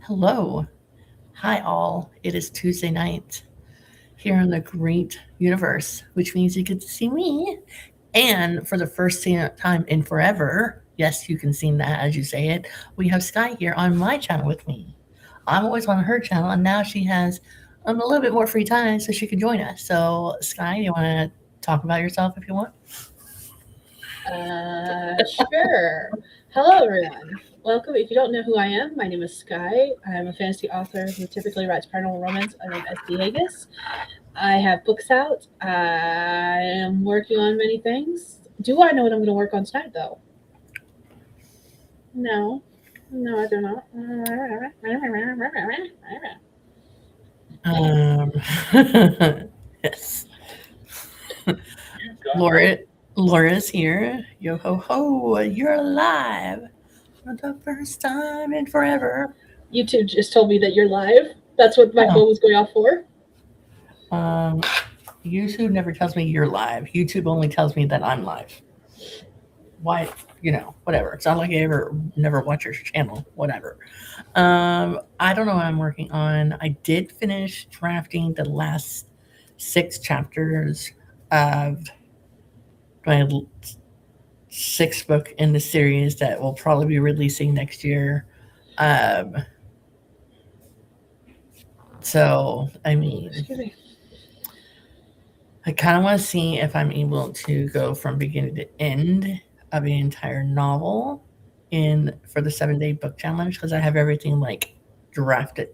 Hello. Hi, all. It is Tuesday night here in the great universe, which means you get to see me. And for the first time in forever, yes, you can see that as you say it, we have Sky here on my channel with me. I'm always on her channel, and now she has a little bit more free time so she can join us. So, Sky, you want to talk about yourself if you want? Sure. Hello, everyone. Welcome. If you don't know who I am, my name is Sky. I'm a fantasy author who typically writes paranormal romance under S.D. Haggis. I have books out. I am working on many things. Do I know what I'm going to work on tonight, though? No. No, I do not. Um, yes. Laura, Laura's here. Yo ho ho, you're alive for the first time in forever. YouTube just told me that you're live. That's what my Oh, phone was going off for. um, YouTube never tells me you're live. YouTube only tells me that I'm live. Why? Whatever. It's not like I ever never watch your channel. Whatever. I don't know what I'm working on. I did finish drafting the last six chapters of my sixth book in the series that will probably be releasing next year. Um, so, I mean, Excuse me. I kind of want to see if I'm able to go from beginning to end of the entire novel in for the 7 day book challenge because I have everything drafted,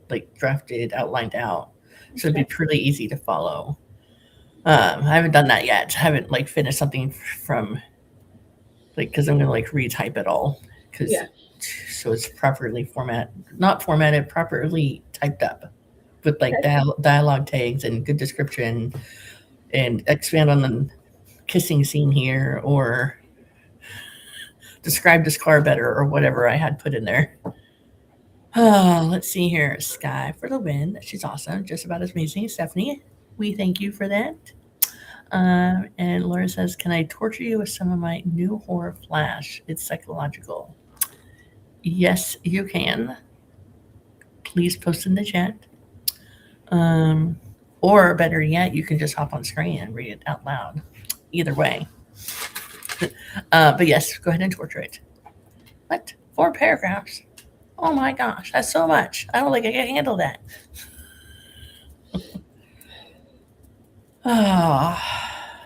outlined out, so it'd be Okay. pretty easy to follow. I haven't done that yet. I haven't finished something from because I'm gonna retype it all because Yeah. so it's properly not formatted, properly typed up with Okay. dialogue tags and good description and expand on the kissing scene here or describe this car better or whatever I had put in there. Oh, let's see here. Sky for the win. She's awesome. Just about as amazing as Stephanie. We thank you for that. And Laura says, can I torture you with some of my new horror flash? It's psychological. Yes, you can. Please post in the chat. Um, or better yet, you can just hop on screen and read it out loud. Either way. But yes, go ahead and torture it. What? 4 paragraphs? Oh my gosh, that's so much. I don't think I can handle that. Ah,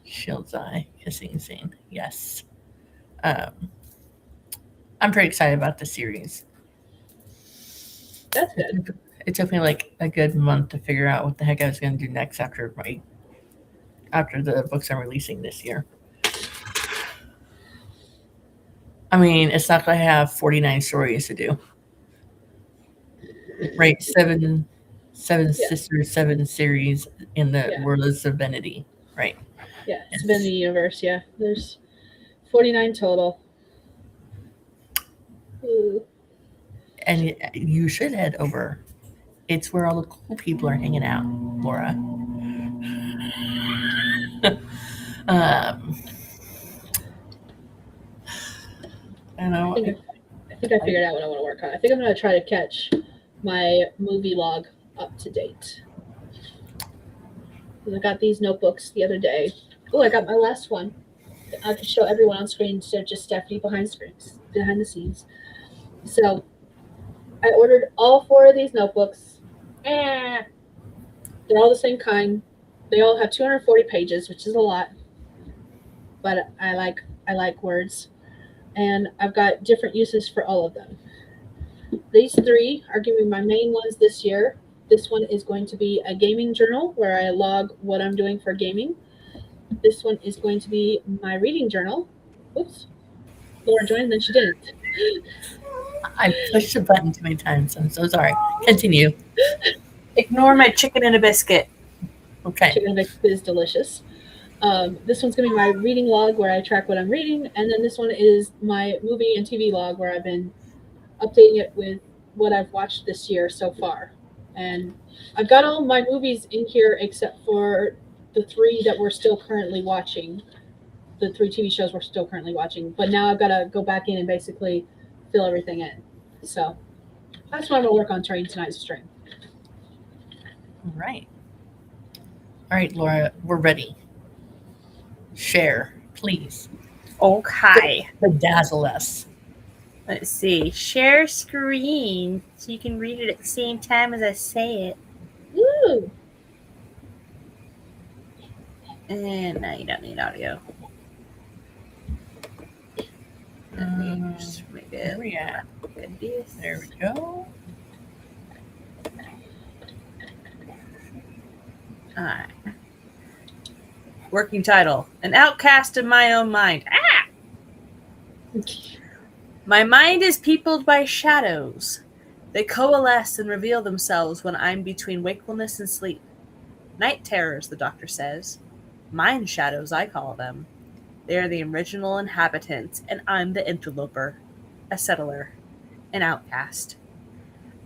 Shield's Eye, kissing scene. Yes. Um, I'm pretty excited about the series. That's It good. took, it took me like a good month to figure out what the heck I was going to do next after the books I'm releasing this year. I mean, it's not like I have 49 stories to do, right? Seven Yeah. sisters, seven series in the Yeah. World of Divinity, right? Yeah. It's been the Yes. universe. Yeah. There's 49 total. Ooh. And you should head over. It's where all the cool people are hanging out, Laura. um, I I know. think I think I figured out what I want to work on. I think I'm going to try to catch my movie log up to date. 'Cause I got these notebooks the other day. Oh, I got my last one. I can show everyone on screen instead of just Stephanie behind the scenes. So I ordered all four of these notebooks. Eh, they're all the same kind. They all have 240 pages, which is a lot, but I like words, and I've got different uses for all of them. These three are going to be my main ones this year. This one is going to be a gaming journal where I log what I'm doing for gaming. This one is going to be my reading journal. Oops, Laura joined, and then she didn't. I pushed the button too many times. I'm so sorry. Continue. Ignore my chicken and a biscuit. Okay. Chicken mix is delicious. This one's going to be my reading log where I track what I'm reading, and then this one is my movie and TV log where I've been updating it with what I've watched this year so far. And I've got all my movies in here except for the three that we're still currently watching, the three TV shows we're still currently watching. But now I've got to go back in and basically fill everything in. So That's what I'm gonna work on during tonight's stream. All right. All right, Laura, we're ready. Share, please. Okay. Bedazzle us. Let's see. Share screen so you can read it at the same time as I say it. Woo! And now you don't need audio. Let me just make Where it we at? like this. There we go. Alright. Working title. An outcast in my own mind. Ah! My mind is peopled by shadows. They coalesce and reveal themselves when I'm between wakefulness and sleep. Night terrors, the doctor says. Mind shadows, I call them. They are the original inhabitants, and I'm the interloper. A settler. An outcast.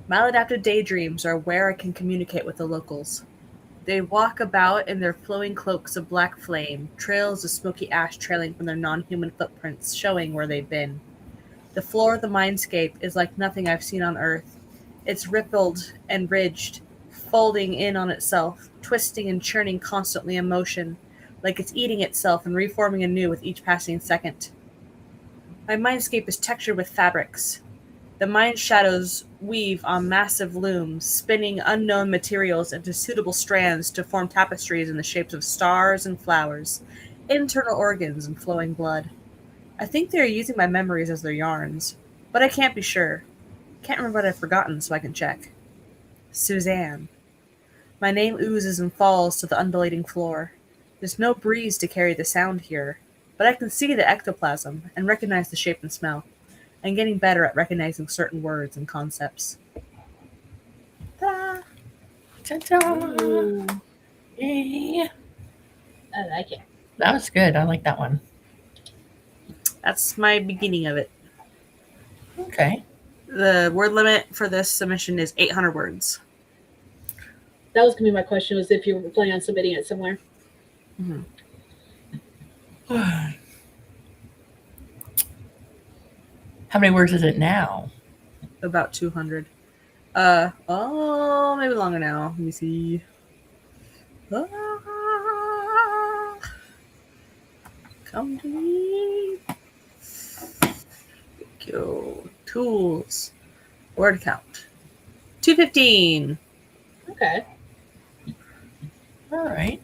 Maladaptive daydreams are where I can communicate with the locals. They walk about in their flowing cloaks of black flame, trails of smoky ash trailing from their non-human footprints, showing where they've been. The floor of the mindscape is like nothing I've seen on Earth. It's rippled and ridged, folding in on itself, twisting and churning constantly in motion, like it's eating itself and reforming anew with each passing second. My mindscape is textured with fabrics. The mind shadows weave on massive looms, spinning unknown materials into suitable strands to form tapestries in the shapes of stars and flowers, internal organs and flowing blood. I think they are using my memories as their yarns, but I can't be sure. Can't remember what I've forgotten, so I can check. Suzanne. My name oozes and falls to the undulating floor. There's no breeze to carry the sound here, but I can see the ectoplasm and recognize the shape and smell. I'm getting better at recognizing certain words and concepts. Ta-da! Ta-da! Ooh, Yeah. I like it. That was good. I like that one. That's my beginning of it. Okay. The word limit for this submission is 800 words. That was gonna be my question: was if you were planning on submitting it somewhere. Mm-hmm. How many words is it now? About 200. Maybe longer now. Let me see. Come to me. Go. Tools. Word count. 215. Okay. All right.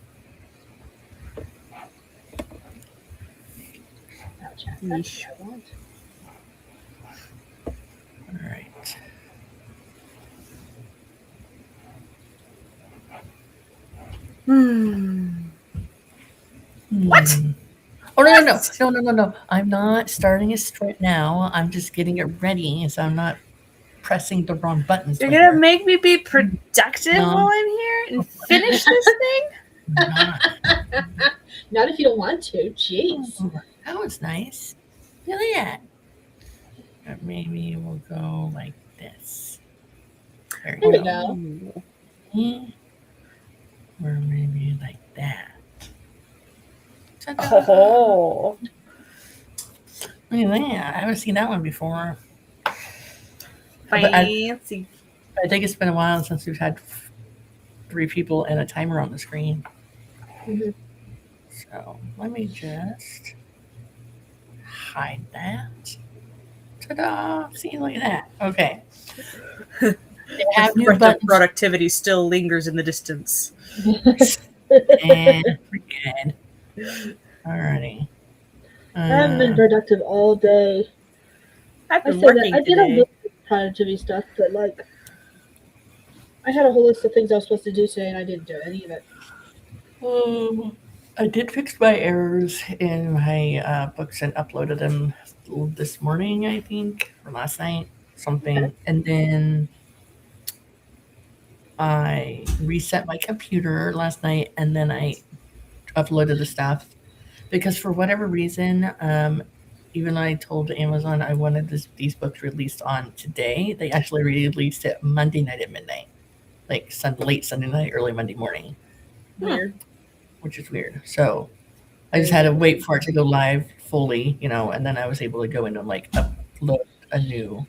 Gotcha. Yeesh. That's what I want. All right. What? Oh, no. I'm not starting a strip now. I'm just getting it ready, so I'm not pressing the wrong buttons. You're later. gonna make me be productive No. while I'm here and finish this thing? I'm not. Not if you don't want to. Jeez. That was nice. Look at that. Maybe we'll go like this. There There we you go. go. Or maybe like that. Ta-da. Oh. Look at that. I haven't seen that one before. Fancy. I think it's been a while since we've had 3 people and a timer on the screen. Mhm. So let me just hide that. Ta-da! See, look at that. Okay. They have new Threat of buttons. productivity still lingers in the distance. And we're good. Alrighty. I haven't been productive all day. I've I been said working that I did a today. little bit of productivity stuff, but like I had a whole list of things I was supposed to do today, and I didn't do any of it. I did fix my errors in my books and uploaded them this morning, I think, or last night, something. Okay. And then I reset my computer last night, and then I uploaded the stuff because for whatever reason, even though I told Amazon I wanted these books released on today, they actually released it Monday night at midnight, like late Sunday night, early Monday morning, Weird. which is weird. So I just had to wait for it to go live fully, and then I was able to go in and like upload a new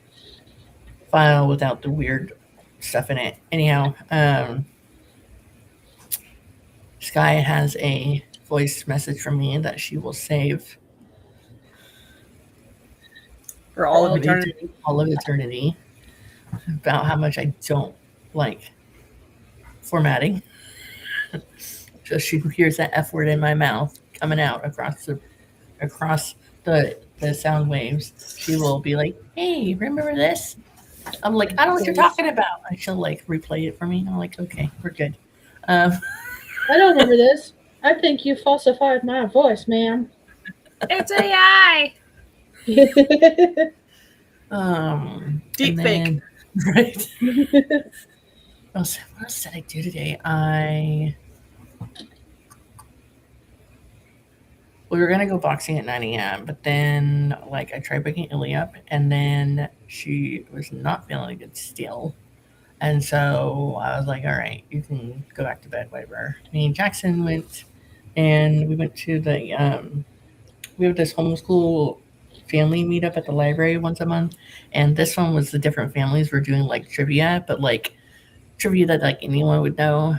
file without the weird stuff in it. Anyhow, Sky has a voice message from me that she will save For all of all eternity. all of eternity about how much I don't like formatting. So she hears that F word in my mouth coming out across the sound waves. She will be like, "Hey, remember this?" I'm like, "I don't know what you're talking about." And she'll like replay it for me. I'm like, "Okay, we're good." Um, I don't remember this. I think you falsified my voice, ma'am. It's AI. and Deep fake. then right. What else did I do today? We were gonna go boxing at 9 a.m., but then like I tried waking Illy up, and then she was not feeling good still, and so I was like, "All right, you can go back to bed, whatever." Me and Jackson went, and we went to we have this homeschool family meetup at the library once a month, and this one was the different families were doing like trivia, but like trivia that like anyone would know.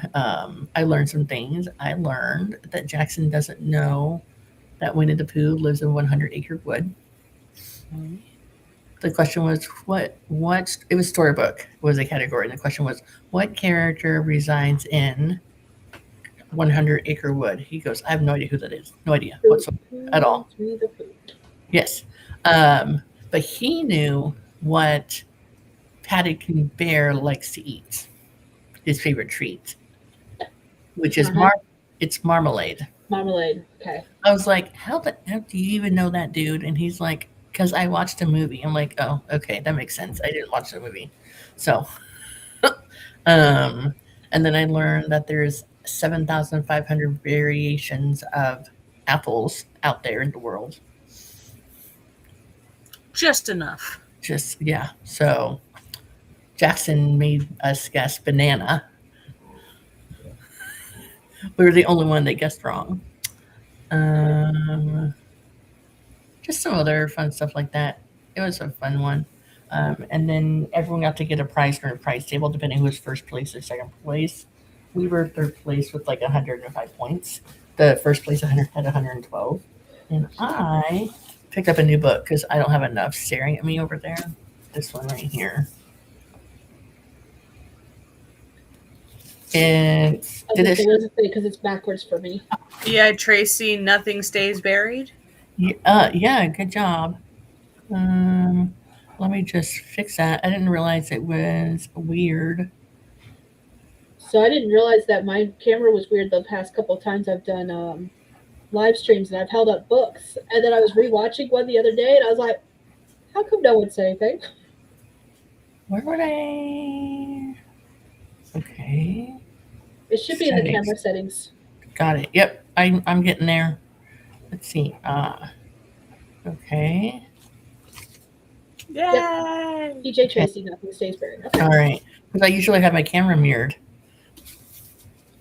I learned some things. I learned that Jackson doesn't know that Winnie the Pooh lives in 100 Acre Wood. The question was what it was storybook was a category, and the question was what character resides in 100 Acre Wood. He goes, I have no idea who that is, no idea whatsoever at all. Yes, but he knew what Paddington Bear likes to eat. His favorite treat, which is it's marmalade. Marmalade. Okay. I was like, how do you even know that, dude? And he's like, because I watched a movie. I'm like, oh, okay, that makes sense. I didn't watch the movie. So, and then I learned that there's 7,500 variations of apples out there in the world. Just enough. Just, yeah. So, Jackson made us guess banana. We were the only one that guessed wrong. Just some other fun stuff like that. It was a fun one. And then everyone got to get a prize for a prize table, depending who was first place or second place. We were third place with like 105 points. The first place had 112. And I picked up a new book because I don't have enough staring at me over there. This one right here. And because it's backwards for me. Yeah, Tracy, nothing stays buried. Yeah, good job. Let me just fix that. I didn't realize it was weird. So I didn't realize that my camera was weird the past couple of times I've done live streams and I've held up books. And then I was rewatching one the other day and I was like, how come no one said anything? Where would I? Okay. It should be in the camera settings. Got it. Yep, I'm getting there. Let's see. Okay. Yay! DJ Tracy, nothing stays buried. Okay. All right. Because I usually have my camera mirrored.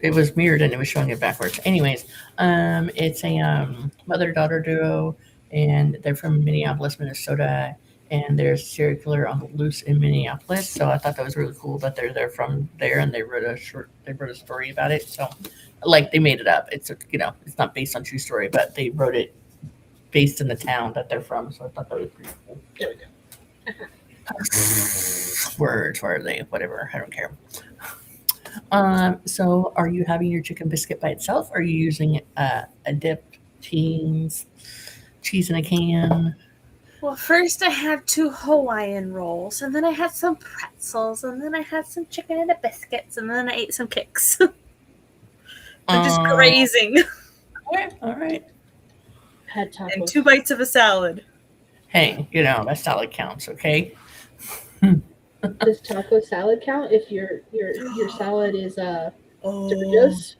It was mirrored and it was showing it backwards. Anyways, it's a mother-daughter duo, and they're from Minneapolis, Minnesota, and they're serial killer on the loose in Minneapolis. So I thought that was really cool that they're from there, and they wrote a story about it. So, like, they made it up. It's it's not based on true story, but they wrote it based in the town that they're from. So I thought that was pretty cool. There we go. Words, where are they? Whatever. I don't care. So are you having your chicken biscuit by itself? Or are you using a dip, cheese in a can? Well, first I had 2 Hawaiian rolls, and then I had some pretzels, and then I had some chicken and biscuits, and then I ate some kicks. I'm just grazing. All right. Had tacos. And 2 bites of a salad. Hey, that salad counts, okay? Does taco salad count if your salad is Doritos?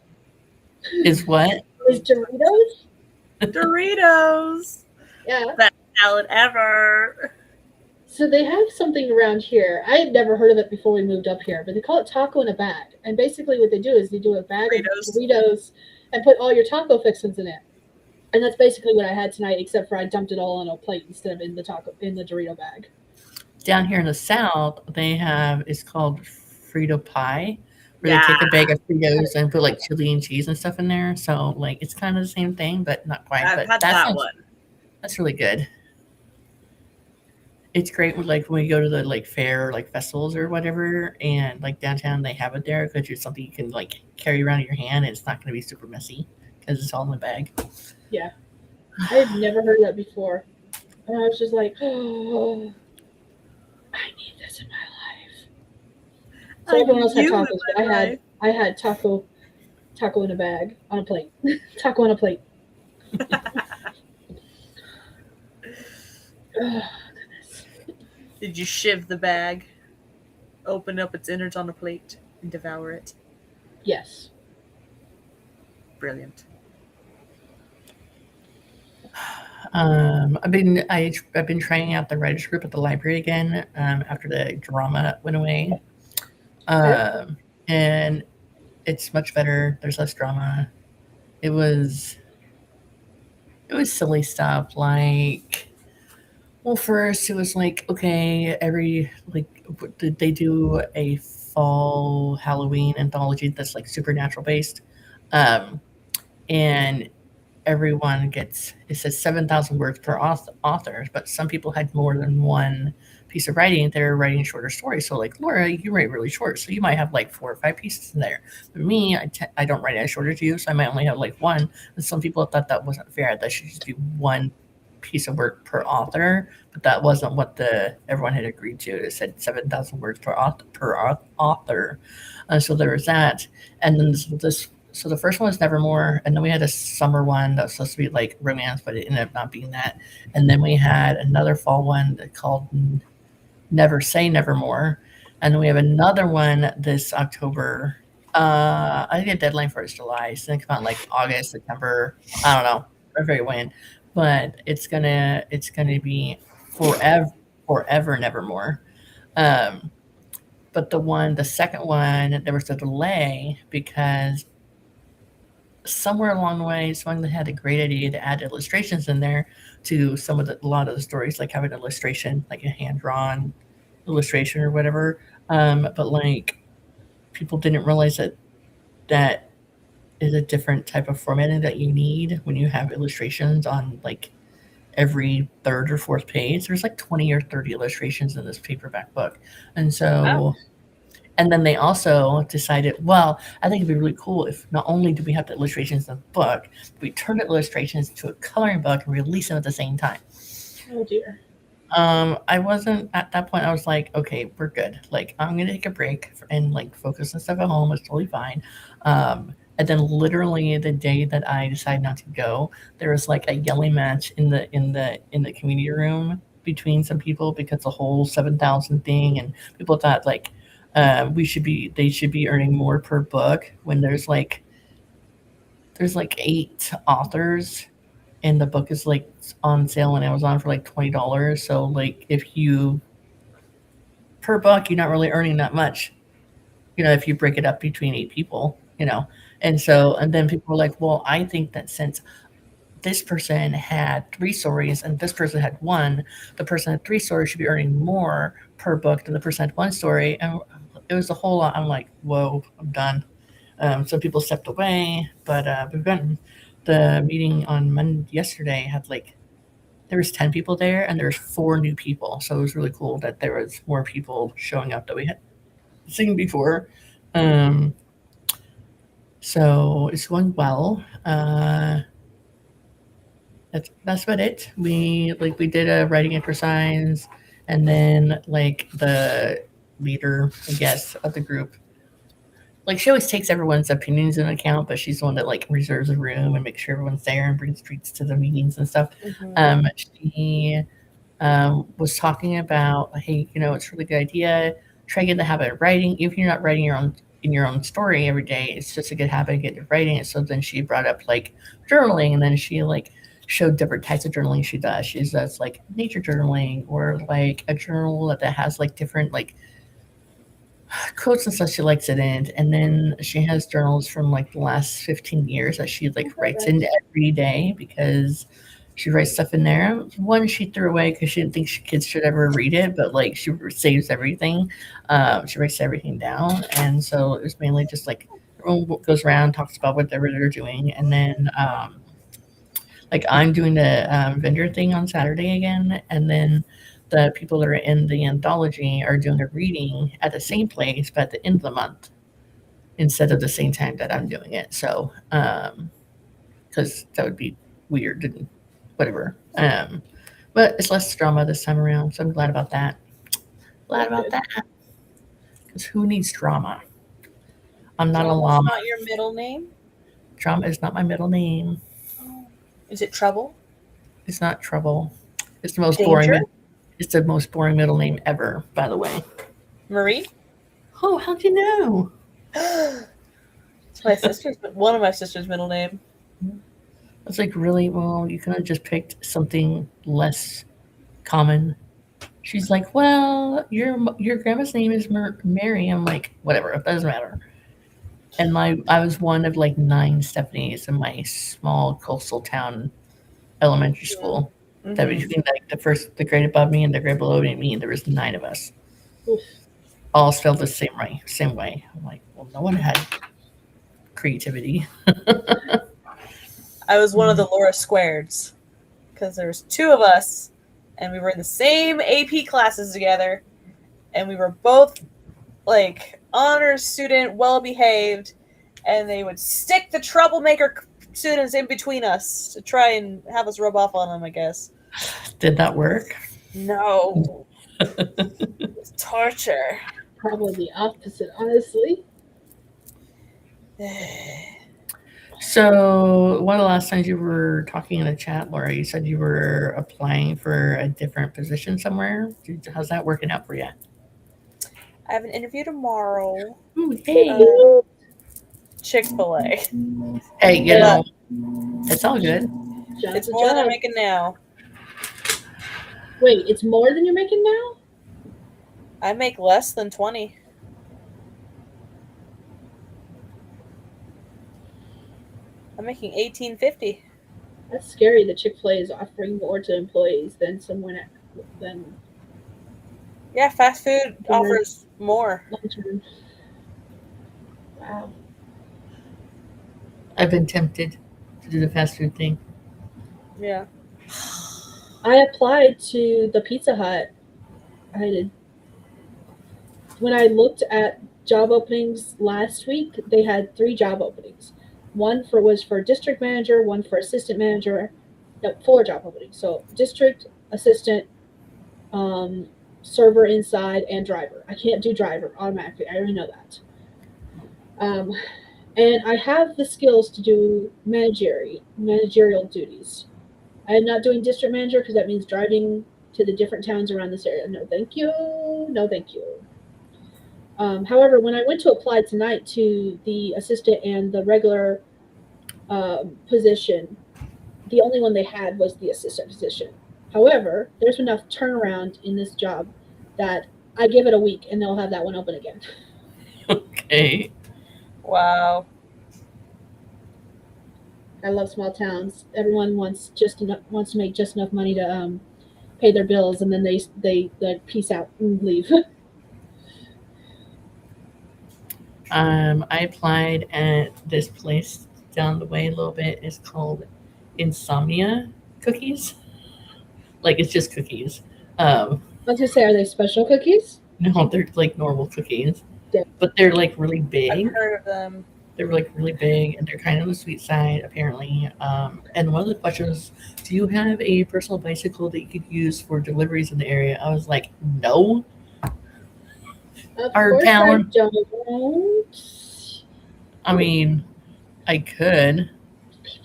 Is what? Is Doritos? Doritos. Yeah. Best salad ever. So they have something around here. I had never heard of it before we moved up here, but they call it taco in a bag. And basically what they do is they do a bag of Doritos and put all your taco fixings in it. And that's basically what I had tonight, except for I dumped it all on a plate instead of in the Dorito bag. Down here in the South, they have it's called Frito pie, where they Yeah. take a bag of Fritos and put like chili and cheese and stuff in there. So like it's kind of the same thing, but not quite. I've But had that one. that's really good. It's great with like when we go to the like fair, like festivals or whatever, and like downtown they have it there because it's something you can like carry around in your hand, and it's not going to be super messy because it's all in the bag. Yeah. I had never heard that before. And I was just like, oh, I need this in my life. So everyone else had tacos, but I had taco in a bag on a plate. Taco on a plate. Oh, goodness. Did you shiv the bag, open up its innards on a plate, and devour it? Yes. Brilliant. I've been trying out the writers group at the library again after the drama went away, and it's much better. There's less drama. It was silly stuff like, well, first it was like, okay, did they do a fall Halloween anthology that's like supernatural based, and everyone gets it says 7,000 words per author, but some people had more than one piece of writing. They're writing shorter stories. So like Laura, you write really short, so you might have like 4 or 5 pieces in there. But me, I don't write as short as you, so I might only have like one. And some people thought that wasn't fair. That should just be one piece of work per author, but that wasn't what everyone had agreed to. It said 7,000 words per author. So there was that, and then this so the first one was Nevermore, and then we had a summer one that was supposed to be like romance, but it ended up not being that. And then we had another fall one called Never Say Nevermore, and then we have another one this October. I think the deadline for it is July, so it come out in like August, September. I don't know, very when, but it's gonna be forever Nevermore. But the second one, there was a delay because somewhere along the way, someone had a great idea to add illustrations in there to a lot of the stories, like have an illustration, like a hand drawn illustration or whatever. But like people didn't realize that is a different type of formatting that you need when you have illustrations on like every third or fourth page. There's like 20 or 30 illustrations in this paperback book, and so. Wow. And then they also decided, well, I think it'd be really cool if not only do we have the illustrations in the book, we turn the illustrations to a coloring book and release them at the same time. Oh dear. I wasn't at that point. I was like, okay, we're good. Like, I'm gonna take a break and like focus on stuff at home. It's totally fine. And then literally the day that I decided not to go, there was like a yelling match in the community room between some people because the whole 7,000 thing, and people thought like they should be earning more per book when there's like 8 authors and the book is like on sale on Amazon for like $20. So like if you per book, you're not really earning that much, if you break it up between 8 people, and then people were like, well, I think that since this person had 3 stories and this person had 1, the person had 3 stories should be earning more per book than the person had 1 story. And it was a whole lot. I'm like, whoa, I'm done. Some people stepped away, but we've gotten the meeting on yesterday had like, there was 10 people there and there's 4 new people. So it was really cool that there was more people showing up that we had seen before. So it's going well. That's about it. We did a writing exercise, and then like the leader, I guess, of the group, like she always takes everyone's opinions into account, but she's the one that like reserves a room and makes sure everyone's there and brings treats to the meetings and stuff. Mm-hmm. She was talking about, hey, it's a really good idea. Try getting the habit of writing, even if you're not writing your own story every day. It's just a good habit of getting writing it. So then she brought up like journaling, and then she like showed different types of journaling she does. She does like nature journaling, or like a journal that has like different like quotes and stuff she likes it in. And then she has journals from like the last 15 years that she like writes in every day because She writes stuff in there. One she threw away because she didn't think kids should ever read it, but like she saves everything. She writes everything down, and so it was mainly just like everyone goes around, talks about whatever they're doing, and then like I'm doing the vendor thing on Saturday again, and then the people that are in the anthology are doing a reading at the same place, but at the end of the month instead of the same time that I'm doing it. So, because that would be weird and whatever. But it's less drama this time around, so I'm glad about that. Glad about that. Because who needs drama? I'm not a Drama's llama. not your middle name? Drama is not my middle name. Oh. Is it Trouble? It's not Trouble. It's the most Danger? boring. It's the most boring middle name ever, by the way. Marie? Oh, how'd you know? It's my sister's, one of my sister's middle name. It's like, really? Well, you could have just picked something less common. She's like, well, your grandma's name is Mary. I'm like, whatever, it doesn't matter. And I was one of like 9 Stephanies in my small coastal town elementary school. Mm-hmm. That between like the grade above me and the grade below me, there was 9 of us. Oof. All spelled the same way. I'm like, well, no one had creativity. I was one of the Laura Squareds because there was 2 of us, and we were in the same AP classes together, and we were both like honors student, well behaved, and they would stick the troublemaker students in between us to try and have us rub off on them, I guess. Did that work? No. It's torture. Probably the opposite, honestly. So, one of the last times you were talking in the chat, Laura, you said you were applying for a different position somewhere. How's that working out for you? I have an interview tomorrow. Ooh, hey. Chick-fil-A. Hey, you know, it's all good. It's more than I'm making now. Wait, it's more than you're making now? I make less than 20. I'm making $18.50. That's scary that Chick-fil-A is offering more to employees than someone than Yeah, fast food offers more. long-term. Wow. I've been tempted to do the fast food thing. Yeah. I applied to the Pizza Hut. I did. When I looked at job openings last week, they had 3 job openings. One was for district manager, one for assistant manager. No, 4 job openings. So district, assistant, server inside, and driver. I can't do driver automatically. I already know that. And I have the skills to do managerial duties. I am not doing district manager because that means driving to the different towns around this area. No, thank you. No, thank you. However, when I went to apply tonight to the assistant and the regular position, the only one they had was the assistant position. However, there's enough turnaround in this job that I give it a week and they'll have that one open again. Okay. I Wow. love small towns. Everyone wants to make just enough money to pay their bills, and then they like peace out and leave. I applied at this place down the way a little bit. It's called Insomnia Cookies. Like, it's just cookies. I was gonna say, are they special cookies? No, they're like normal cookies, Yeah. but they're like really I've big. heard of them. They're like really big, and they're kind of the sweet side, apparently. And one of the questions, do you have a personal bicycle that you could use for deliveries in the area? I was like, no. Of Our course town- I don't. I mean, I could. There's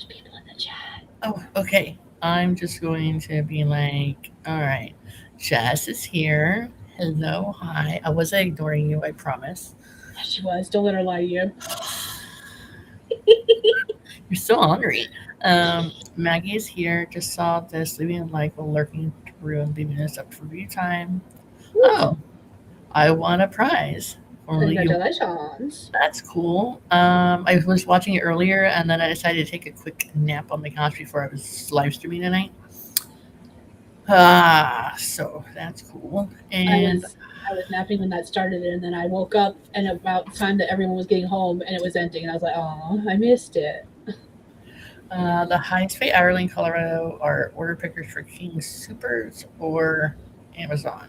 people in the chat. Oh, okay. I'm just going to be like, all right, Jess is here. Hello, hi. I wasn't ignoring you, I promise. Yes, she was. Don't let her lie to you. You're so hungry. Maggie is here. Just saw this, leaving a like while lurking through and leaving this up for review time. Oh, I won a prize. Well, Congratulations. that's cool. I was watching it earlier, and then I decided to take a quick nap on the couch before I was live streaming tonight. So that's cool. And I was napping when that started, and then I woke up, and about the time that everyone was getting home, and it was ending, and I was like, "Oh, I missed it." the highest paid hourly in Colorado are order pickers for King Supers or Amazon.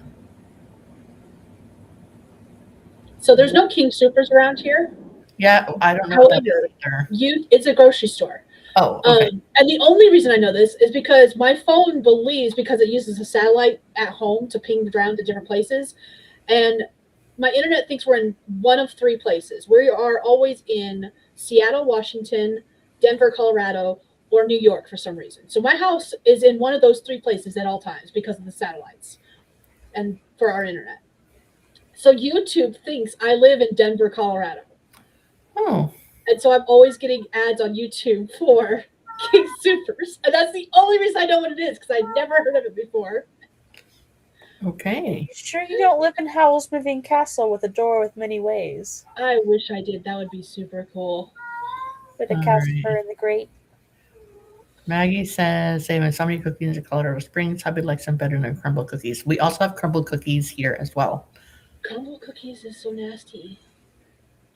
So there's no King Supers around here. Yeah, I don't know what that However, is either. it's a grocery store. Oh, okay. And the only reason I know this is because my phone believes, because it uses a satellite at home to ping around to different places, and my internet thinks we're in one of three places. We are always in Seattle, Washington, Denver, Colorado, or New York for some reason. So my house is in one of those three places at all times because of the satellites and for our internet. So YouTube thinks I live in Denver, Colorado. Oh, And so I'm always getting ads on YouTube for King Supers. And that's the only reason I know what it is, because I'd never heard of it before. okay. Sure you don't live in Howl's Moving Castle with a door with many ways? I wish I did. That would be super cool. With a All Casper right. in the grate? Maggie says they have so many cookies in Colorado Springs. Hubby likes them better than crumble cookies. We also have crumble cookies here as well. Crumble cookies is so nasty.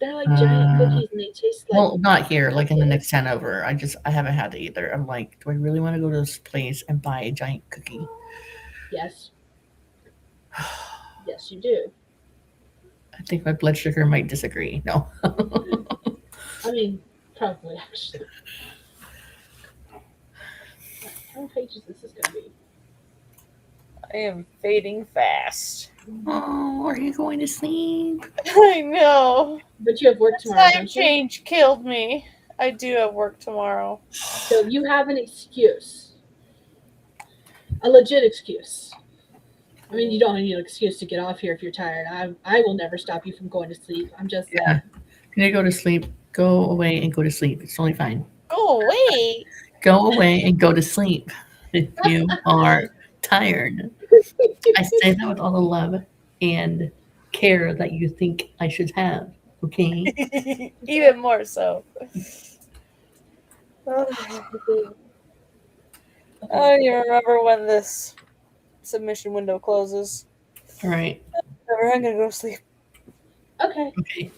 They're like giant cookies, and they taste like. Well, not here, like in the next town over. I haven't had it either. I'm like, do I really want to go to this place and buy a giant cookie? Yes. Yes, you do. I think my blood sugar might disagree. No. I mean, probably, actually. How many pages this is going to be? I am fading fast. Oh, are you going to sleep? I know. But you have work tomorrow, Time don't you? change killed me. I do have work tomorrow. So you have an excuse. A legit excuse. I mean, you don't need an excuse to get off here if you're tired. I will never stop you from going to sleep. I'm just Yeah. If you need to go to sleep, go away and go to sleep. It's totally fine. Go away. Go away and go to sleep if you are tired. I say that with all the love and care that you think I should have. Okay. Even more so. I don't even remember when this submission window closes. All right. I'm gonna go to sleep. Okay, Okay.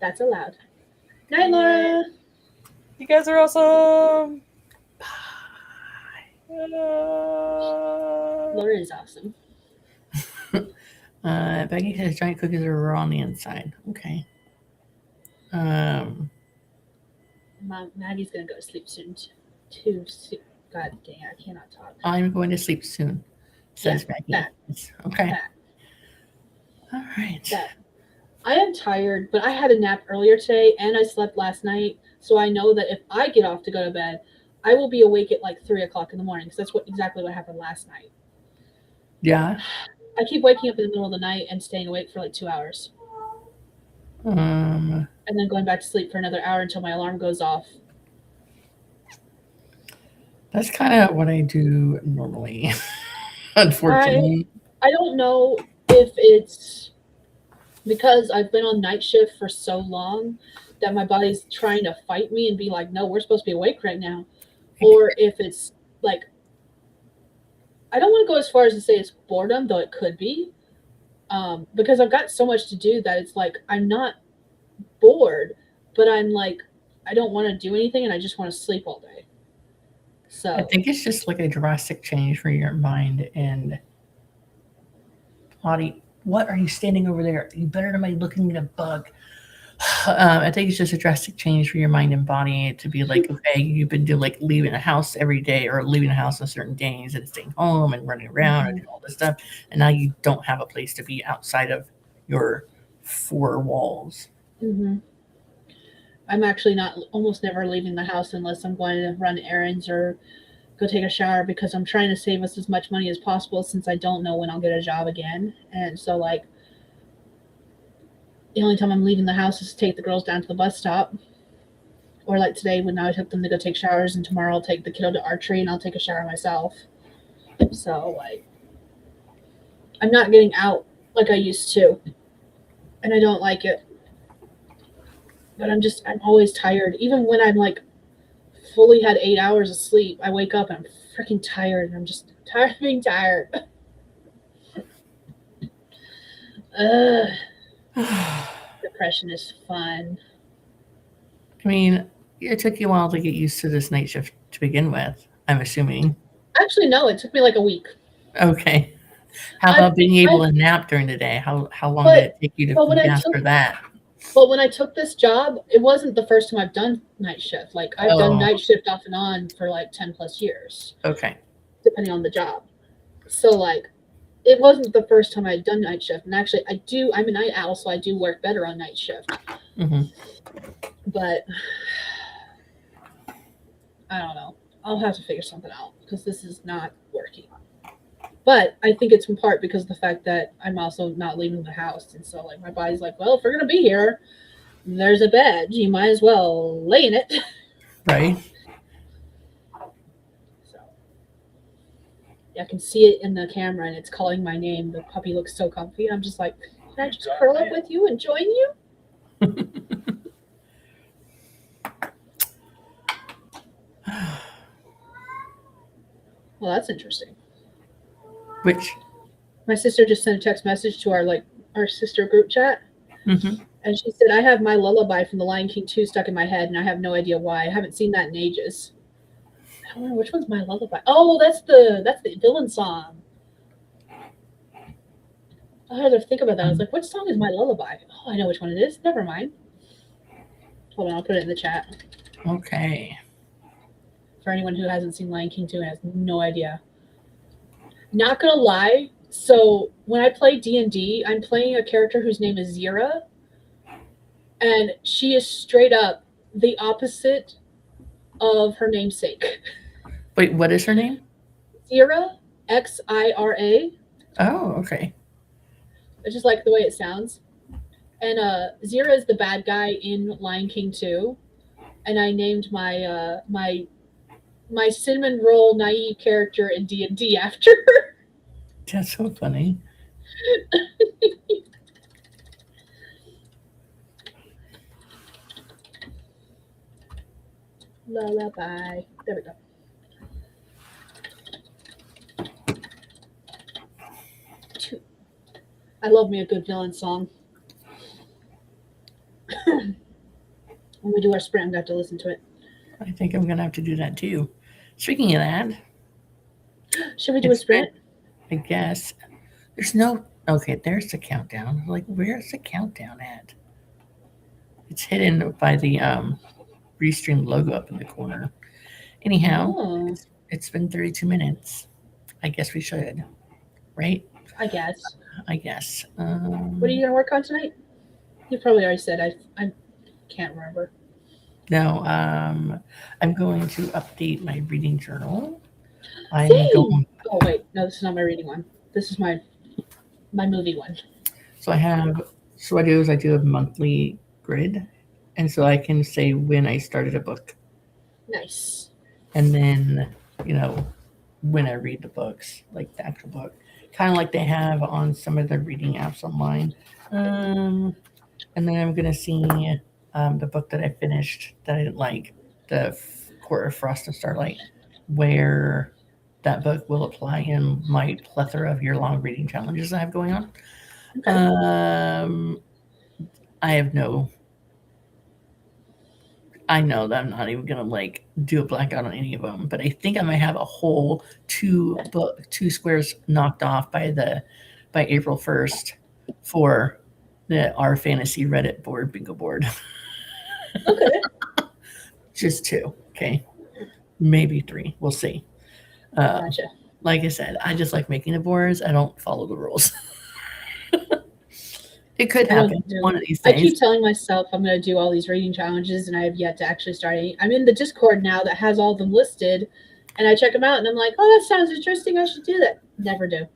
that's allowed. Night, Laura. You guys are awesome. Laura is awesome. Becky says giant cookies are raw on the inside. Okay. Maggie's gonna go to sleep soon too. God dang, I cannot talk. I'm going to sleep soon, says Yeah, Becky. that. Okay. That. All right. That. I am tired, but I had a nap earlier today and I slept last night, so I know that if I get off to go to bed, I will be awake at like 3 o'clock in the morning, because that's exactly what happened last night. Yeah. I keep waking up in the middle of the night and staying awake for like 2 hours, and then going back to sleep for another hour until my alarm goes off. That's kind of what I do normally, unfortunately. I don't know if it's because I've been on night shift for so long that my body's trying to fight me and be like, no, we're supposed to be awake right now. Or if it's like, I don't want to go as far as to say it's boredom, though it could be. Because I've got so much to do that it's like, I'm not bored, but I'm like, I don't want to do anything and I just want to sleep all day. So I think it's just like a drastic change for your mind and body. What are you standing over there? You better not be looking at a bug. I think it's just a drastic change for your mind and body to be like, okay, you've been doing like leaving the house every day or leaving the house on certain days and staying home and running around and doing all this stuff. And now you don't have a place to be outside of your four walls. Mm-hmm. I'm actually almost never leaving the house unless I'm going to run errands or go take a shower, because I'm trying to save us as much money as possible since I don't know when I'll get a job again. And so like the only time I'm leaving the house is to take the girls down to the bus stop, or like today when I took them to go take showers, and tomorrow I'll take the kiddo to archery and I'll take a shower myself. So like I'm not getting out like I used to. and I don't like it. But I'm always tired. Even when I'm like fully had 8 hours of sleep, I wake up and I'm freaking tired, and I'm just tired of being tired. Ugh, depression is fun. I mean, it took you a while to get used to this night shift to begin with, I'm assuming. Actually, no, it took me like a week. Okay. How I- about being able I- to nap during the day? How long But- did it take you to but when I master took- that? But when I took this job, it wasn't the first time I've done night shift. Like I've done Oh. night shift off and on for like 10 plus years, Okay. depending on the job. So like it wasn't the first time I'd done night shift. And actually I'm a night owl, so I do work better on night shift. Hmm. But I don't know. I'll have to figure something out because this is not working. But I think it's in part because of the fact that I'm also not leaving the house. And so like my body's like, well, if we're gonna be here, there's a bed. You might as well lay in it. Right. So yeah, I can see it in the camera and it's calling my name. The puppy looks so comfy. I'm just like, can I just curl up with you and join you? Well, that's interesting. Which? My sister just sent a text message to our sister group chat. Mm-hmm. And she said, I have my lullaby from The Lion King 2 stuck in my head, and I have no idea why. I haven't seen that in ages. I don't know which one's my lullaby. Oh, that's the villain song. I had to think about that. I was like, which song is my lullaby? Oh, I know which one it is. Never mind. Hold on, I'll put it in the chat. Okay. For anyone who hasn't seen Lion King 2 and has no idea. Not gonna lie, so when I play D&D, I'm playing a character whose name is Zira, and she is straight up the opposite of her namesake. Wait, what is her name? Xira, Xira. Oh, okay. I just like the way it sounds. And Xira is the bad guy in Lion King 2, and I named my my cinnamon roll naive character in D&D after her. That's so funny. Lullaby. There we go. I love me a good villain song. When we do our sprint, I'm going to have to listen to it. I think I'm going to have to do that too. Speaking of that, Should we do a sprint? I guess. There's no. Okay, there's the countdown. Like, where's the countdown at? It's hidden by the Restream logo up in the corner. Anyhow, Oh, it's been 32 minutes. I guess we should, right? I guess. I guess. What are you going to work on tonight? You probably already said. I can't remember. No, I'm going to update my reading journal. I'm Same. going. Oh, wait. No, this is not my reading one. This is my movie one. So what I do is I do a monthly grid, and so I can say when I started a book, Nice. and then when I read the books, like the actual book, kind of like they have on some of the reading apps online. And then I'm gonna see the book that I finished that I didn't like, the Court of Frost and Starlight, where that book will apply in my plethora of year-long reading challenges I have going on. Okay. I know that I'm not even gonna do a blackout on any of them, but I think I might have a whole two squares knocked off by April 1st for our fantasy Reddit board bingo board. Okay. Just 2, okay, maybe 3. We'll see. Gotcha. Like I said, I just like making the boards. I don't follow the rules. It could happen one of these I days. keep telling myself I'm going to do all these reading challenges, and I have yet to actually start any. I'm in the Discord now that has all of them listed, and I check them out, and I'm like, oh, that sounds interesting. I should do that. Never do.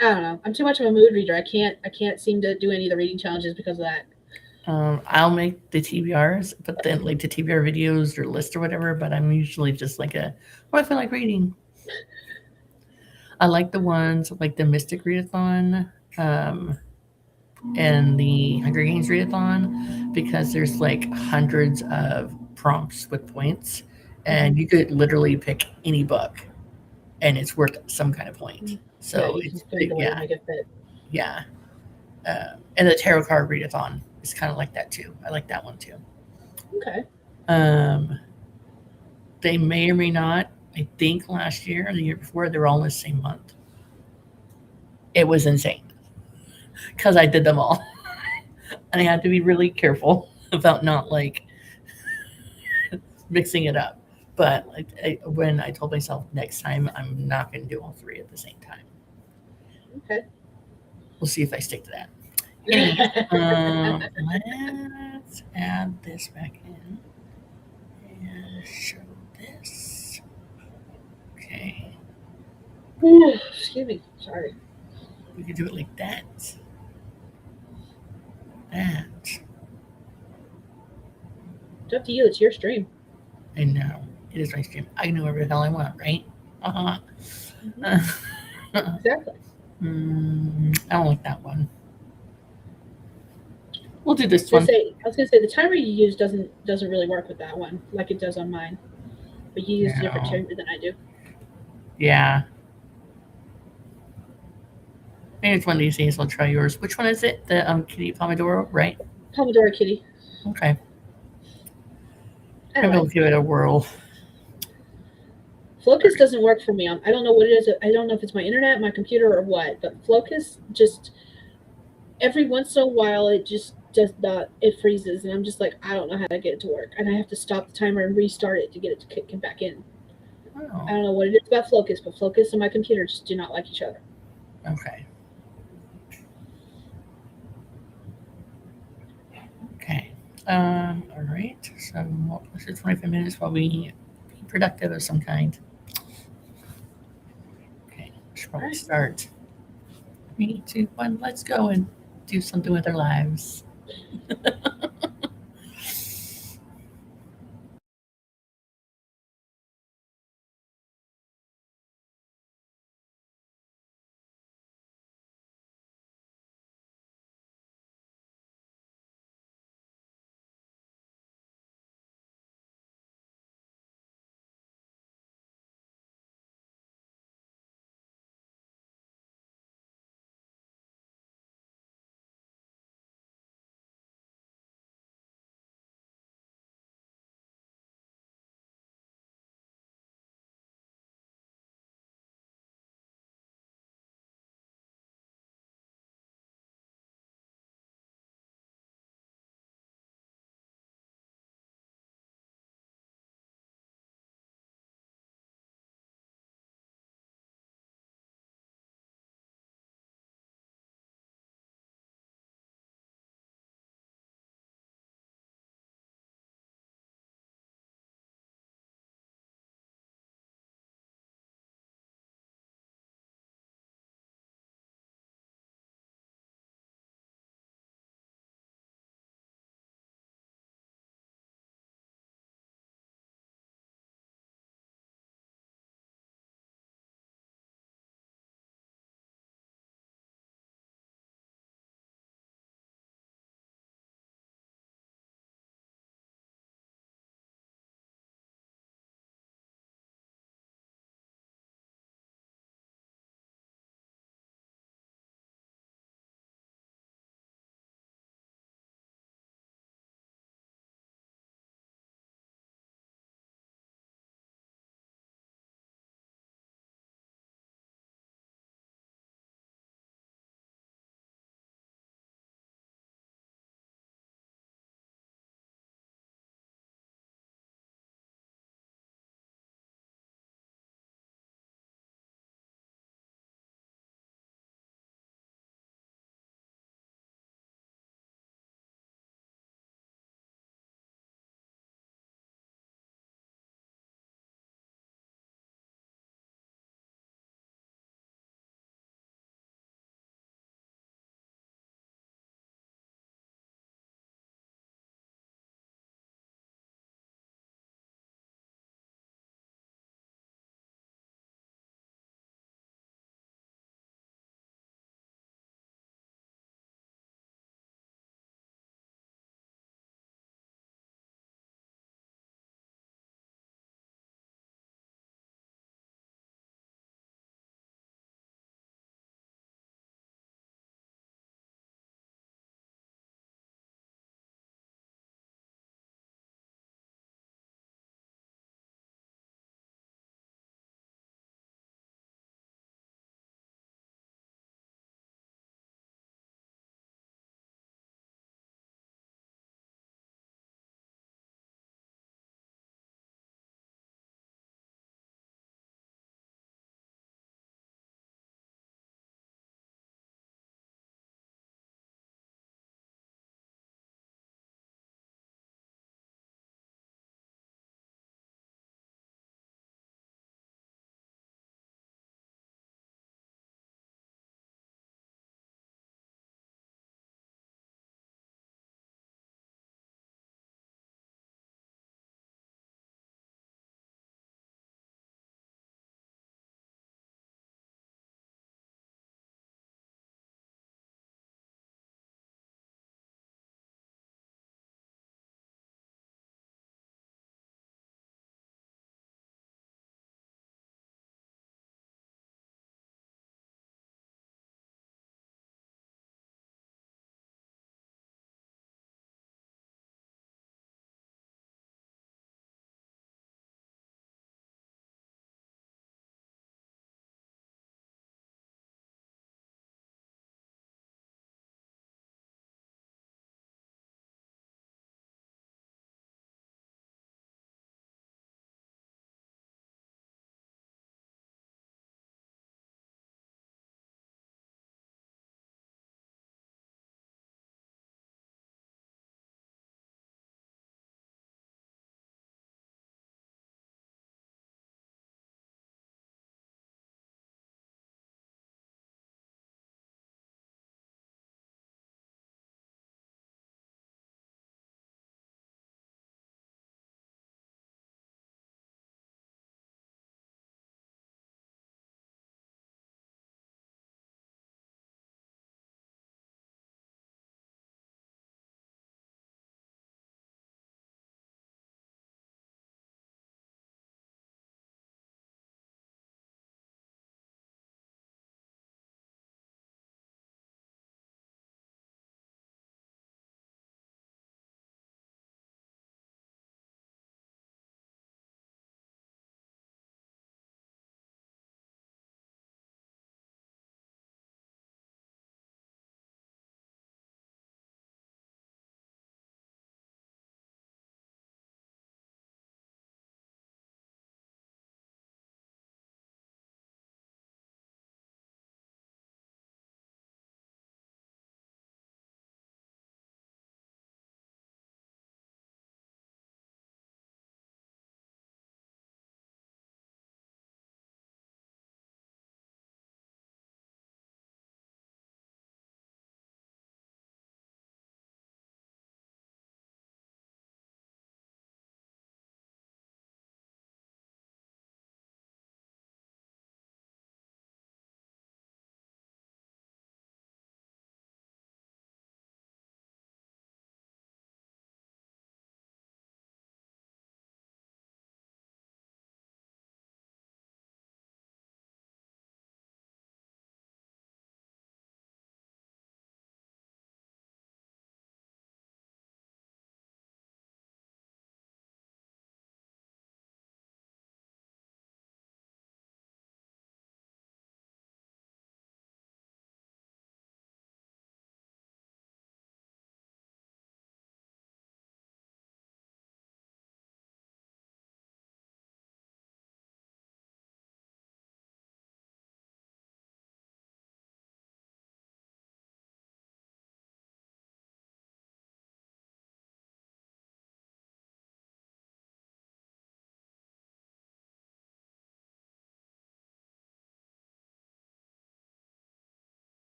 I don't know. I'm too much of a mood reader. I can't seem to do any of the reading challenges because of that. I'll make the TBRs, but then the TBR videos or list or whatever, but I'm usually just what I feel like reading. I like the ones like the Mystic Readathon um, in the Hunger Games readathon because there's like hundreds of prompts with points, and you could literally pick any book, and it's worth some kind of point. So Yeah, you it's can find a way to yeah, make it fit. yeah. And the tarot card readathon is kind of like that too. I like that one too. Okay. They may or may not. I think last year or the year before, they were all in the same month. It was insane because I did them all, and I had to be really careful about not like mixing it up. But when I told myself next time, I'm not going to do all three at the same time. Okay. We'll see if I stick to that. Anyway, let's add this back in and show this. Okay, Ooh, excuse me. Sorry. we could do it like that. That. It's up to you. It's your stream. I know. It is my stream. I can do whatever the hell I want, right? Uh-huh. Exactly. I don't like that one. We'll do this I one. was gonna say the timer you use doesn't really work with that one like it does on mine. But you use a different No. timer than I do. Yeah. Maybe it's one of these days I'll try yours. Which one is it? The Kitty Pomodoro, right? Pomodoro Kitty. Okay. I Maybe like we'll give it a whirl. Flocus doesn't work for me. I don't know what it is. I don't know if it's my internet, my computer, or what. But Flocus just every once in a while it just does not. It freezes, and I'm just like I don't know how to get it to work, and I have to stop the timer and restart it to get it to kick back in. I Oh, don't know what it is about Flocus, but Flocus and my computer just do not like each other. okay. Okay. All right. So let's do 25 minutes while we be productive of some kind. Okay. We should probably All right. start. 3, 2, 1. Let's go and do something with our lives.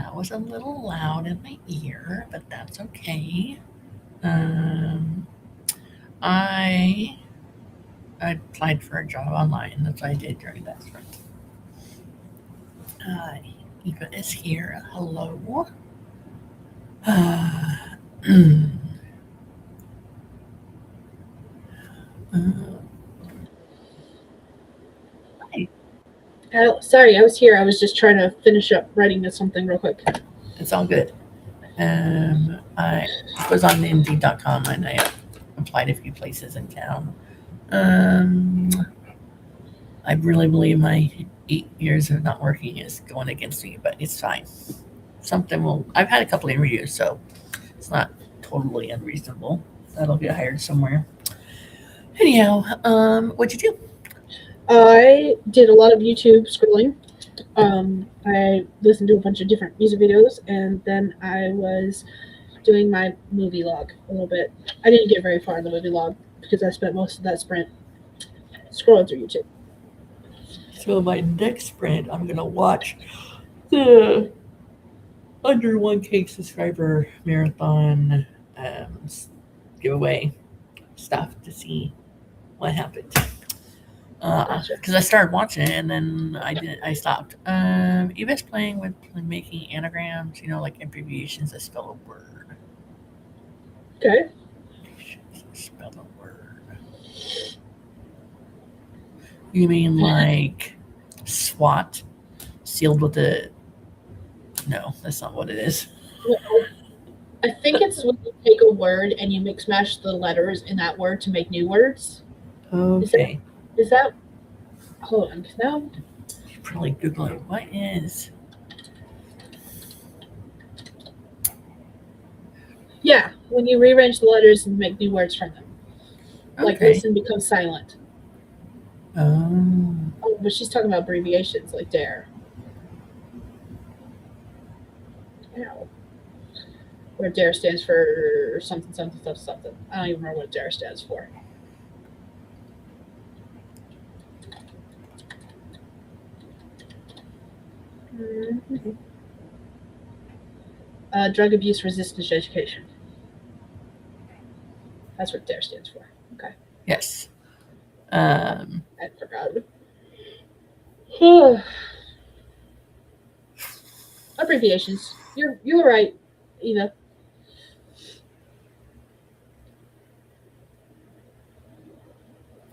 That was a little loud in my ear, but that's okay. I applied for a job online. That's what I did during that sprint. Eva is here. Hello. Uh, hi. Sorry, I was here. I was just trying to finish up writing something real quick. It's all good. I was on Indeed.com and I applied a few places in town. I really believe my 8 years of not working is going against me, but it's fine. Something will. I've had a couple of interviews, so it's not totally unreasonable. That'll get hired somewhere. Anyhow, what'd you do? I did a lot of YouTube scrolling. I listened to a bunch of different music videos, and then I was doing my movie log a little bit. I didn't get very far in the movie log because I spent most of that sprint scrolling through YouTube. So my next sprint, I'm gonna watch the under 1K subscriber marathon giveaway stuff to see what happened. Because I started watching it and then I stopped. Eva's playing with making anagrams, like abbreviations that spell a word. Okay. Spell a word. You mean like SWAT sealed with a? No, that's not what it is. I think it's when you take a word and you mix mash the letters in that word to make new words. Okay. Is that? Hold on. No. You're probably Googling what is. Yeah, when you rearrange the letters and make new words from them. Like listen becomes silent. Oh, but she's talking about abbreviations like dare. Ow. Where dare stands for something, something, something, something. I don't even remember what dare stands for. Mm-hmm. Drug abuse resistance education. That's what dare stands for. Okay. yes. I forgot. Abbreviations. You were right, Eva.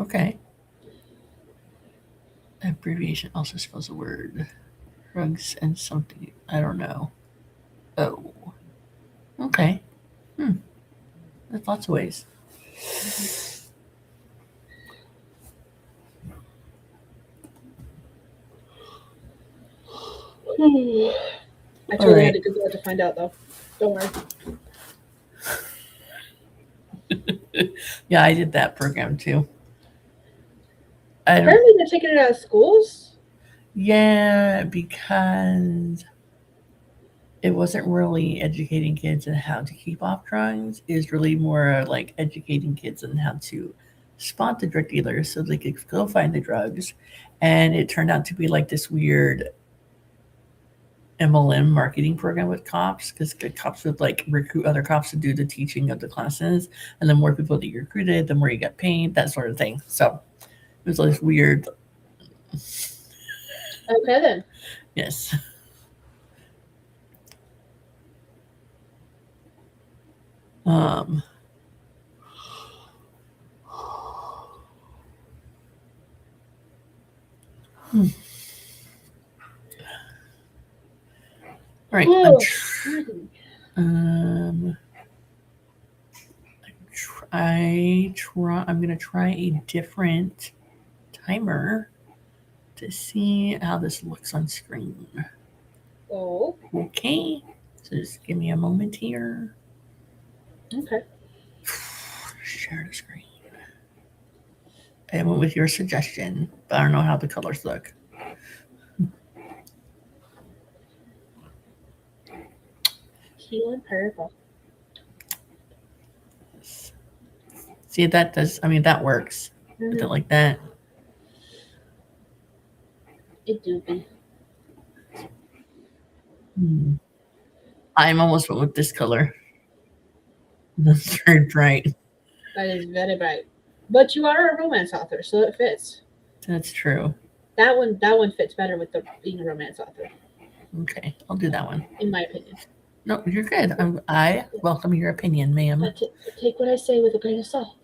Okay. Abbreviation also spells a word. Drugs and something. I don't know. Oh. Okay. There's lots of ways. I totally had to Google it to find out, though. Don't worry. Yeah, I did that program too. Apparently, they're taking it out of schools. Yeah, because it wasn't really educating kids on how to keep off drugs. It's really more like educating kids on how to spot the drug dealers so they could go find the drugs. And it turned out to be like this weird MLM marketing program with cops, because the cops would like recruit other cops to do the teaching of the classes, and the more people that you recruited, the more you got paid, that sort of thing. So it was like weird. Okay then. Yes. All right. I'm gonna try a different timer to see how this looks on screen. Oh. Okay. So just give me a moment here. Okay. Share the screen. I went with your suggestion, but I don't know how the colors look. Teal and purple. See, that does, that works. With it like that. It do be. I'm almost went with this color. That's very bright. That is very bright. But you are a romance author, so it fits. That's true. That one fits better with the being a romance author, Okay, I'll do that one. in my opinion. No, you're good. I welcome your opinion, ma'am. But take what I say with a grain of salt.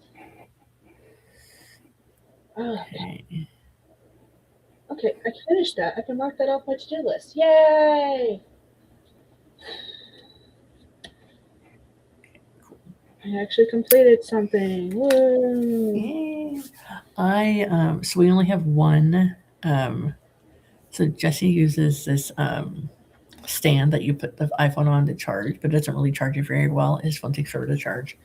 Oh, Okay. okay, I finished that. I can mark that off my to-do list. Yay! I actually completed something. Woo! Yay. So we only have one. So Jesse uses this stand that you put the iPhone on to charge, but it doesn't really charge it very well. His phone takes forever to charge.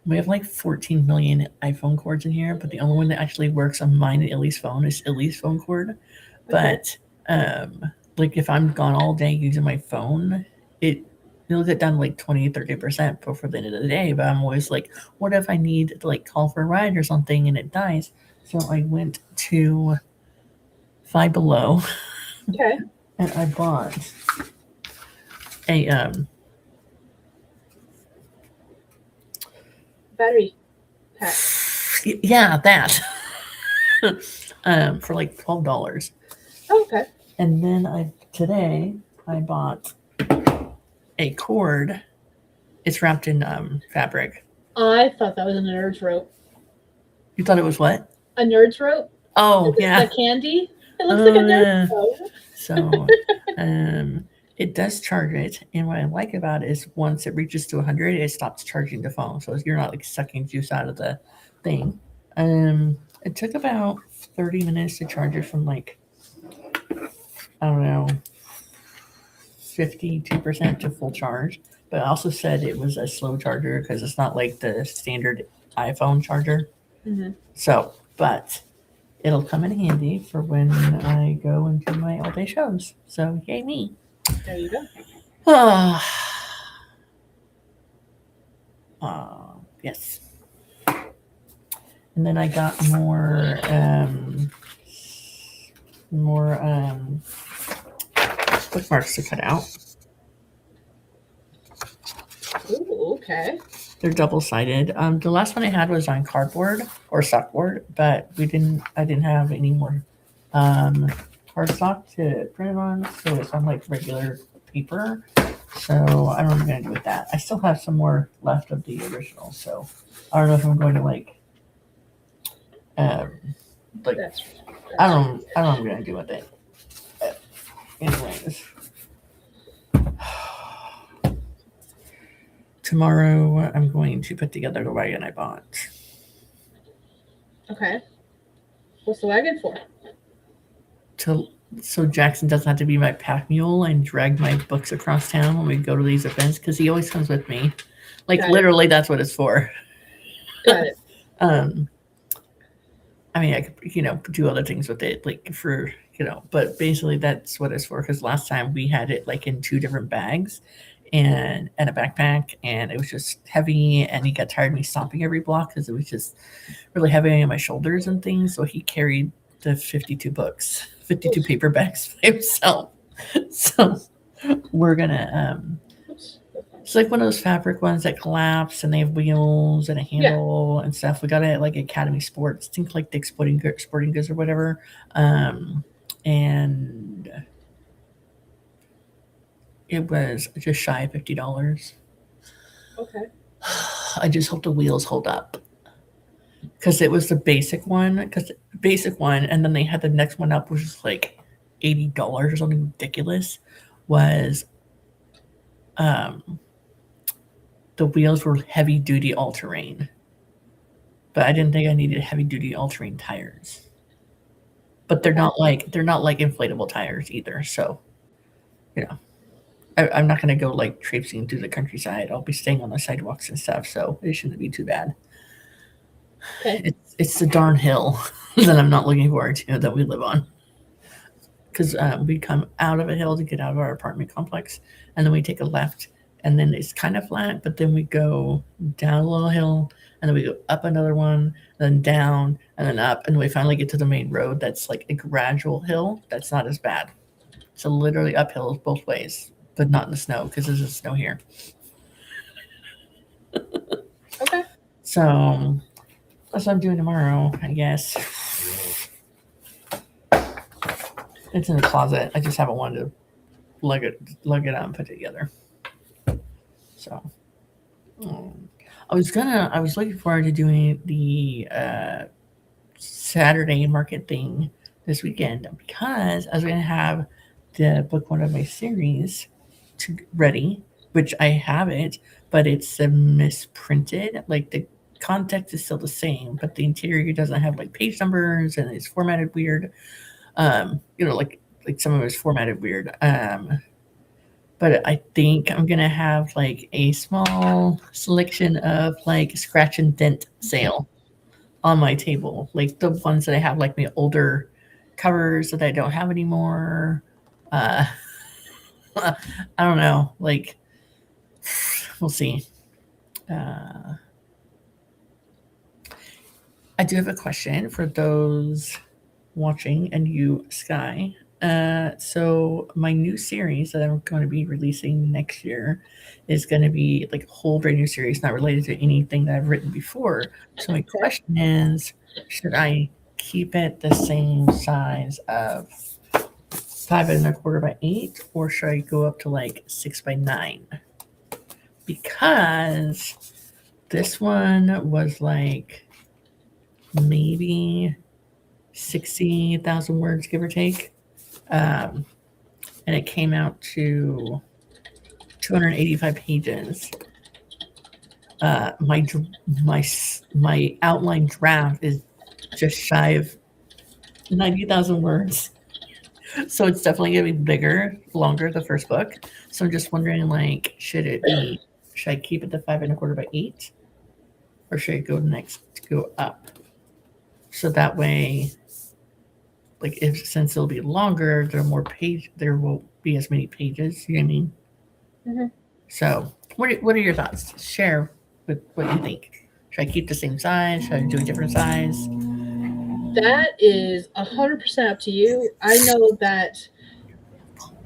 We have like 14 million iPhone cords in here, but the only one that actually works on mine and Illy's phone is Illy's phone cord. But like if I'm gone all day using my phone, it'll get down to like 20-30% before the end of the day. But I'm always like, what if I need to like call for a ride or something and it dies? So I went to Five Below. Okay. And I bought a Battery pack. yeah, that for like $12. Oh, okay. And then today I bought a cord. It's wrapped in fabric. I thought that was a nerd's rope. You thought it was what? A nerd's rope? Oh, Is it yeah. the candy? It looks like a nerd's rope. So it does charge it. And what I like about it is once it reaches to 100, it stops charging the phone. So you're not like sucking juice out of the thing. It took about 30 minutes to charge it from like, I don't know, 52% to full charge. But I also said it was a slow charger because it's not like the standard iPhone charger. Mm-hmm. So, but it'll come in handy for when I go and do my all day shows. So, yay me. There you go. Yes. And then I got more bookmarks to cut out. Ooh, okay. They're double-sided. The last one I had was on cardboard or softboard, but I didn't have any more cardstock to print it on, so it's on like regular paper. So I don't know what I'm gonna do with that. I still have some more left of the original, so I don't know if I'm going to like That's I don't know what I'm gonna do with it. But anyways. Tomorrow I'm going to put together the wagon I bought. okay. What's the wagon for? So Jackson doesn't have to be my pack mule and drag my books across town when we go to these events because he always comes with me. Like Got it. literally, that's what it's for. Got it. I mean, I could, do other things with it, like for, but basically that's what it's for. Because last time we had it like in 2 different bags and a backpack, and it was just heavy, and he got tired of me stomping every block because it was just really heavy on my shoulders and things. So he carried the 52 books, 52 paper bags by himself. So we're gonna it's like one of those fabric ones that collapse and they have wheels and a handle and stuff. We got it at like Academy Sports, things like Dick's Sporting Goods or whatever. And it was just shy of $50. Okay. I just hope the wheels hold up. Because it was the basic one, and then they had the next one up, which was like $80 or something ridiculous. Was the wheels were heavy duty all terrain, but I didn't think I needed heavy duty all terrain tires. But they're not like inflatable tires either. So, I'm not gonna go like traipsing through the countryside. I'll be staying on the sidewalks and stuff, so it shouldn't be too bad. Okay. It's the darn hill that I'm not looking forward to that we live on. Because we come out of a hill to get out of our apartment complex, and then we take a left, and then it's kind of flat, but then we go down a little hill, and then we go up another one, then down, and then up, and we finally get to the main road that's like a gradual hill that's not as bad. So literally uphill both ways. but not in the snow because there's snow here. Okay. So that's what I'm doing tomorrow, I guess. It's in the closet. I just haven't wanted to lug it up and put it together. So I was looking forward to doing the Saturday market thing this weekend because I was gonna have the book one of my series ready, which I have it, but it's misprinted. Like the context is still the same, but the interior doesn't have like page numbers and it's formatted weird. Like some of it's formatted weird. But I think I'm gonna have like a small selection of like scratch and dent sale on my table, like the ones that I have, like my older covers that I don't have anymore. I don't know, like we'll see. I do have a question for those watching and you, Sky. So my new series that I'm going to be releasing next year is going to be like a whole brand new series, not related to anything that I've written before. So my question is, should I keep it the same size of 5 1/4 by 8, or should I go up to like 6 by 9? Because this one was like maybe 60,000 words, give or take. And it came out to 285 pages. My outline draft is just shy of 90,000 words, so it's definitely gonna be bigger, longer. The first book, so I'm just wondering, like, should I keep it to 5 1/4 by 8, or should I go up? So that way, like, since it'll be longer, there won't be as many pages. You know what I mean? Mm-hmm. So, what are your thoughts? Share with what you think. Should I keep the same size? Should I do a different size? That is 100% up to you. I know that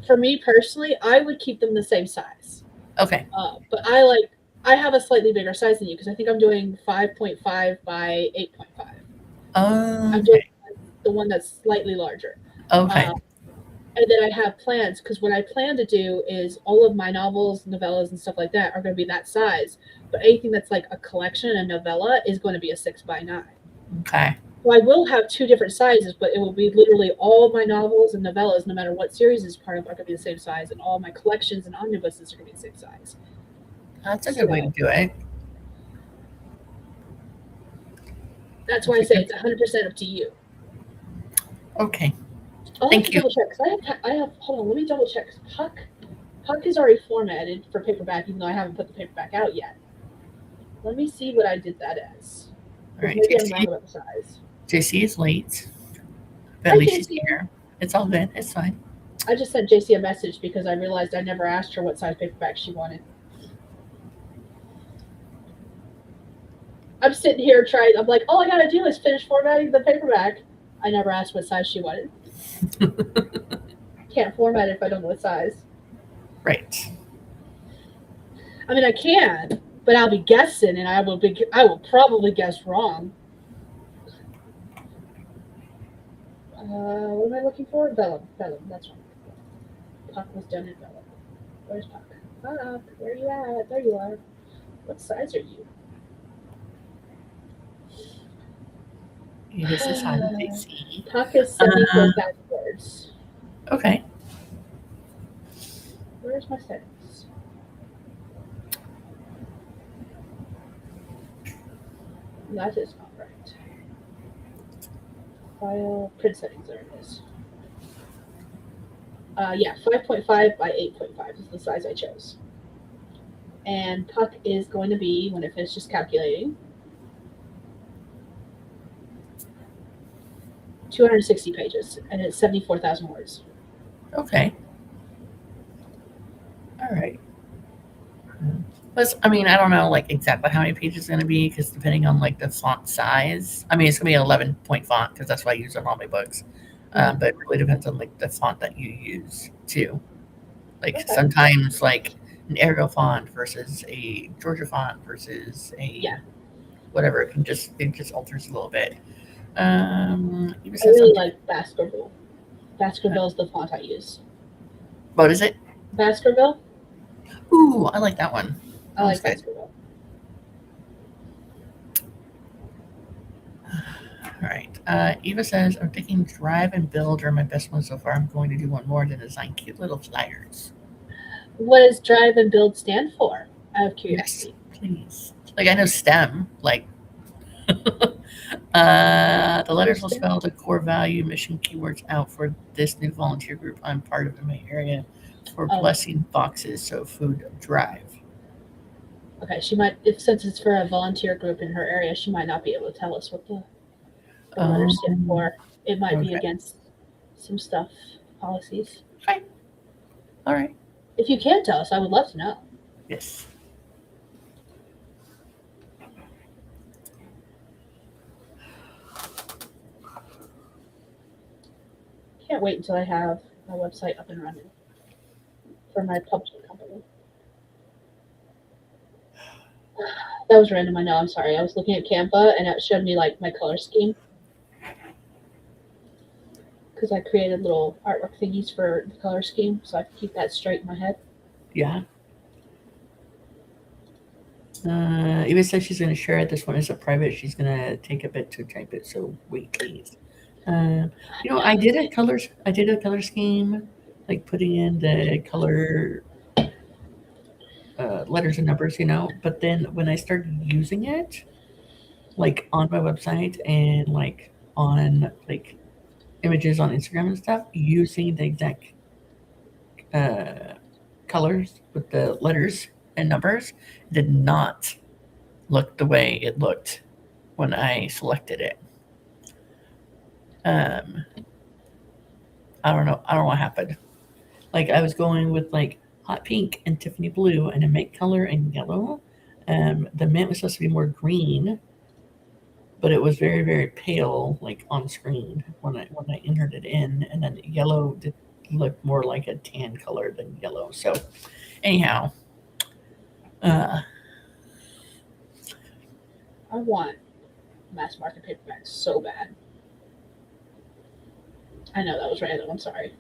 for me personally, I would keep them the same size. Okay. But I have a slightly bigger size than you because I think I'm doing 5.5 by 8.5. I'm doing the one that's slightly larger. Okay. And then I have plans because what I plan to do is all of my novels, novellas, and stuff like that are going to be that size. But anything that's like a collection, a novella, is going to be a 6 by 9. Okay. So I will have 2 different sizes, but it will be literally all my novels and novellas, no matter what series is part of, are going to be the same size, and all my collections and omnibuses are going to be the same size. That's a good way to do it. That's why I say it's 100% up to you. Okay. I'll Thank have to you. double check. I have. Hold on. Let me double check. Puck is already formatted for paperback, even though I haven't put the paperback out yet. Let me see what I did that as. All right. Maybe I'm wrong about the size. JC is late, but Hi, at least she's JC. here. It's all good. It's fine. I just sent JC a message because I realized I never asked her what size paperback she wanted. I'm sitting here trying. I'm like, all I gotta do is finish formatting the paperback. I never asked what size she wanted. Can't format it if I don't know what size. Right. I mean, I can, but I'll be guessing, and I will probably guess wrong. What am I looking for? Vellum. That's one. Puck was done in vellum. Where's Puck? Puck, where are you at? There you are. What size are you? This is how JC. Puck is 74,000 words. Okay. Where's my settings? That is not right. File, print settings, there it is. Yeah, 5.5 by 8.5 is the size I chose. And Puck is going to be, when it finishes calculating, 260 pages, and it's 74,000 words. Okay. All right. I mean, I don't know like exactly how many pages it's going to be because depending on like the font size. I mean, it's going to be an 11-point font because that's what I use on all my books. But it really depends on like the font that you use too. Like Okay. sometimes like an Arial font versus a Georgia font versus a whatever. It just alters a little bit. Eva I says really I'm like Baskerville. Baskerville is the font I use. what is it? Baskerville? Ooh, I like that one. I That one's like good. Baskerville. All right. Eva says I'm thinking drive and build are my best ones so far. I'm going to do one more to design cute little flyers. What does drive and build stand for? Out of Yes, curiosity. please. Like I know STEM, like the letters will spell the core value mission keywords out for this new volunteer group I'm part of in my area for Oh. blessing boxes, so food drive. Okay, she might, if since it's for a volunteer group in her area, she might not be able to tell us what the letters stand for. It might be okay. against some stuff, policies. Okay. All right. If you can tell us, I would love to know. Yes. Can't wait until I have my website up and running for my publishing company. That was random, I know, I'm sorry. I was looking at Canva and it showed me like my color scheme. Because I created little artwork thingies for the color scheme so I could keep that straight in my head. Yeah. Eva says she's going to share it. This one is a private. She's going to take a bit to type it. So wait, please. I did a color scheme, like putting in the color letters and numbers, But then when I started using it, like on my website and like on like images on Instagram and stuff, using the exact colors with the letters and numbers did not look the way it looked when I selected it. I don't know. I don't know what happened. Like I was going with like hot pink and Tiffany blue and a mint color and yellow. The mint was supposed to be more green, but it was very very pale, like on screen when I entered it in, and then yellow did look more like a tan color than yellow. So anyhow, I want mass market paperbacks so bad. I know that was random. I'm sorry.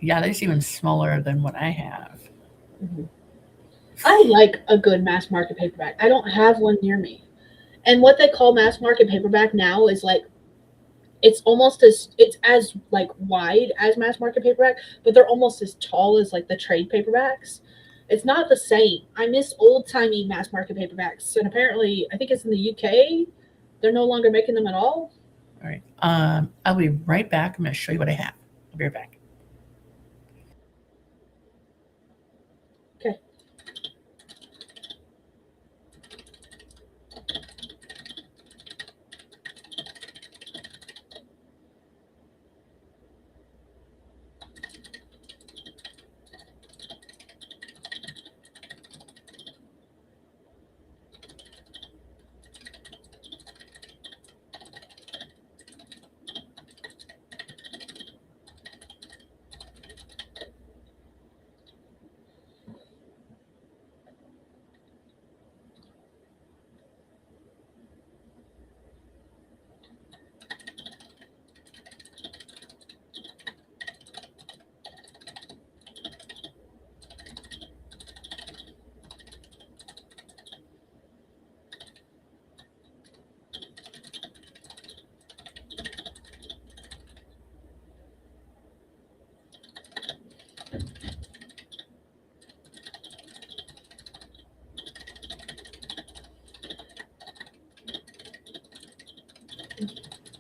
yeah, that's even smaller than what I have. Mm-hmm. I like a good mass market paperback. I don't have one near me. And what they call mass market paperback now is like it's as like wide as mass market paperback, but they're almost as tall as like the trade paperbacks. It's not the same. I miss old timey mass market paperbacks, and apparently, I think it's in the UK. They're no longer making them at all. All right. I'll be right back. I'm going to show you what I have. I'll be right back. Okay.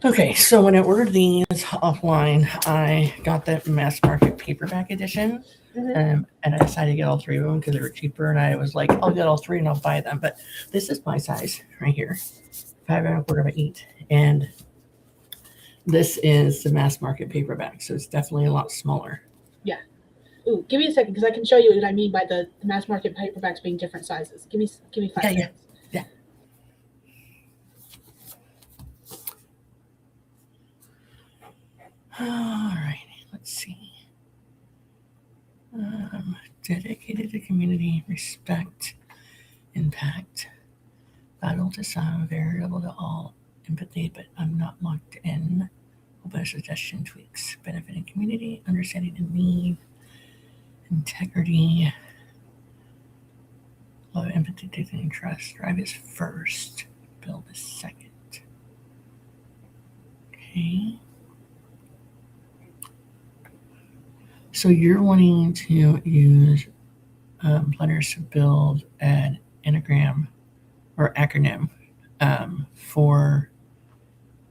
Okay, so when I ordered these offline, I got the mass market paperback edition, and I decided to get all three of them because they were cheaper. And I was like, I'll get all three and I'll buy them. But this is my size right here, 5¼ by 8, and this is the mass market paperback, so it's definitely a lot smaller. Yeah. Ooh, give me a second because I can show you what I mean by the mass market paperbacks being different sizes. Give me 5 seconds. Yeah. All right, let's see. Dedicated to community, respect, impact. Battle to some, variable to all. Empathy, but I'm not locked in. Open suggestion tweaks. Benefiting community, understanding the need, integrity, love, empathy, dignity, and trust. Drive is first. Build is second. Okay. So you're wanting to use letters to build an anagram or acronym for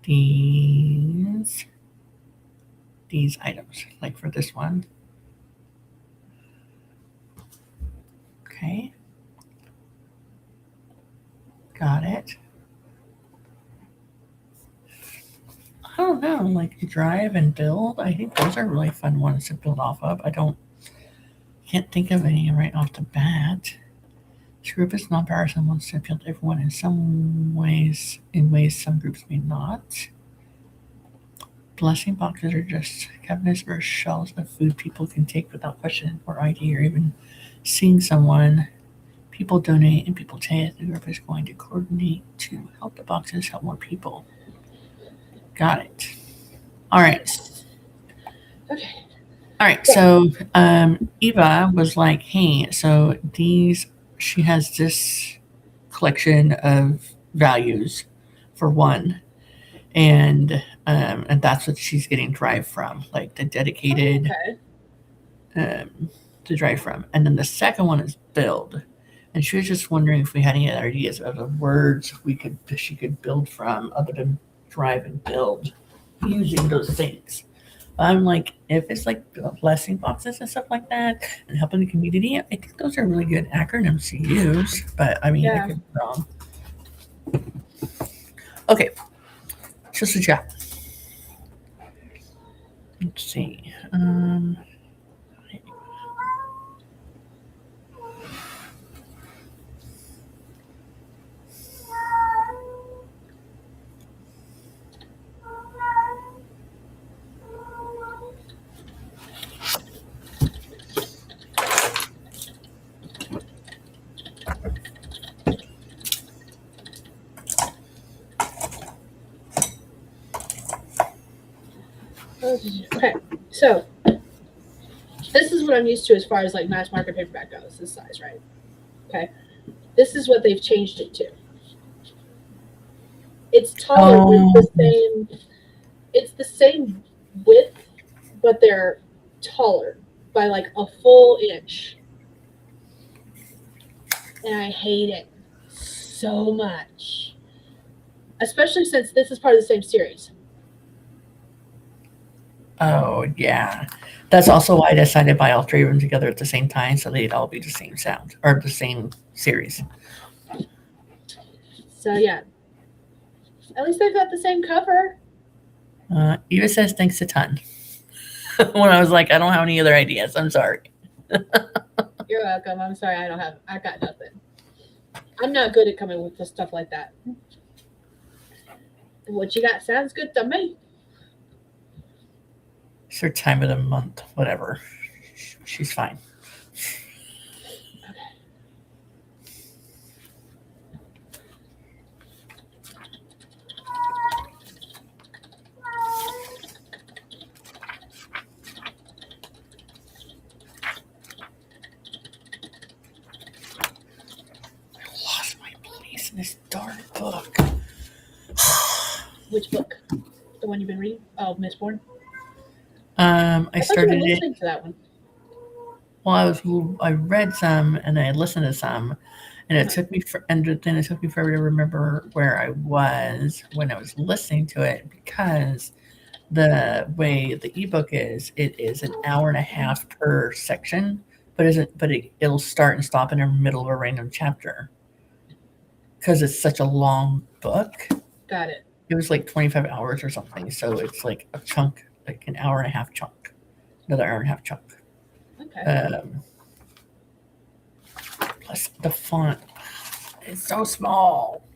these items, like for this one. Okay. Got it. I don't know, like drive and build. I think those are really fun ones to build off of. Can't think of any right off the bat. This group is non-partisan, wants to appeal to everyone in ways some groups may not. Blessing boxes are just cabinets or shelves of food people can take without question or ID or even seeing someone. People donate and people take. The group is going to coordinate to help the boxes help more people. Got it. All right. Okay. All right. So Eva was like, hey, so she has this collection of values for one. And that's what she's getting drive from, like the dedicated to drive from. And then the second one is build. And she was just wondering if we had any other ideas of the words she could build from other than drive and build using those things. I'm like, if it's like blessing boxes and stuff like that and helping the community, I think those are really good acronyms to use. But I mean, I could be wrong. Okay. Just a chat. Let's see. Okay, so this is what I'm used to as far as like mass market paperback goes, this size, right? Okay, this is what they've changed it to. It's taller with the same. It's the same width, but they're taller by like a full inch, and I hate it so much, especially since this is part of the same series. Oh, yeah. That's also why I decided to buy all three of them together at the same time so they'd all be the same sound or the same series. So, yeah. At least they've got the same cover. Eva says thanks a ton. When I was like, I don't have any other ideas. I'm sorry. You're welcome. I'm sorry. I got nothing. I'm not good at coming with stuff like that. What you got sounds good to me. It's her time of the month, whatever. She's fine. I lost my place in this darn book. Which book? The one you've been reading? Oh, Mistborn? I started it. To that one. Well, I read some and I listened to some, and then it took me forever to remember where I was when I was listening to it because the way the ebook is, it is an hour and a half per section, but it'll start and stop in the middle of a random chapter because it's such a long book. Got it. It was like 25 hours or something, so it's like a chunk, like an hour and a half chunk, another hour and a half chunk. Okay. Plus the font is so small.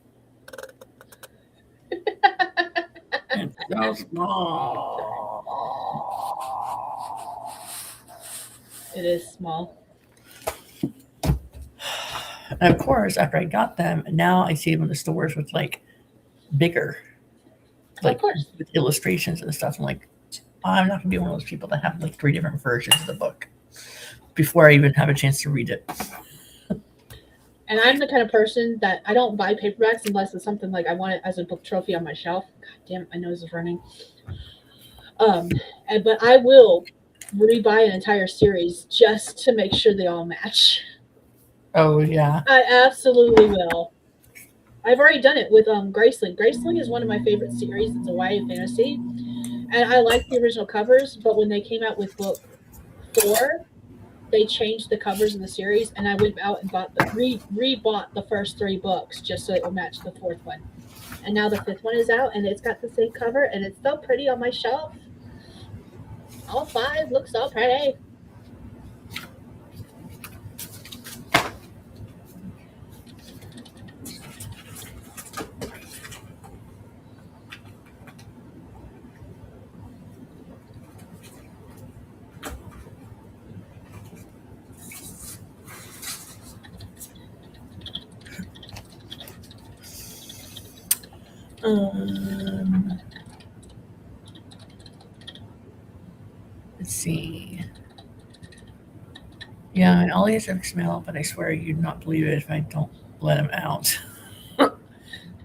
It's so small. It is small. And of course, after I got them, now I see them in the stores with like bigger, like Of course. with illustrations and stuff. I'm like, I'm not gonna be one of those people that have like 3 different versions of the book before I even have a chance to read it. And I'm the kind of person that I don't buy paperbacks unless it's something like I want it as a book trophy on my shelf. God damn it, my nose is running. But I will rebuy an entire series just to make sure they all match. Oh yeah. I absolutely will. I've already done it with Graceling. Graceling is one of my favorite series. It's a YA fantasy, and I like the original covers. But when they came out with book 4, they changed the covers in the series, and I went out and bought rebought the first 3 books just so it would match the 4th one. And now the 5th one is out, and it's got the same cover, and it's so pretty on my shelf. All 5 look so pretty. Let's see. Yeah, and Ollie has a smell, but I swear you'd not believe it if I don't let him out.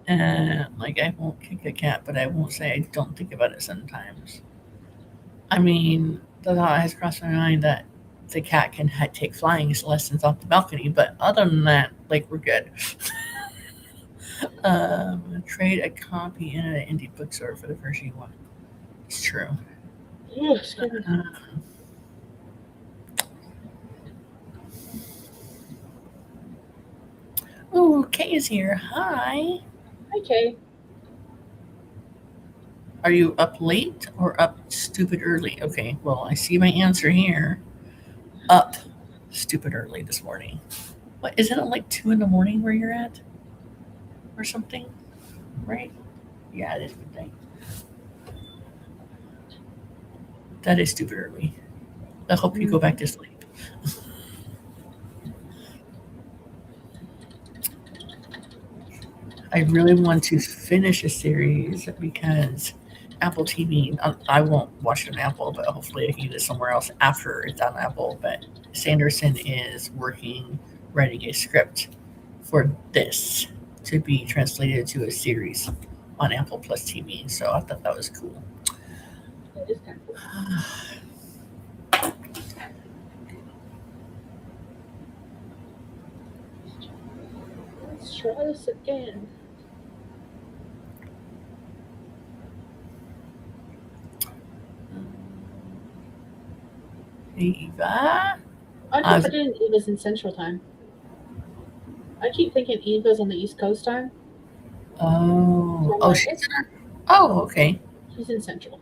And like I won't kick a cat, but I won't say I don't think about it sometimes. I mean, the thought has crossed my mind that the cat can take flying lessons off the balcony, but other than that, like we're good. Trade a copy in an indie bookstore for the first you want. It's true. Ooh, excuse me. Oh, Kay is here. Hi. Okay. Are you up late or up stupid early? Okay, well, I see my answer here. Up stupid early this morning. What, isn't it like 2 in the morning where you're at? Or something? Right? Yeah, it is midnight. That is stupid early. I hope you go back to sleep. I really want to finish a series because Apple TV, I won't watch it on Apple, but hopefully I can get it somewhere else after it's on Apple. But Sanderson is writing a script for this to be translated to a series on Apple Plus TV. So I thought that was cool. That is kind of cool. Let's try this again. Eva? I keep forgetting Eva's in Central Time. I keep thinking Eva's on the East Coast time. Oh, she's in her. Oh, okay. She's in Central.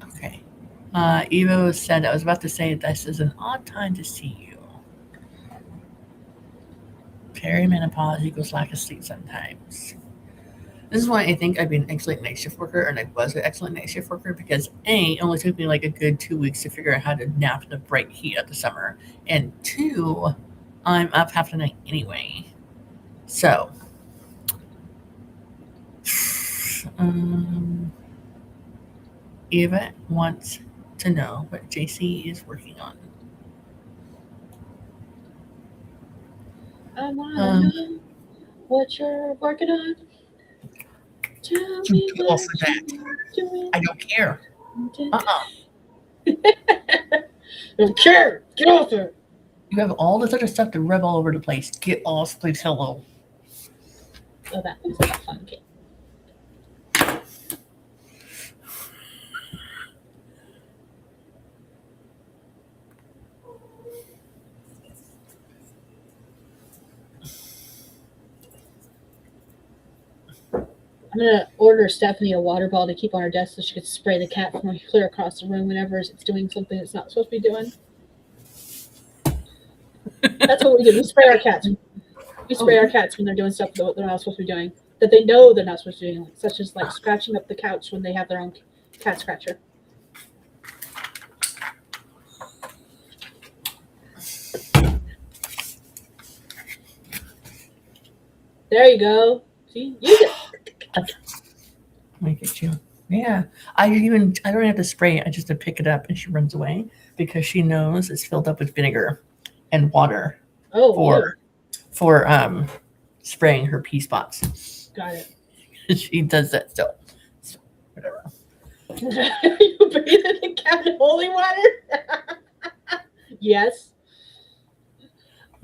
Okay. Eva said, I was about to say this is an odd time to see you. Perimenopause equals lack of sleep sometimes. This is why I think I'd be an excellent night shift worker, and I was an excellent night shift worker because A, it only took me like a good 2 weeks to figure out how to nap in the bright heat of the summer, and 2, I'm up half the night anyway. So, Eva wants to know what JC is working on. I want to know what you're working on. Tell me Get off what of that. you're doing. I don't care. I don't care. Get off it. You have all this other stuff to rub all over the place. Get off, please. Hello. Oh, that looks like a fun game. I'm gonna order Stephanie a water bottle to keep on her desk so she can spray the cat from clear across the room whenever it's doing something it's not supposed to be doing. That's what we do. We spray our cats. We spray our cats when they're doing stuff that they're not supposed to be doing, that they know they're not supposed to be doing, such as like scratching up the couch when they have their own cat scratcher. There you go. See, use it. Let me get you. Yeah. I don't have to spray it. I just have to pick it up and she runs away because she knows it's filled up with vinegar and water Oh, for ew. spraying her pea spots. Got it. She does that still. So, whatever. You bathe in the cat in holy water? Yes.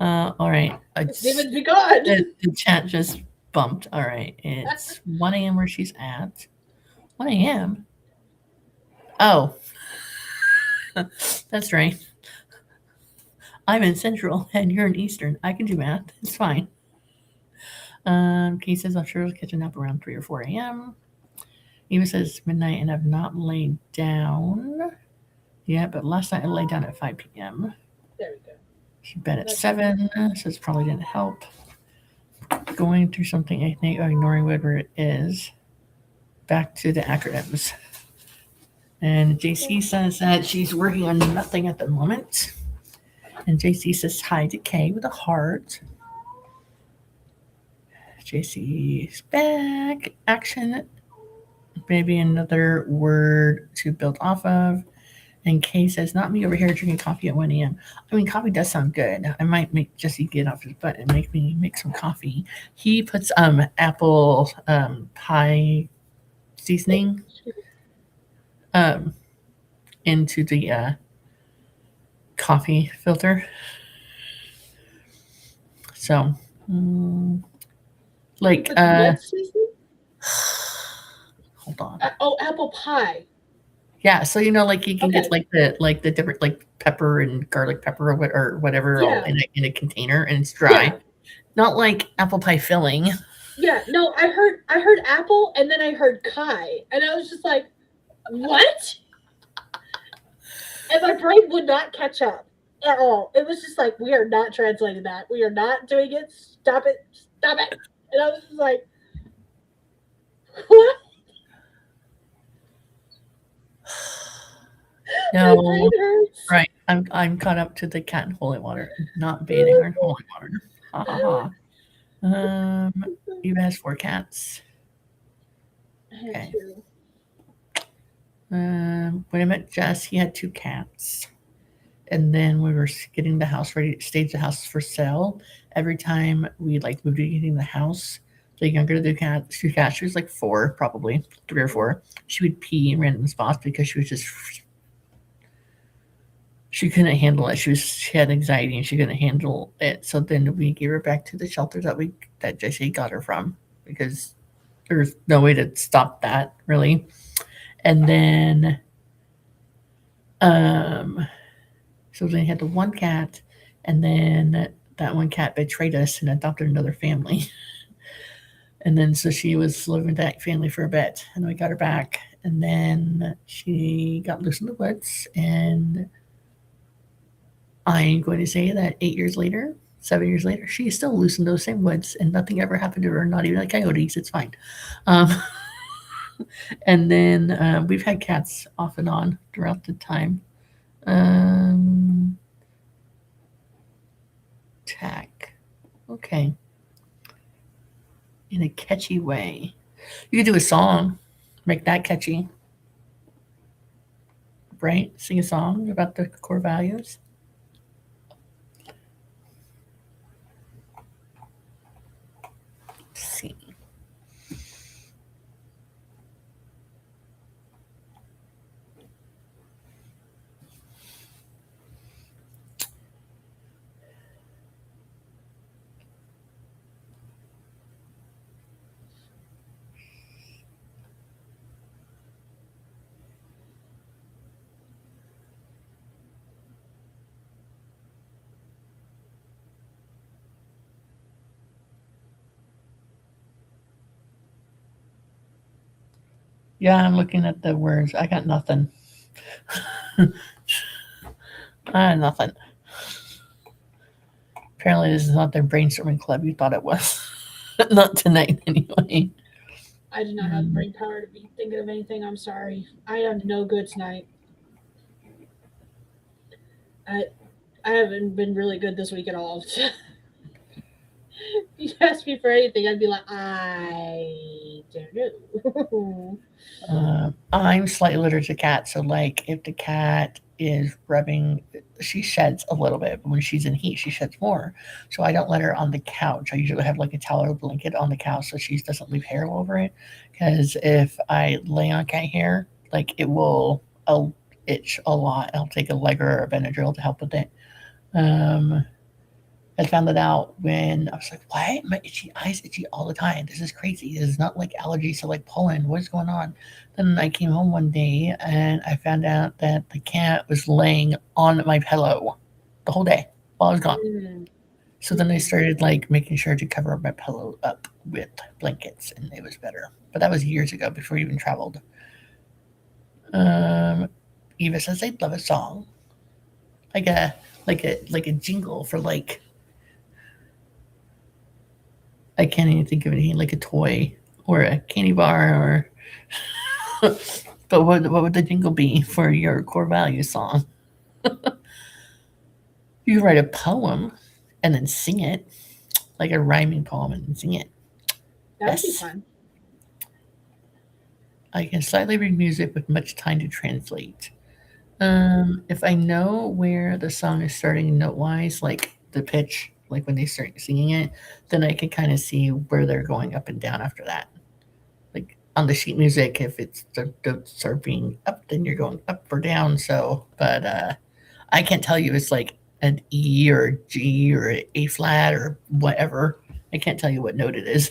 All right. Demons be gone. The chat just bumped. All right. It's 1 a.m. where she's at. 1 a.m. Oh, that's right. I'm in Central and you're in Eastern. I can do math. It's fine. Kate says, I'm sure I'll catch a nap around 3 or 4 a.m. Eva says, midnight and I've not laid down yet, but last night I laid down at 5 p.m. There we go. She bed at 7, so it probably didn't help. Going through something, I think, or ignoring whatever it is. Back to the acronyms. And JC says that she's working on nothing at the moment. And JC says hi to Kay with a heart. JC's back. Action. Maybe another word to build off of. And Kay says, not me over here drinking coffee at 1 a.m. I mean, coffee does sound good. I might make Jesse get off his butt and make me make some coffee. He puts apple pie seasoning into the coffee filter. So, like, What seasoning? hold on. Oh, apple pie. Yeah, so like you can get like the different like pepper and garlic pepper or whatever all in a container and it's dry. Yeah. Not like apple pie filling. Yeah, no, I heard apple and then I heard Kai, and I was just like, what? And my brain would not catch up at all. It was just like, we are not translating that. We are not doing it. Stop it. Stop it. And I was just like, what? No, My brain hurts. right. I'm caught up to the cat in holy water, not bathing her in holy water. Ha ha ha. Eva has 4 cats. I had Okay. 2. When I met Jess, he had 2 cats. And then we were getting the house ready, stage the house for sale. Every time we moved to getting the house, the younger of the cats, 2 cats, she was like 4, probably 3 or 4. She would pee in random spots because she couldn't handle it. She had anxiety and she couldn't handle it. So then we gave her back to the shelter that Jesse got her from because there was no way to stop that really. And then so they had the 1 cat, and then that 1 cat betrayed us and adopted another family. And then so she was living with that family for a bit, and we got her back. And then she got loose in the woods, and I'm going to say that 8 years later, 7 years later, she's still loose in those same woods, and nothing ever happened to her, not even like coyotes. It's fine. And then we've had cats off and on throughout the time. Tack. Okay. In a catchy way. You could do a song, make that catchy. Right? Sing a song about the core values. Let's see. Yeah, I'm looking at the words. I got nothing. Nothing. Apparently, this is not the brainstorming club you thought it was. Not tonight, anyway. I do not have brain power to be thinking of anything. I'm sorry. I am no good tonight. I haven't been really good this week at all. If you asked me for anything, I'd be like, I don't know. I'm slightly allergic to cats, so like if the cat is rubbing, she sheds a little bit, but when she's in heat, she sheds more. So I don't let her on the couch. I usually have like a towel or blanket on the couch so she doesn't leave hair all over it. Because if I lay on cat hair, like it will, I'll itch a lot. I'll take a Leg or a Benadryl to help with it. Um, I found it out when I was like, why are my itchy eyes itchy all the time? This is crazy. This is not like allergies to like pollen. What is going on? Then I came home one day and I found out that the cat was laying on my pillow the whole day while I was gone. Mm. So then I started like making sure to cover my pillow up with blankets and it was better. But that was years ago before I even traveled. Um, Eva says they'd love a song. Like a jingle for like I can't even think of anything like a toy or a candy bar or. But what would the jingle be for your core value song? You write a poem and then sing it, like a rhyming poem and then sing it. That would be Yes, fun. I can slightly read music with much time to translate. If I know where the song is starting note wise, like the pitch, like when they start singing it, then I can kind of see where they're going up and down after that. Like on the sheet music, if it's the notes are being up, then you're going up or down. So, but I can't tell you it's like an E or a G or an A flat or whatever. I can't tell you what note it is.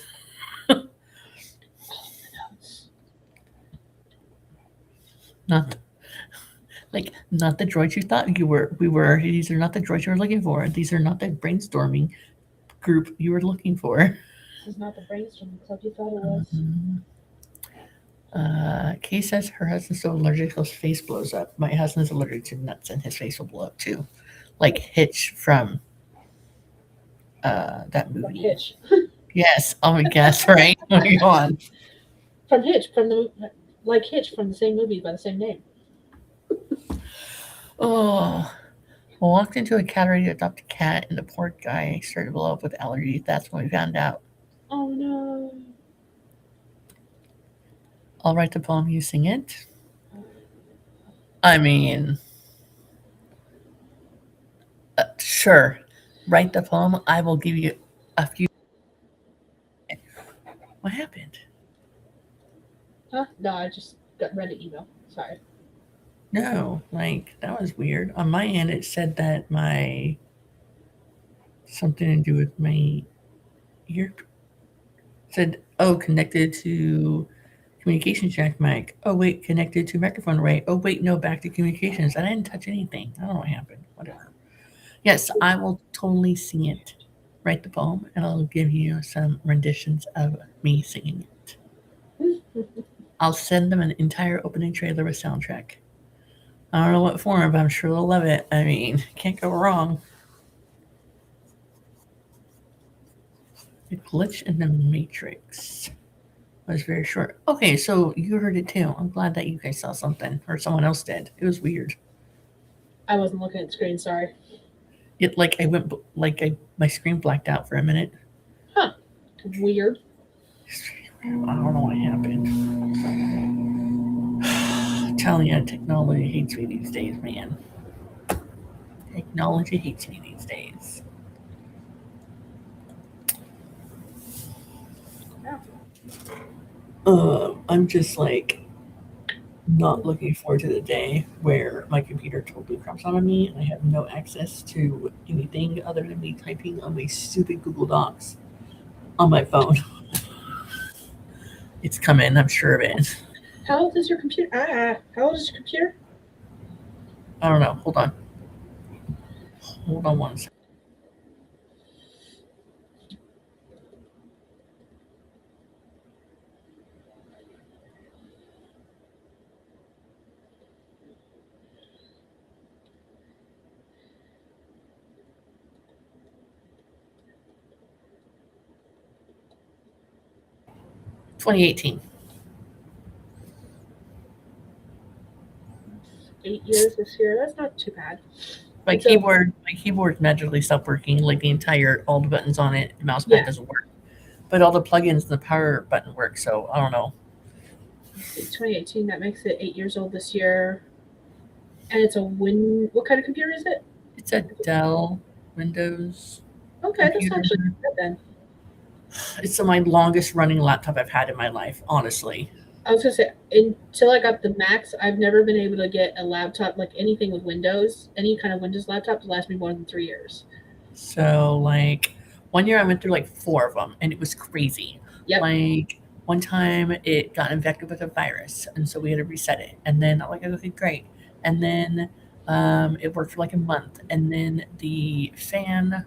Not not the droids you thought you were. We were. These are not the droids you were looking for. These are not the brainstorming group you were looking for. This is not the brainstorming club you thought it was. Kay says her husband's so allergic his face blows up. My husband's allergic to nuts and his face will blow up too. Like Hitch from that From movie. Hitch. Yes. Oh my gosh, right? Oh my god. From Hitch, from the like Hitch from the same movie by the same name. Oh. I walked into a cattery to adopt a cat, and the poor guy started to blow up with allergies. That's when we found out. Oh no. I'll write the poem, you sing it. I mean, sure. Write the poem. I will give you a few. What happened? Huh? No, I just got read an email. Sorry. No, like that was weird. On my end, it said that my something to do with my ear said, "Oh, connected to communication jack mic. Oh wait, connected to microphone array. Oh wait, no, back to communications. I didn't touch anything. I don't know what happened. Whatever. Yes, I will totally sing it. Write the poem, and I'll give you some renditions of me singing it. I'll send them an entire opening trailer with soundtrack. I don't know what form, but I'm sure they'll love it. I mean, can't go wrong. The glitch in the Matrix was very short. Okay, so you heard it too. I'm glad that you guys saw something, or someone else did. It was weird. I wasn't looking at the screen, sorry. It like I went like my screen blacked out for a minute. Huh. Weird. I don't know what happened. I'm telling you, technology hates me these days, man. Technology hates me these days. Yeah. I'm just like not looking forward to the day where my computer totally craps out on me and I have no access to anything other than me typing on my stupid Google Docs on my phone. It's coming, I'm sure of it. How old is your computer? How old is your computer? I don't know. Hold on. Hold on one second. – 2018. 8 years this year. That's not too bad. My And so, keyboard magically stopped working. Like all the buttons on it, the mouse pad yeah, doesn't work. But all the plugins, the power button works. So I don't know. 2018. That makes it 8 years old this year. And it's a What kind of computer is it? It's a Dell Windows Okay, that's computer. actually good then. It's my longest running laptop I've had in my life, honestly. I was gonna say until I got the Max, I've never been able to get a laptop like anything with Windows, any kind of Windows laptop to last me more than 3 years. So like one year I went through like four of them and it was crazy. Yep. Like one time it got infected with a virus and so we had to reset it. And then I'm like, okay, great. And then it worked for like a month. And then the fan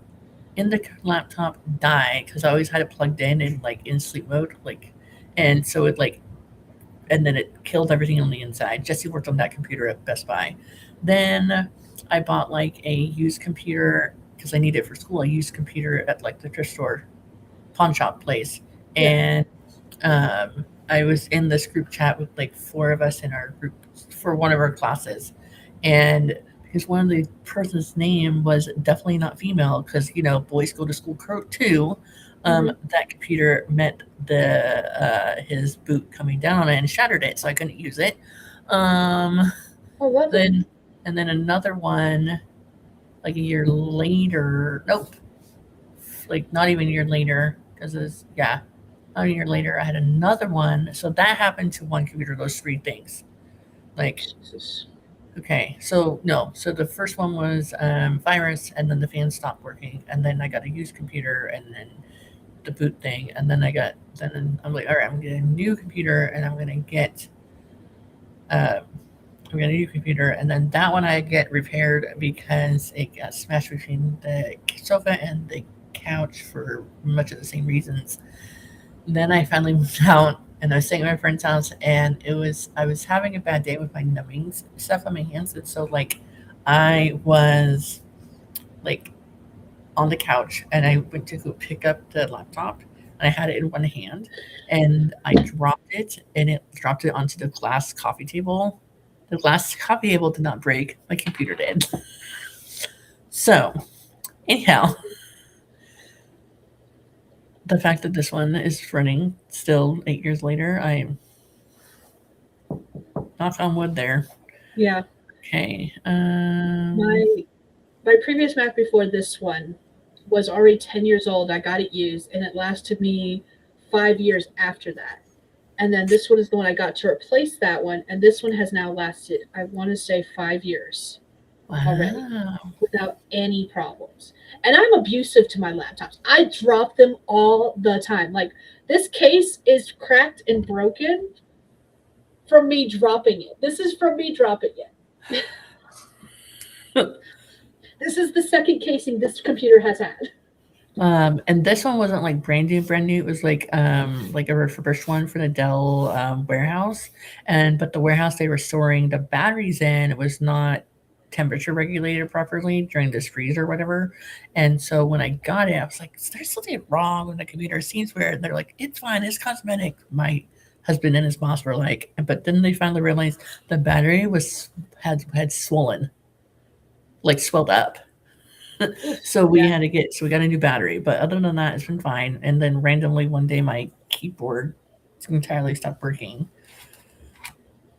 in the laptop died because I always had it plugged in and like in sleep mode. And so and then it killed everything on the inside. Jesse worked on that computer at Best Buy. Then I bought like a used computer because I need it for school. A used computer at like the thrift store pawn shop place, Yeah. and I was in this group chat with like four of us in our group for one of our classes, and because one of the person's name was definitely not female, because boys go to school too. That computer met his boot coming down on it and shattered it, so I couldn't use it. Oh, lovely. Then another one, like a year later. Nope, like not even a year later, because not a year later, I had another one. So that happened to one computer. Those three things, like. Jesus. Okay, so no, so the first one was virus, and then the fan stopped working, and then I got a used computer, and then the boot thing, and then I'm like, all right, I'm getting a new computer, and I'm gonna get a new computer, and then that one I get repaired because it got smashed between the sofa and the couch for much of the same reasons. Then I finally moved out and I was staying at my friend's house, and I was having a bad day with my numbing stuff on my hands, and so like I was like on the couch and I went to go pick up the laptop and I had it in one hand and I dropped it and it dropped it onto the glass coffee table. The glass coffee table did not break, my computer did. So anyhow, the fact that this one is running still 8 years later, I'm knock on wood there. Yeah. Okay. My previous Mac before this one was already 10 years old. I got it used, and it lasted me 5 years after that. And then this one is the one I got to replace that one, and this one has now lasted, I want to say, 5 years already without any problems. And I'm abusive to my laptops. I drop them all the time. Like, this case is cracked and broken from me dropping it. This is from me dropping it. This is the second casing this computer has had. And this one wasn't like brand new. It was like a refurbished one for the Dell warehouse. But the warehouse they were storing the batteries in, it was not temperature regulated properly during this freeze or whatever. And so when I got it, I was like, "There's something wrong with the computer. It seems weird." And they're like, "It's fine. It's cosmetic." My husband and his boss were like, but then they finally realized the battery had swollen, like swelled up. So we got a new battery, but other than that, it's been fine. And then randomly one day my keyboard entirely stopped working.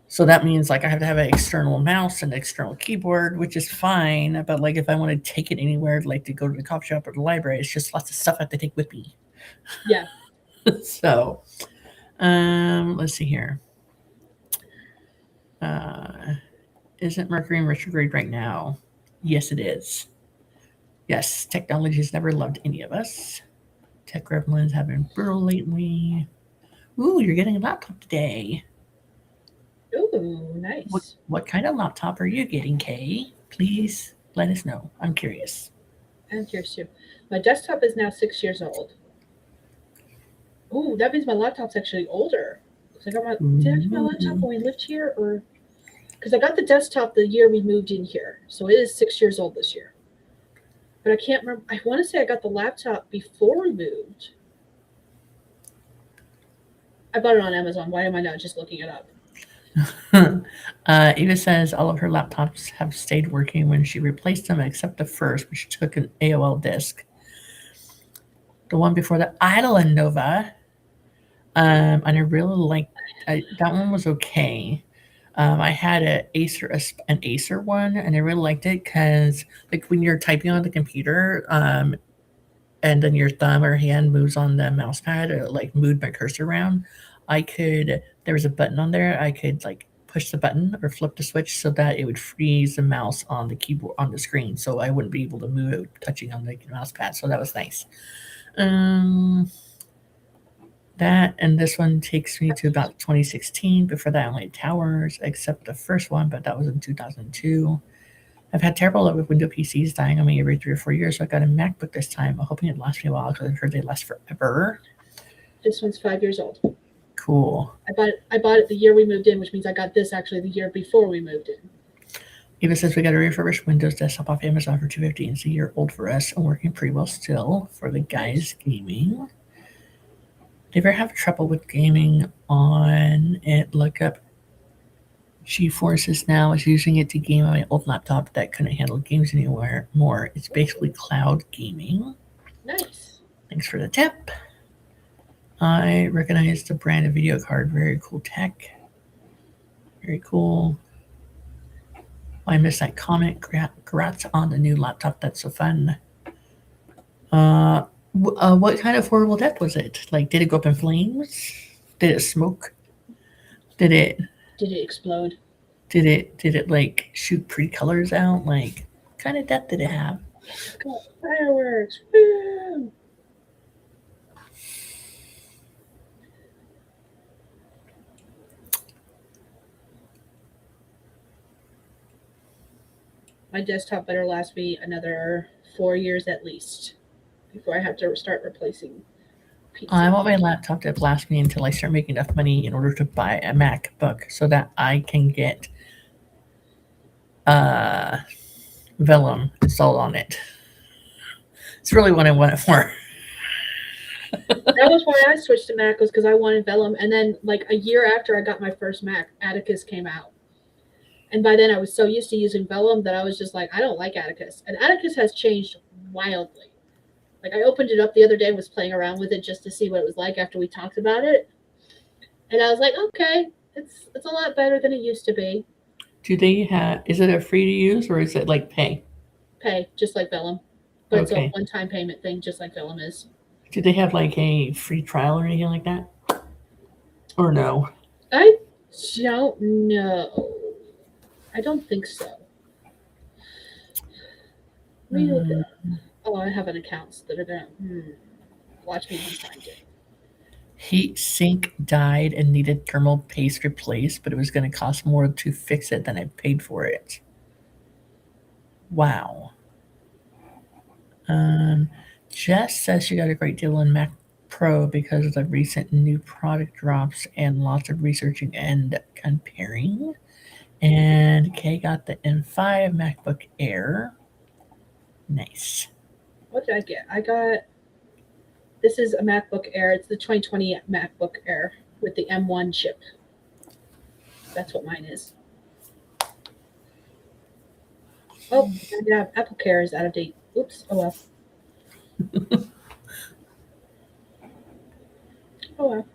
So that means like I have to have an external mouse and external keyboard, which is fine. But like if I want to take it anywhere, like to go to the coffee shop or the library, it's just lots of stuff I have to take with me. Yeah. So let's see here. Isn't Mercury in retrograde right now? Yes, it is. Yes, technology has never loved any of us. Tech gremlins have been brutal lately. Ooh, you're getting a laptop today. Ooh, nice. What kind of laptop are you getting, Kay? Please let us know. I'm curious. I'm curious too. My desktop is now 6 years old. Ooh, that means my laptop's actually older. Did I get my laptop when we lived here, or because I got the desktop the year we moved in here, so it is 6 years old this year. But I can't remember. I want to say I got the laptop before we moved. I bought it on Amazon. Why am I not just looking it up? Eva says all of her laptops have stayed working when she replaced them, except the first, which took an AOL disk. The one before the Idle and Nova, and I really liked that one was okay. I had an Acer one, and I really liked it because like when you're typing on the computer, and then your thumb or hand moves on the mouse pad or like move my cursor around, there was a button on there. I could like push the button or flip the switch so that it would freeze the mouse on the keyboard on the screen, so I wouldn't be able to move it touching on the mouse pad. So that was nice. Um, that and this one takes me to about 2016. Before that, I only had towers, except the first one, but that was in 2002. I've had terrible luck with Windows PCs dying on me every 3 or 4 years, so I got a MacBook this time. I'm hoping it lasts me a while because I've heard they last forever. This one's 5 years old. Cool. I bought it the year we moved in, which means I got this actually the year before we moved in. Eva says we got a refurbished Windows desktop off Amazon for $250. It's a year old for us and working pretty well still for the guys gaming. Do you ever have trouble with gaming on it? Look up GeForces Now. I was using it to game on my old laptop that couldn't handle games anywhere more. It's basically cloud gaming. Nice. Thanks for the tip. I recognize the brand of video card. Very cool tech. Very cool. I missed that comment. Congrats on the new laptop. That's so fun. What kind of horrible death was it? Like, did it go up in flames? Did it smoke? Did it explode? Did it like shoot pretty colors out? Like, what kind of death did it have? Got fireworks. Woo! My desktop better last me another 4 years at least before I have to start replacing PCs. I want my laptop to last me until I start making enough money in order to buy a MacBook so that I can get Vellum installed on it. It's really what I want it for. That was why I switched to Mac, was because I wanted Vellum. And then like a year after I got my first Mac, Atticus came out. And by then I was so used to using Vellum that I was just like, I don't like Atticus. And Atticus has changed wildly. Like I opened it up the other day, was playing around with it just to see what it was like after we talked about it. And I was like, okay, it's a lot better than it used to be. Is it a free to use or is it like pay? Pay, just like Vellum. But Okay. It's a one-time payment thing, just like Vellum is. Do they have like a free trial or anything like that? Or no? I don't know. I don't think so. Let me look at Oh, I have an accounts that are gonna watch me find it. Heat sink died and needed thermal paste replaced, but it was going to cost more to fix it than I paid for it. Wow. Jess says she got a great deal on Mac Pro because of the recent new product drops and lots of researching and comparing. And Kay got the M5 MacBook Air. Nice. What did I get? This is a MacBook Air. It's the 2020 MacBook Air with the M1 chip. That's what mine is. Oh, yeah, Apple Care is out of date. Oops. Oh well. Oh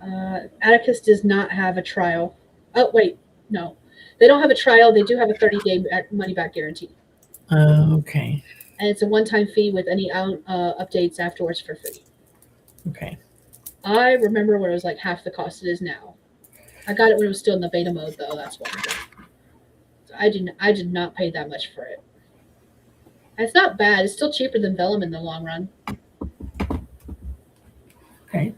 well. Atticus does not have a trial. Oh wait, no, they don't have a trial. They do have a 30-day money back guarantee. Okay. And it's a one-time fee with any updates afterwards for free. Okay. I remember when it was like half the cost it is now. I got it when it was still in the beta mode, though. That's why. So I did not pay that much for it. And it's not bad. It's still cheaper than Vellum in the long run. Okay.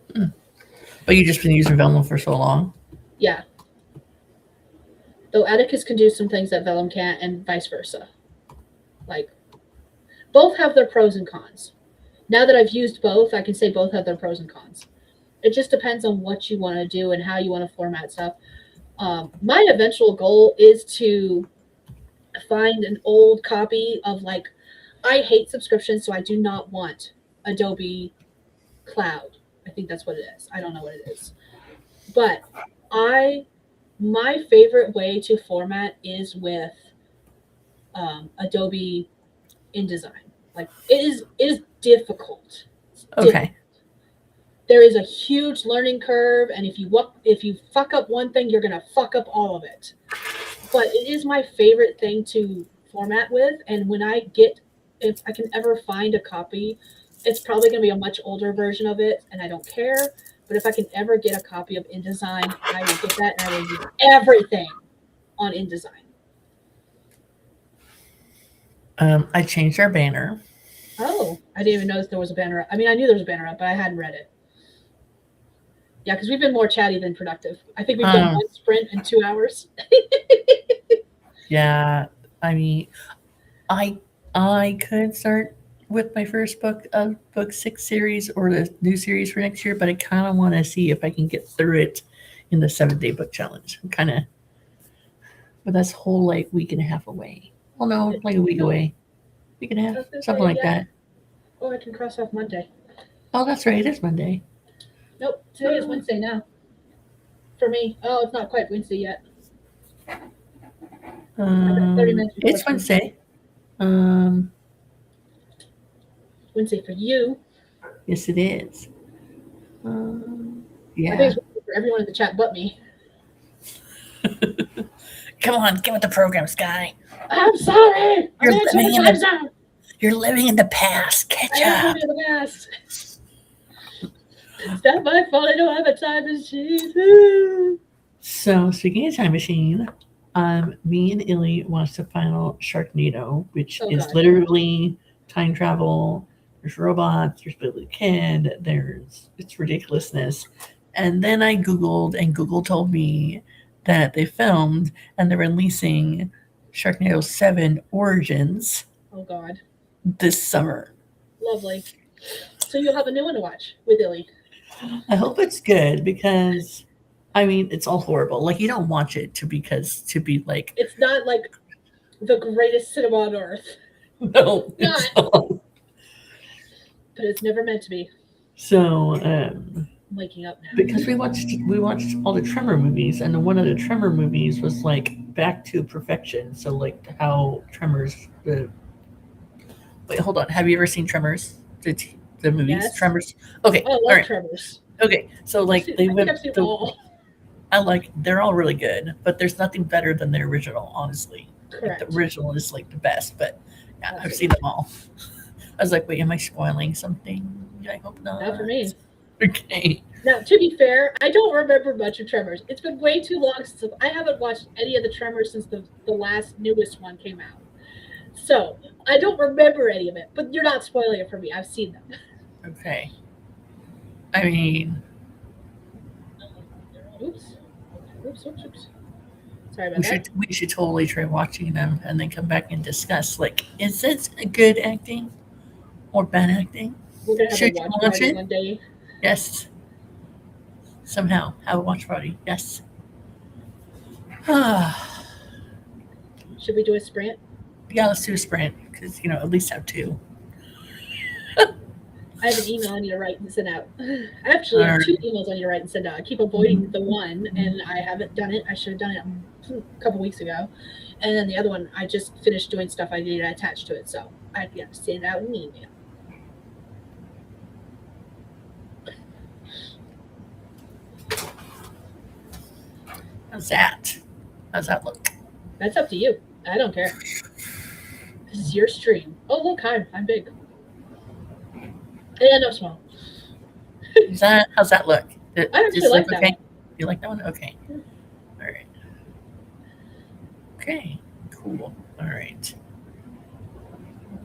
But you've just been using Vellum for so long? Yeah. Though Atticus can do some things that Vellum can't, and vice versa. Like, both have their pros and cons. Now that I've used both, I can say both have their pros and cons. It just depends on what you want to do and how you want to format stuff. My eventual goal is to find an old copy of, like, I hate subscriptions, so I do not want Adobe Cloud. I think that's what it is. I don't know what it is. But My favorite way to format is with Adobe InDesign. Like it is difficult. It's difficult. Okay. There is a huge learning curve, and if you fuck up one thing, you're gonna fuck up all of it. But it is my favorite thing to format with, and if I can ever find a copy, it's probably gonna be a much older version of it, and I don't care. But if I can ever get a copy of InDesign, I will get that, and I will use everything on InDesign. I changed our banner. Oh, I didn't even notice there was a banner up. I mean, I knew there was a banner up, but I hadn't read it. Yeah, because we've been more chatty than productive. I think we've done one sprint in 2 hours. Yeah, I mean, I could start with my first book of book 6 series or the new series for next year, but I kind of want to see if I can get through it in the 7-day book challenge. Kind of, but that's a whole like week and a half away. Well, no, like a week away, week and a half, something like that. Oh, I can cross off Monday. Oh, that's right, it is Monday. Nope, today is Wednesday now. For me. Oh, it's not quite Wednesday yet. It's Wednesday. Wednesday for you. Yes, it is. Yeah. I think it's for everyone in the chat but me. Come on, get with the program, Sky. I'm sorry. You're living in the past. Catch I am up. living in the past. It's not my fault I don't have a time machine. So, speaking of time machine, me and Illy watched the final Sharknado, which is literally time travel. There's robots, there's Billy the Kid, it's ridiculousness. And then I Googled, and Google told me that they filmed and they're releasing Sharknado 7 Origins. Oh, God. This summer. Lovely. So you'll have a new one to watch with Illy. I hope it's good because, I mean, it's all horrible. Like, you don't watch it to be like... It's not like the greatest cinema on earth. No, it's not. But it's never meant to be. So, I'm waking up now. Because we watched all the Tremor movies, and one of the Tremor movies was, like, back to perfection. So, like, how Tremors... Wait, hold on. Have you ever seen Tremors? The movies? Yes. Tremors? Okay. Oh, I love Tremors. Okay, so like they're all really good, but there's nothing better than the original, honestly. Correct. Like, the original is like the best, but yeah, I've seen them all. I was like, wait, am I spoiling something? I hope not. Not for me. Okay. Now, to be fair, I don't remember much of Tremors. It's been way too long since I haven't watched any of the Tremors since the last newest one came out. So I don't remember any of it, but you're not spoiling it for me. I've seen them. Okay. I mean, oops. Sorry about that. We should totally try watching them and then come back and discuss. Like, is this good acting or bad acting? We're gonna have a watch party one day. Yes. Somehow have a watch party. Yes. Should we do a sprint? Yeah, let's do a sprint because at least have 2. I have an email I need to write and send out. I actually have 2 emails I need to write and send out. I keep avoiding the one, and I haven't done it. I should have done it a couple weeks ago. And then the other one, I just finished doing stuff I needed to attach to it, so I have to send out an email. How's that? How's that look? That's up to you. I don't care. This is your stream. Oh, look, I'm big. And I'm small. How's that look? I actually like that one. You like that one? Okay. All right. Okay. Cool. All right.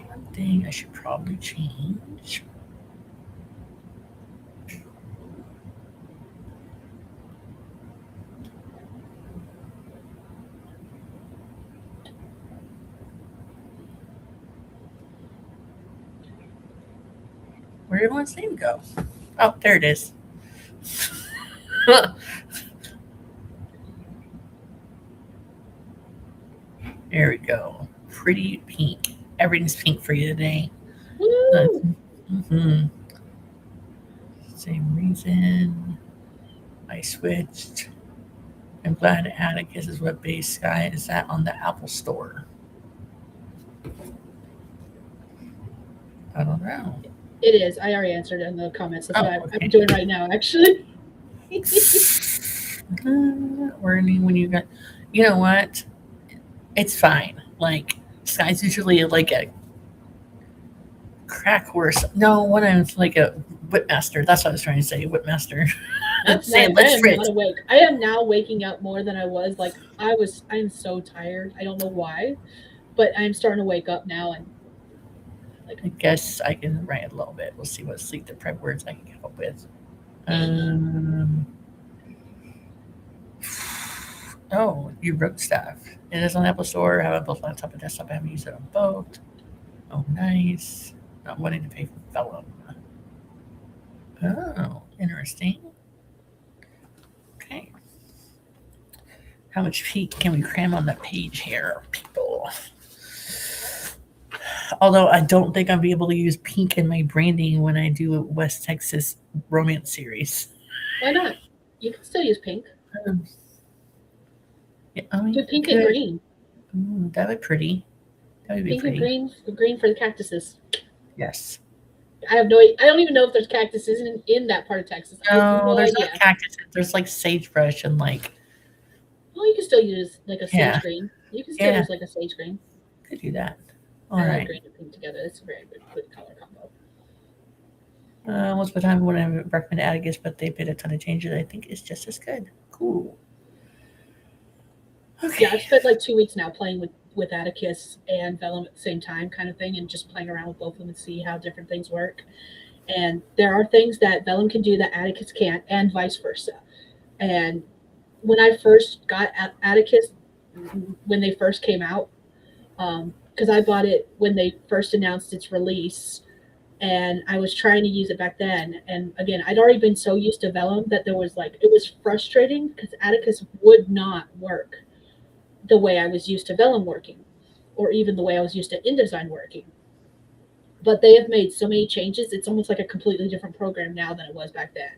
One thing I should probably change. Where did everyone's name go? Oh, there it is. There we go. Pretty pink. Everything's pink for you today. Same reason I switched. I'm glad Atticus is what base Sky is at on the Apple Store. I don't know. It is. I already answered in the comments. That's what Okay. I'm doing right now, actually. When you got, you know what? It's fine. Like Sky's usually like a crack horse. No, when I'm like a whipmaster. That's what I was trying to say. Whipmaster. That's Say, why I let's am frit. not awake. I am now waking up more than I was. Like I'm so tired. I don't know why, but I'm starting to wake up now and I guess I can write a little bit. We'll see what sleep deprived words I can come up with. Um, oh, you wrote stuff. It is on Apple Store. I have it both laptop and desktop. I haven't used it on both. Oh, nice. Not wanting to pay for vellum. Oh, interesting. Okay. How much pink can we cram on the page here, people? Although I don't think I'll be able to use pink in my branding when I do a West Texas romance series. why not? You can still use pink. Um, yeah, I mean, Do pink could. and green. That would be pretty. That would be Pink and pretty. green for the cactuses. Yes. I have no. I don't even know if there's cactuses in that part of Texas. I have No, no there's idea. not cactus. There's like sagebrush and like, Well, you can still use like a yeah, sage green. You can still yeah, use like a sage green. could do that. All I like right. green and pink together. It's a very good color combo. Once upon a time when I recommend Atticus, but they made a ton of changes. I think it's just as good. Cool. Yeah, I've Okay. spent like 2 weeks now playing with Atticus and Vellum at the same time, kind of thing, and just playing around with both of them and see how different things work. And there are things that Vellum can do that Atticus can't, and vice versa. And when I first got Atticus, when they first came out, because I bought it when they first announced its release, and I was trying to use it back then. And again, I'd already been so used to Vellum that there was like it was frustrating because Atticus would not work the way I was used to Vellum working, or even the way I was used to InDesign working. But they have made so many changes; it's almost like a completely different program now than it was back then.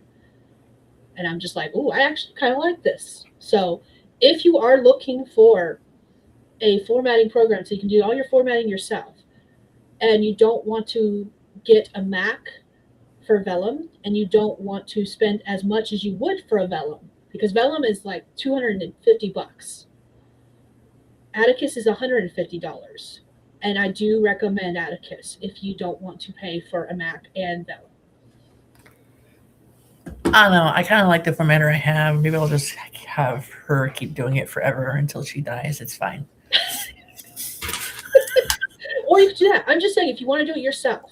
And I'm just like, oh, I actually kind of like this. So if you are looking for a formatting program so you can do all your formatting yourself, and you don't want to get a Mac for Vellum, and you don't want to spend as much as you would for a Vellum, because Vellum is like $250. Atticus is $150. And I do recommend Atticus if you don't want to pay for a Mac and Vellum. I don't know. I kind of like the formatter I have. Maybe I'll just have her keep doing it forever until she dies. It's fine. Or you can do that. I'm just saying, if you want to do it yourself.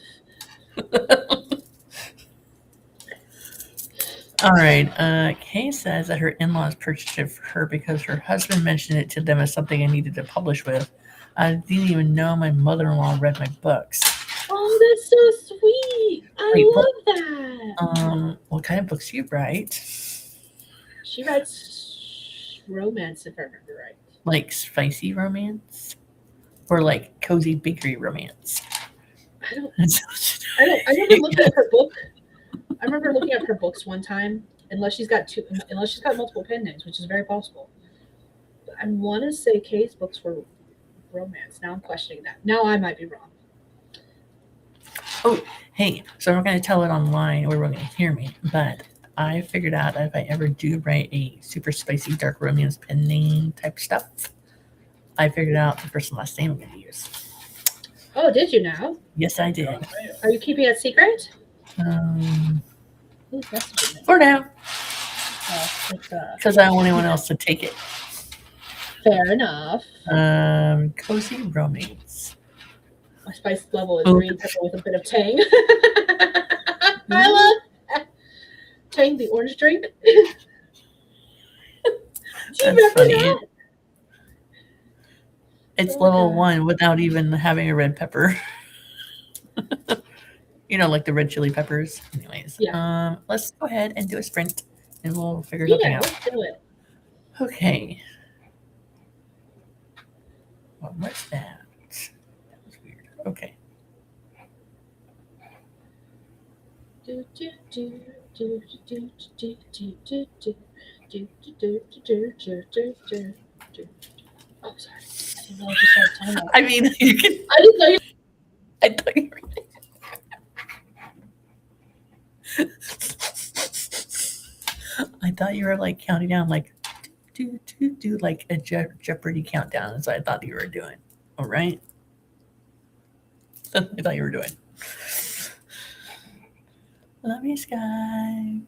All right. Kay says that her in-laws purchased it for her because her husband mentioned it to them as something I needed to publish with. I didn't even know my mother-in-law read my books. Oh, that's so sweet. Wait, I love that. what kind of books do you write? She writes romance, if I remember right. Like spicy romance, or like cozy bakery romance? I don't. I remember looking at her book. I remember looking at her books one time. Unless she's got multiple pen names, which is very possible. But I want to say Kay's books were romance. Now I'm questioning that. Now I might be wrong. Oh, hey, so we're going to tell it online or we're going to hear me, but I figured out that if I ever do write a super spicy dark romance pen name type stuff, I figured out the first and last name I'm going to use. Oh, did you now? Yes, I did. Are you keeping it secret? Who's messaging me? For now, Oh, because I don't want anyone else to take it. fair enough. Cozy romance. My spice level is Oh. green pepper with a bit of tang. I love that. Tang, the orange drink. Do you That's remember funny. that? It's Oh, level God. 1 without even having a red pepper. You know, like the red chili peppers. Anyways, Yeah. let's go ahead and do a sprint, and we'll figure something Yeah, out. let's do it. Okay. What was that? That was weird. Okay. Do, do, do, do, do, do, do, do, do. Oh, sorry. I didn't realize you started telling that. I mean, you can. I didn't know you. I thought you were. I thought you were like counting down, like do like a Jeopardy countdown. That's what I thought you were doing. All right. That's what I thought you were doing. Love you, Sky.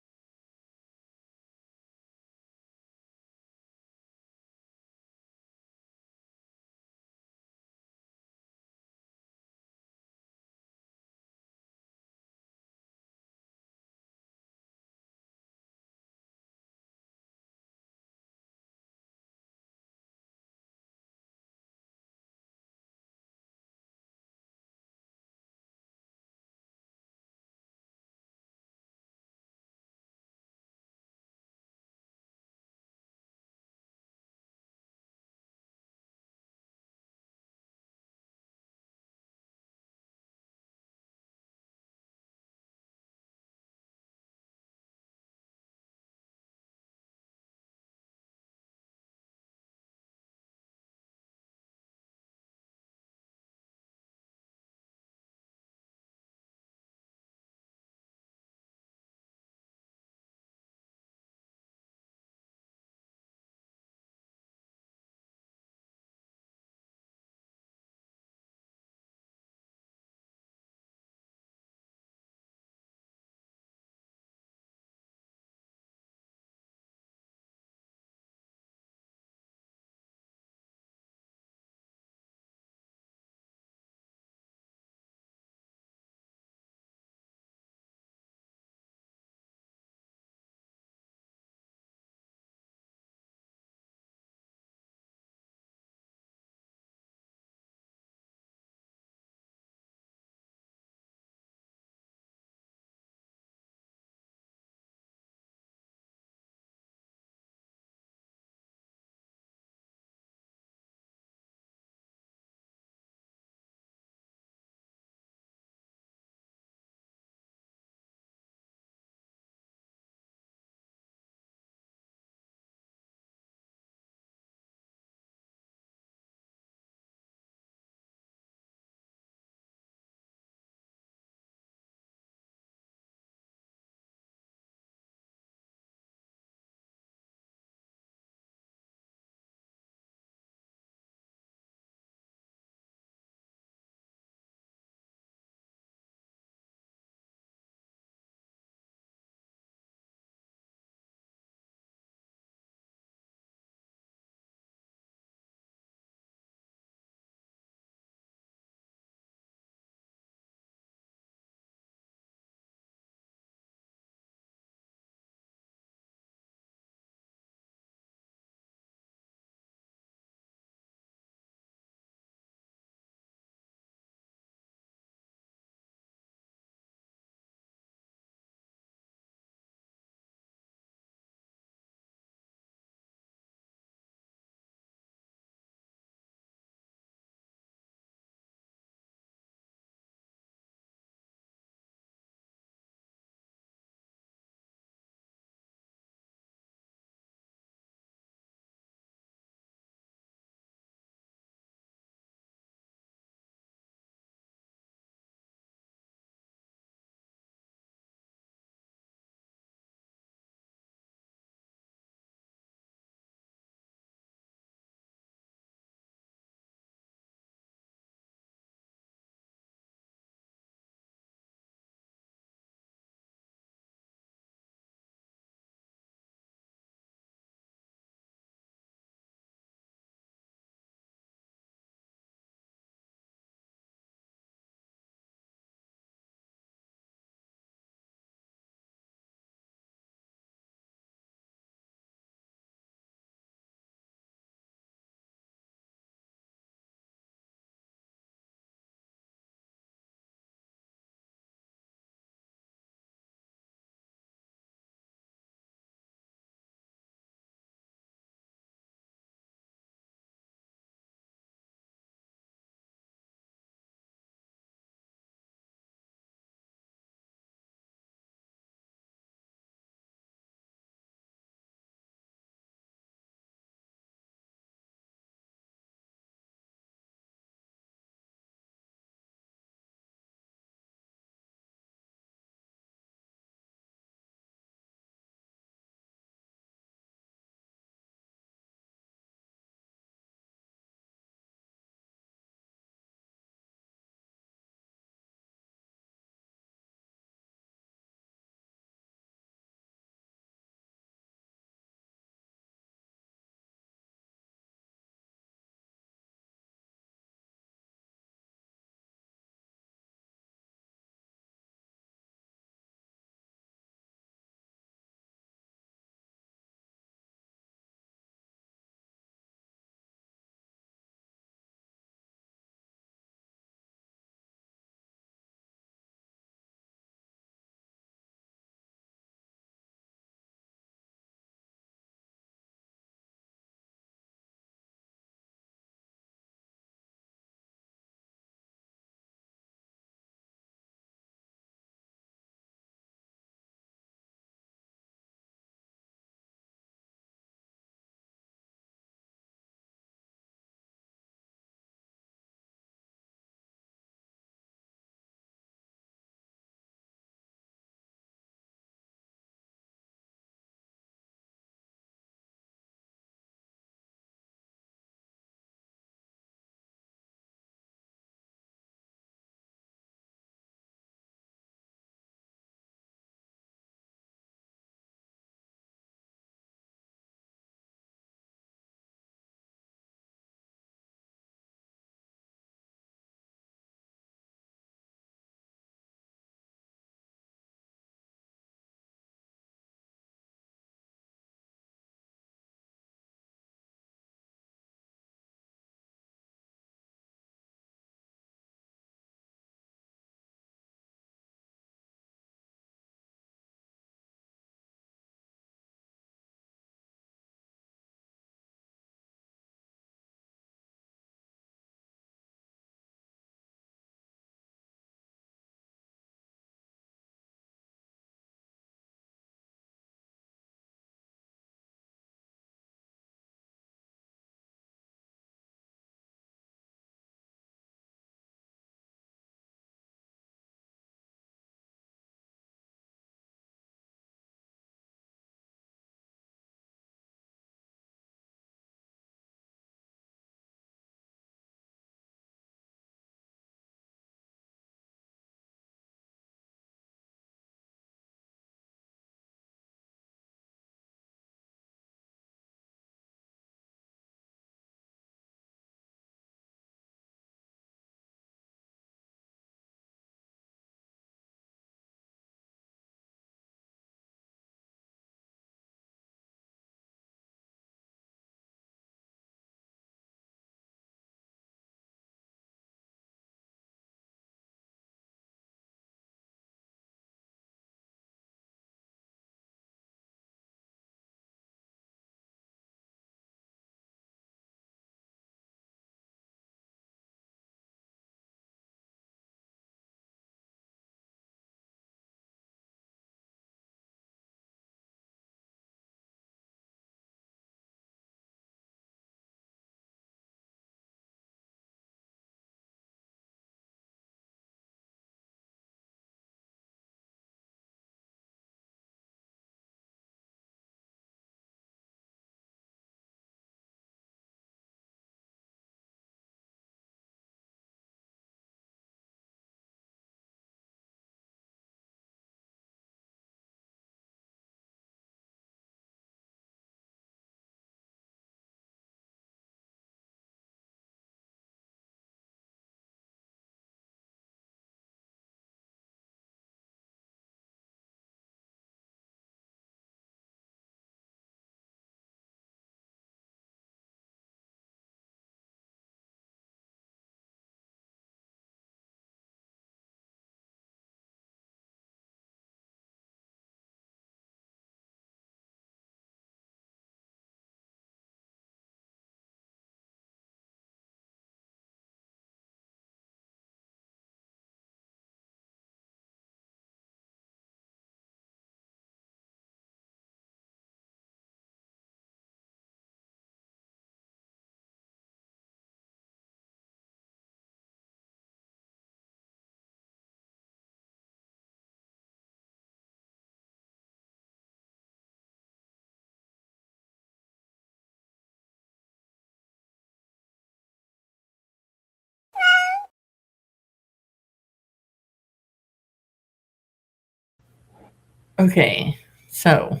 Okay, so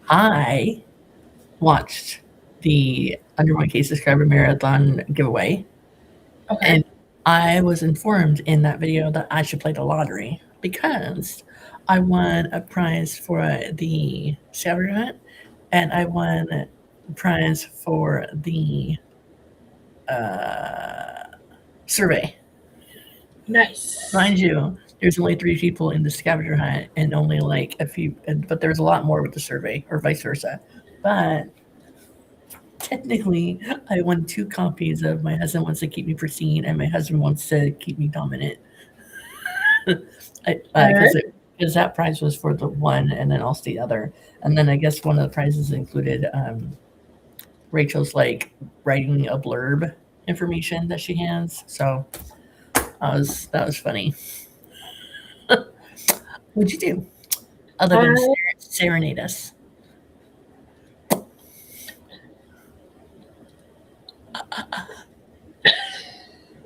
I watched the Under One Case Subscriber Marathon giveaway, Okay. and I was informed in that video that I should play the lottery because I won a prize for the scavenger hunt, and I won a prize for the uh, survey. Nice. Mind you, there's only 3 people in the scavenger hunt and only like a few, but there's a lot more with the survey or vice versa. But technically, I won 2 copies of My Husband Wants to Keep Me Pristine and My Husband Wants to Keep Me Dominant. Because that prize was for the one and then also the other. And then I guess one of the prizes included Rachel's like writing a blurb information that she has. So that was funny. What'd you do other than serenade us?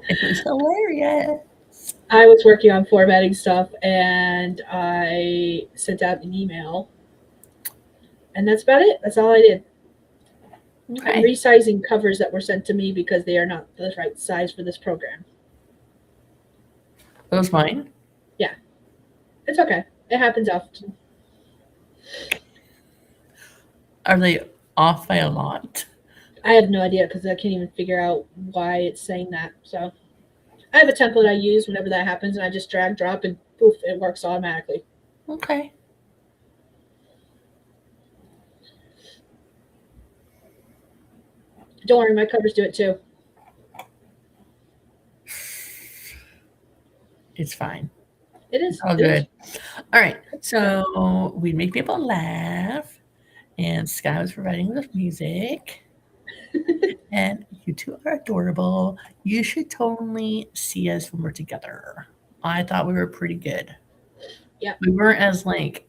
It was hilarious. I was working on formatting stuff, and I sent out an email, and that's about it. That's all I did. Okay. I'm resizing covers that were sent to me because they are not the right size for this program. That was mine. Yeah, it's okay. It happens often. Are they off by a lot? I have no idea because I can't even figure out why it's saying that. So I have a template I use whenever that happens, and I just drag, drop, and poof, it works automatically. Okay. Don't worry, my covers do it too. It's fine. It is. All good. All right. So we make people laugh, and Sky was providing with music. And you two are adorable. You should totally see us when we're together. I thought we were pretty good. Yeah. We weren't as like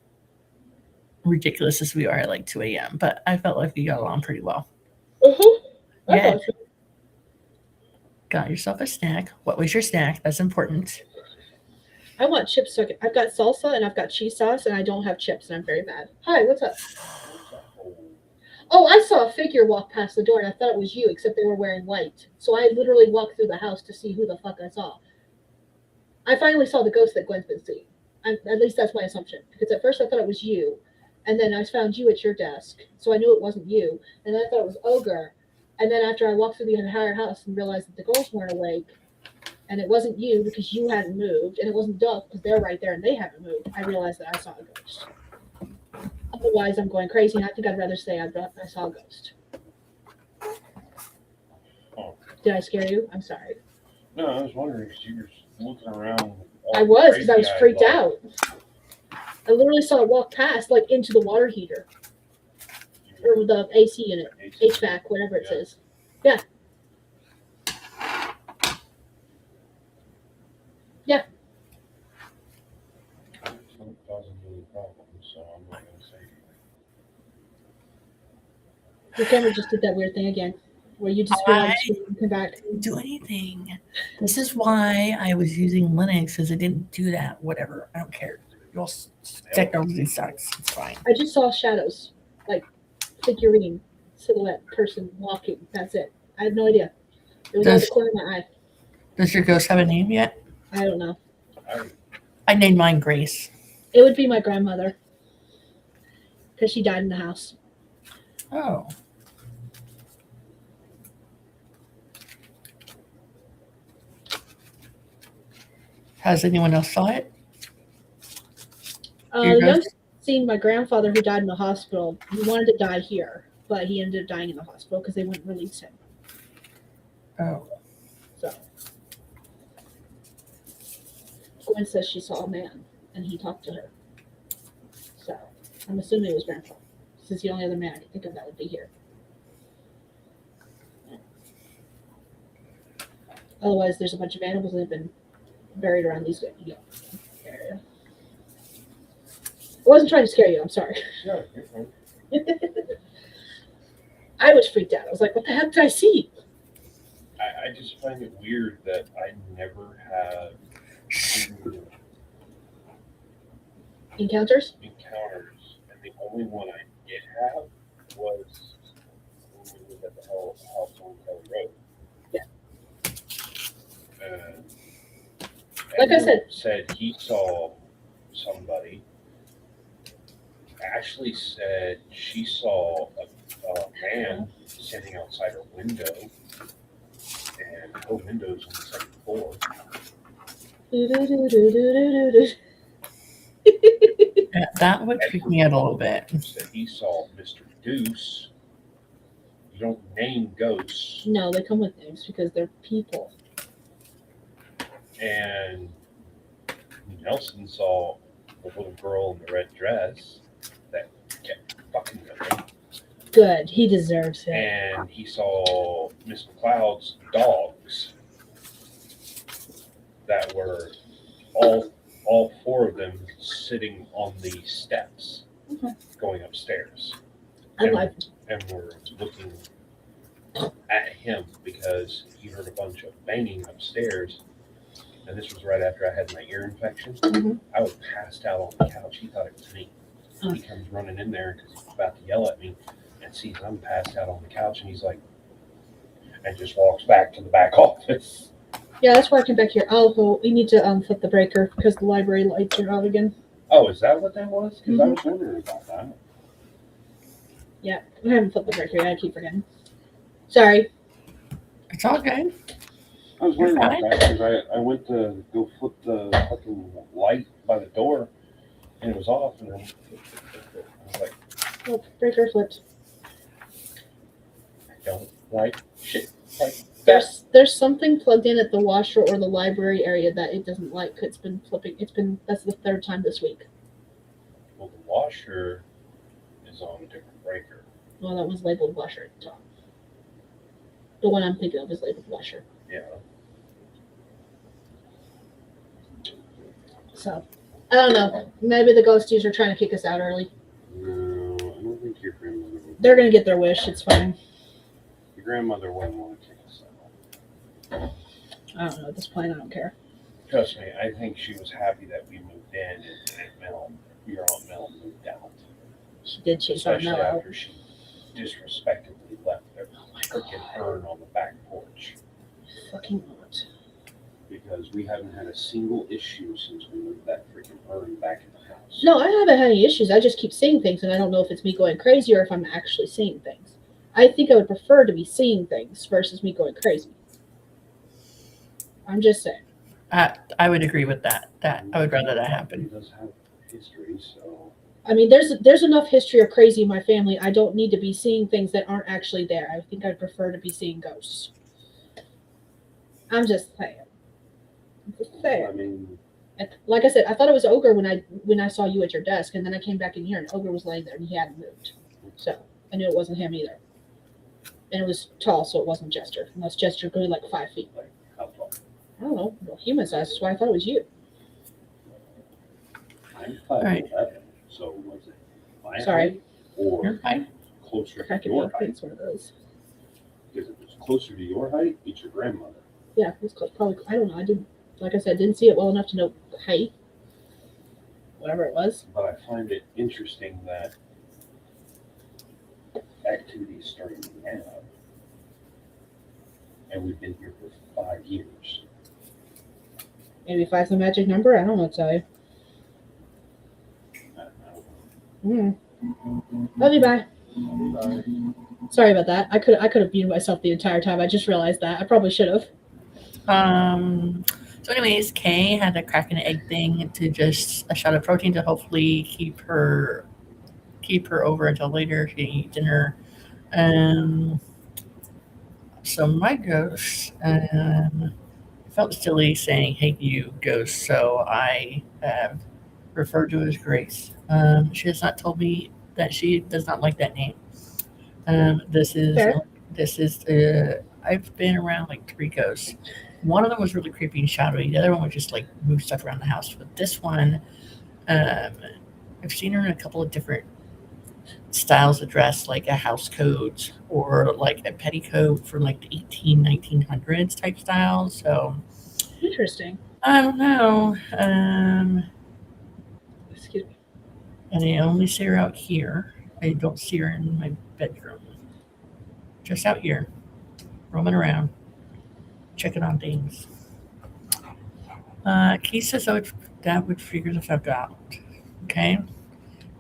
ridiculous as we are at like 2 a.m., but I felt like we got along pretty well. Yeah. Got yourself a snack. What was your snack? That's important. I want chips. So I've got salsa and I've got cheese sauce, and I don't have chips, and I'm very mad. Hi, what's up? Oh, I saw a figure walk past the door, and I thought it was you, except they were wearing white. So I literally walked through the house to see who the fuck I saw. I finally saw the ghost that Gwen's been seeing. At least that's my assumption. Because at first I thought it was you, and then I found you at your desk, so I knew it wasn't you. And then I thought it was Ogre. And then after I walked through the entire house and realized that the girls weren't awake, and it wasn't you because you hadn't moved, and it wasn't Duff because they're right there and they haven't moved, I realized that I saw a ghost. Otherwise, I'm going crazy, and I think I'd rather say I saw a ghost. Oh. Did I scare you? I'm sorry. No, I was wondering because you were looking around. I was, because I was freaked out. I literally saw it walk past, like, into the water heater. Or the AC unit. HVAC, whatever it says. Yeah. Yeah. It doesn't really problem, so I'm not going to say anything. Your camera just did that weird thing again, where you disappear on the screen and come back. Didn't do anything. This is why I was using Linux, because it didn't do that. Whatever. I don't care. Your technology sucks. It's fine. I just saw shadows, like figurine, silhouette, person walking. That's it. I had no idea. It was out the corner of my eye. Does your ghost have a name yet? I don't know. I named mine Grace. It would be my grandmother, because she died in the house. Oh. Has anyone else saw it? The youngest seen my grandfather who died in the hospital. He wanted to die here, but he ended up dying in the hospital because they wouldn't release him. Oh. So Gwen says she saw a man, and he talked to her. So I'm assuming it was grandpa, since the only other man I can think of that would be here. Otherwise, there's a bunch of animals that have been buried around these area. I wasn't trying to scare you. I'm sorry. Yeah, you're fine. I was freaked out. I was like, what the heck did I see? I just find it weird that I never have Encounters? encounters encounters, and the only one I did have was when we lived at the house on Kelly Road. Yeah. And Like I Edward said. said he saw somebody. Ashley said she saw a man standing outside her window, and her window's on the second floor. Yeah, that would freak me out a little bit. Said he saw Mr. Deuce. You don't name ghosts. No, they come with names because they're people. And Nelson saw a little girl in the red dress that kept fucking with him. Good. He deserves it. And he saw Miss McLeod's dogs that were all four of them sitting on the steps going upstairs. And we're looking at him because he heard a bunch of banging upstairs. And this was right after I had my ear infection. Mhm. I was passed out on the couch. He thought it was me. He comes running in there because he's about to yell at me and sees I'm passed out on the couch. And he's like, and just walks back to the back office. Yeah, that's why I came back here. We need to flip the breaker because the library lights are out again. Oh, is that what that was? Because I was wondering about that. Yeah, I haven't flipped the breaker yet. I keep forgetting. Sorry. It's all good. I was worried about that because I went to go flip the fucking light by the door and it was off. And then I was like, Oh, breaker flipped. I don't like shit like that. There's something plugged in at the washer or the library area that it doesn't like. It's been flipping. That's the third time this week. Well, the washer is on a different breaker. Well, that was labeled washer at the top. The one I'm thinking of is labeled washer. Yeah. So, I don't know. Maybe the ghosties are trying to kick us out early. No, I don't think your grandmother would. They're going to get their wish. It's fine. Your grandmother wouldn't want to kick us out. I don't know. At this point, I don't care. Trust me, I think she was happy that we moved in and your Aunt Mel moved out. She did chase Aunt Especially Mel out. after she disrespectfully left their freaking urn on the back porch. Fucking aunt. Because we haven't had a single issue since we moved that freaking urn back in the house. No, I haven't had any issues. I just keep seeing things, and I don't know if it's me going crazy or if I'm actually seeing things. I think I would prefer to be seeing things versus me going crazy. I'm just saying. I would agree with that. I would rather that happen. It does have history, so. I mean, there's enough history of crazy in my family. I don't need to be seeing things that aren't actually there. I think I'd prefer to be seeing ghosts. I'm just saying. I mean, Like I said, I thought it was Ogre when I saw you at your desk, and then I came back in here and Ogre was laying there and he hadn't moved. So I knew it wasn't him either. And it was tall, so it wasn't Jester. Unless Jester grew like 5 feet. like, how tall? I don't know. Well, human size. That's why I thought it was you. I'm 5'11", Right. so was it my Sorry. height or You're fine. closer to Cracking your up. height? It's one of those. Because if it's closer to your height, it's your grandmother. Yeah, it was close. Probably. I don't know. I didn't. Like I said, didn't see it well enough to know height. Whatever it was. But I find it interesting that activity is starting now. And we've been here for 5 years. Maybe 5's the magic number. I don't know what to tell you. I don't Love you. Bye. know. Sorry about that. I could have muted myself the entire time. I just realized that. I probably should have. So anyways, Kay had a crack an egg thing to just a shot of protein to hopefully keep her over until later. She didn't eat dinner. So my ghost felt silly saying, "Hey, you ghost." So I referred to her as Grace. She has not told me that she does not like that name. This is I've been around like 3 ghosts. One of them was really creepy and shadowy. The other one would just like move stuff around the house. But this one, I've seen her in a couple of different styles of dress, like a house coat or like a petticoat from like the 1900s type style. So Interesting. I don't know. Excuse me. And I only see her out here. I don't see her in my bedroom. Just out here, roaming around, checking on things. Keith says that would figure the fuck out. Okay?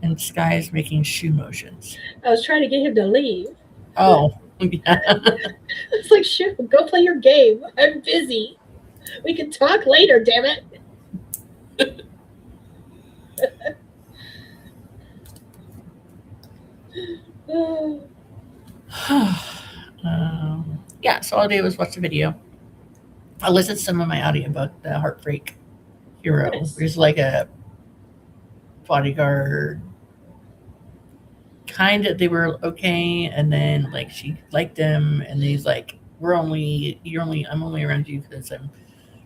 And Sky is making shoe motions. I was trying to get him to leave. Oh, yeah. It's like, shit, go play your game. I'm busy. We can talk later, damn it. Yeah, so all I did was watch the video. I listened to some of my audiobook, The Heartbreak Hero, Nice. which is like a bodyguard kind of. They were okay, and then like she liked him, and he's like, I'm only around you because I'm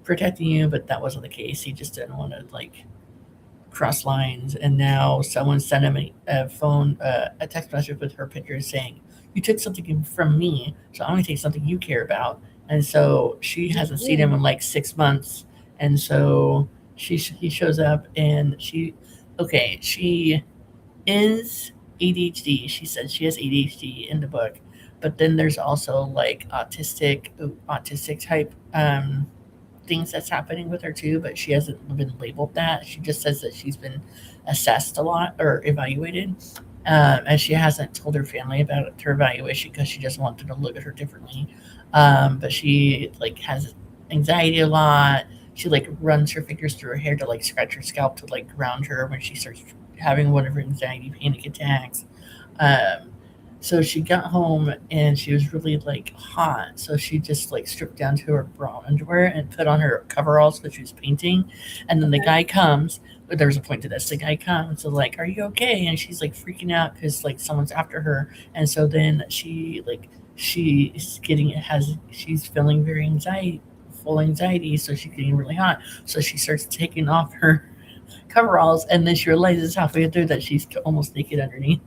protecting you, but that wasn't the case. He just didn't want to like cross lines, and now someone sent him a text message with her picture saying, "You took something from me, so I'm gonna take something you care about." And so she hasn't seen him in like 6 months, and so he shows up, and she is ADHD. She said she has ADHD in the book, but then there's also like autistic type things that's happening with her too, but she hasn't been labeled that. She just says that she's been assessed a lot or evaluated, and she hasn't told her family about her evaluation because she doesn't want them to look at her differently. But she like has anxiety a lot. She like runs her fingers through her hair to like scratch her scalp to like ground her when she starts having one of her anxiety panic attacks. So she got home and she was really like hot. So she just like stripped down to her bra underwear and put on her coveralls because she was painting. And then the guy comes. But there's a point to this. The guy comes and like, "Are you okay?" And she's like freaking out because like someone's after her. And so then she's feeling full anxiety. So she's getting really hot. So she starts taking off her coveralls, and then she realizes halfway through that she's almost naked underneath.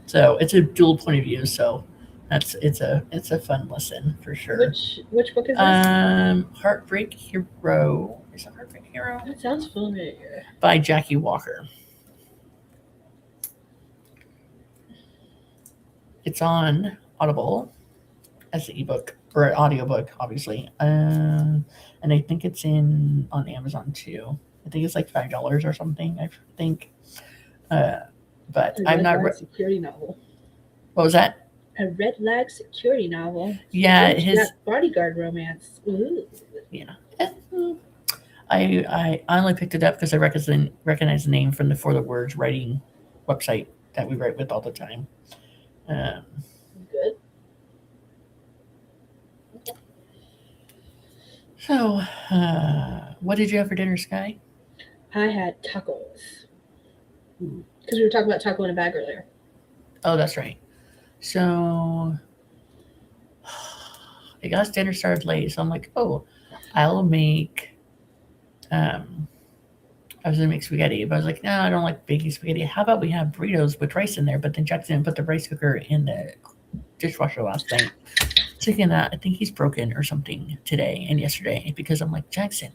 So it's a dual point of view. So it's a fun lesson for sure. Which book is this? Heartbreak Hero. Is it Heartbreak Hero? That sounds familiar. By Jackie Walker. It's on Audible as an ebook or an audiobook, obviously. And I think it's on Amazon too. I think it's like $5 or something, I think. But I'm not. Security novel. What was that? A red flag security novel. Yeah, his bodyguard romance. Ooh. Yeah. I only picked it up because I recognize the name from the For the Words writing website that we write with all the time. Good. So, what did you have for dinner, Sky? I had tacos. Because we were talking about taco in a bag earlier. Oh, that's right. So, I guess dinner started late, so I'm like, oh, I'll make. I was gonna make spaghetti, but I was like, no, I don't like baking spaghetti. How about we have burritos with rice in there? But then Jackson put the rice cooker in the dishwasher last night. Thinking that I think he's broken or something today and yesterday because I'm like, Jackson,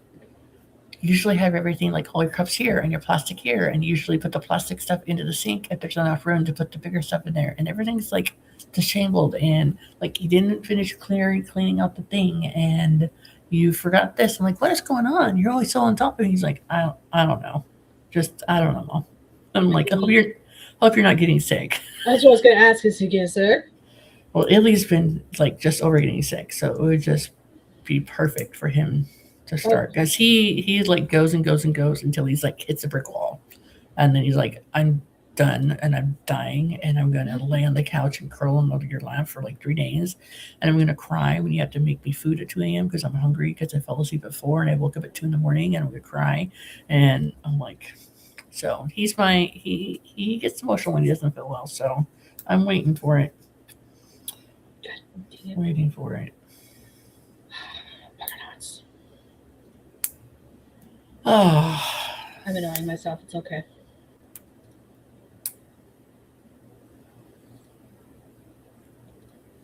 you usually have everything like all your cups here and your plastic here, and you usually put the plastic stuff into the sink if there's not enough room to put the bigger stuff in there, and everything's like disheveled, and like you didn't finish cleaning out the thing, and you forgot this. I'm like, what is going on? You're always so on top of it. He's like, I don't know. I don't know. I'm like, I hope you're not getting sick. That's what I was going to ask. Is he getting sick? Well, Illy's been like just over getting sick, so it would just be perfect for him to start because he like goes and goes and goes until he's like hits a brick wall, and then he's like, I'm done and I'm dying and I'm gonna lay on the couch and curl under your lap for like 3 days, and I'm gonna cry when you have to make me food at 2 a.m. because I'm hungry because I fell asleep at 4 and I woke up at 2 a.m. and I'm gonna cry, and I'm like, so he gets emotional when he doesn't feel well, so I'm waiting for it. Waiting for it. Oh, I'm annoying myself. It's okay.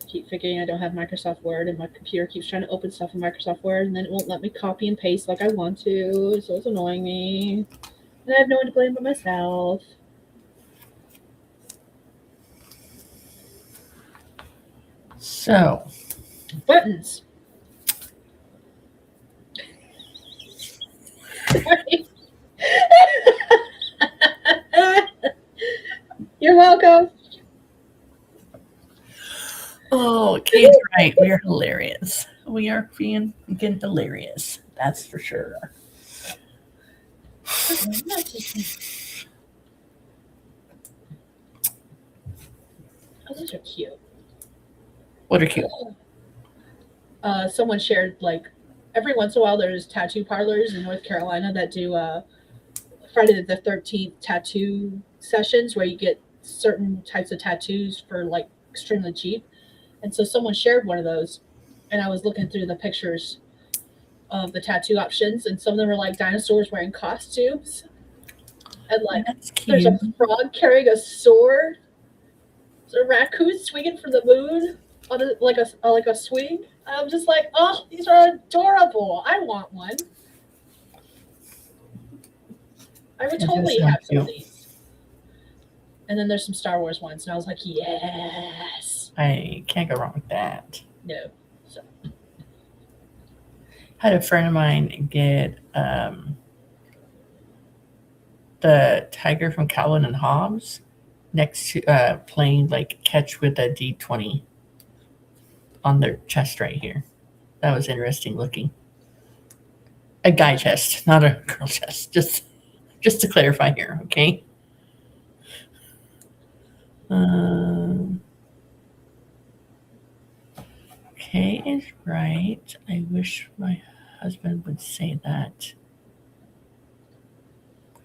Keep figuring I don't have Microsoft Word, and my computer keeps trying to open stuff in Microsoft Word, and then it won't let me copy and paste like I want to, so it's annoying me. And I have no one to blame but myself. So, Buttons. Sorry. You're welcome. oh, Kate's right. We are hilarious. We are being hilarious. That's for sure. Oh, those are cute. What are cute? Someone shared like every once in a while there's tattoo parlors in North Carolina that do Friday the 13th tattoo sessions where you get certain types of tattoos for like extremely cheap. And so someone shared one of those, and I was looking through the pictures of the tattoo options, and some of them were like dinosaurs wearing costumes, and like That's there's cute. a frog carrying a sword. There's a raccoon swinging for the moon on like a swing. I'm just like, oh, these are adorable. I want one. I would That does totally sound have some of cute. these. And then there's some Star Wars ones, and I was like, yes. I can't go wrong with that. No. So Had a friend of mine get the tiger from Calvin and Hobbes next to playing like catch with a D20 on their chest right here. That was interesting looking. A guy chest, not a girl chest. Just to clarify here, okay? Okay is right. I wish my husband would say that.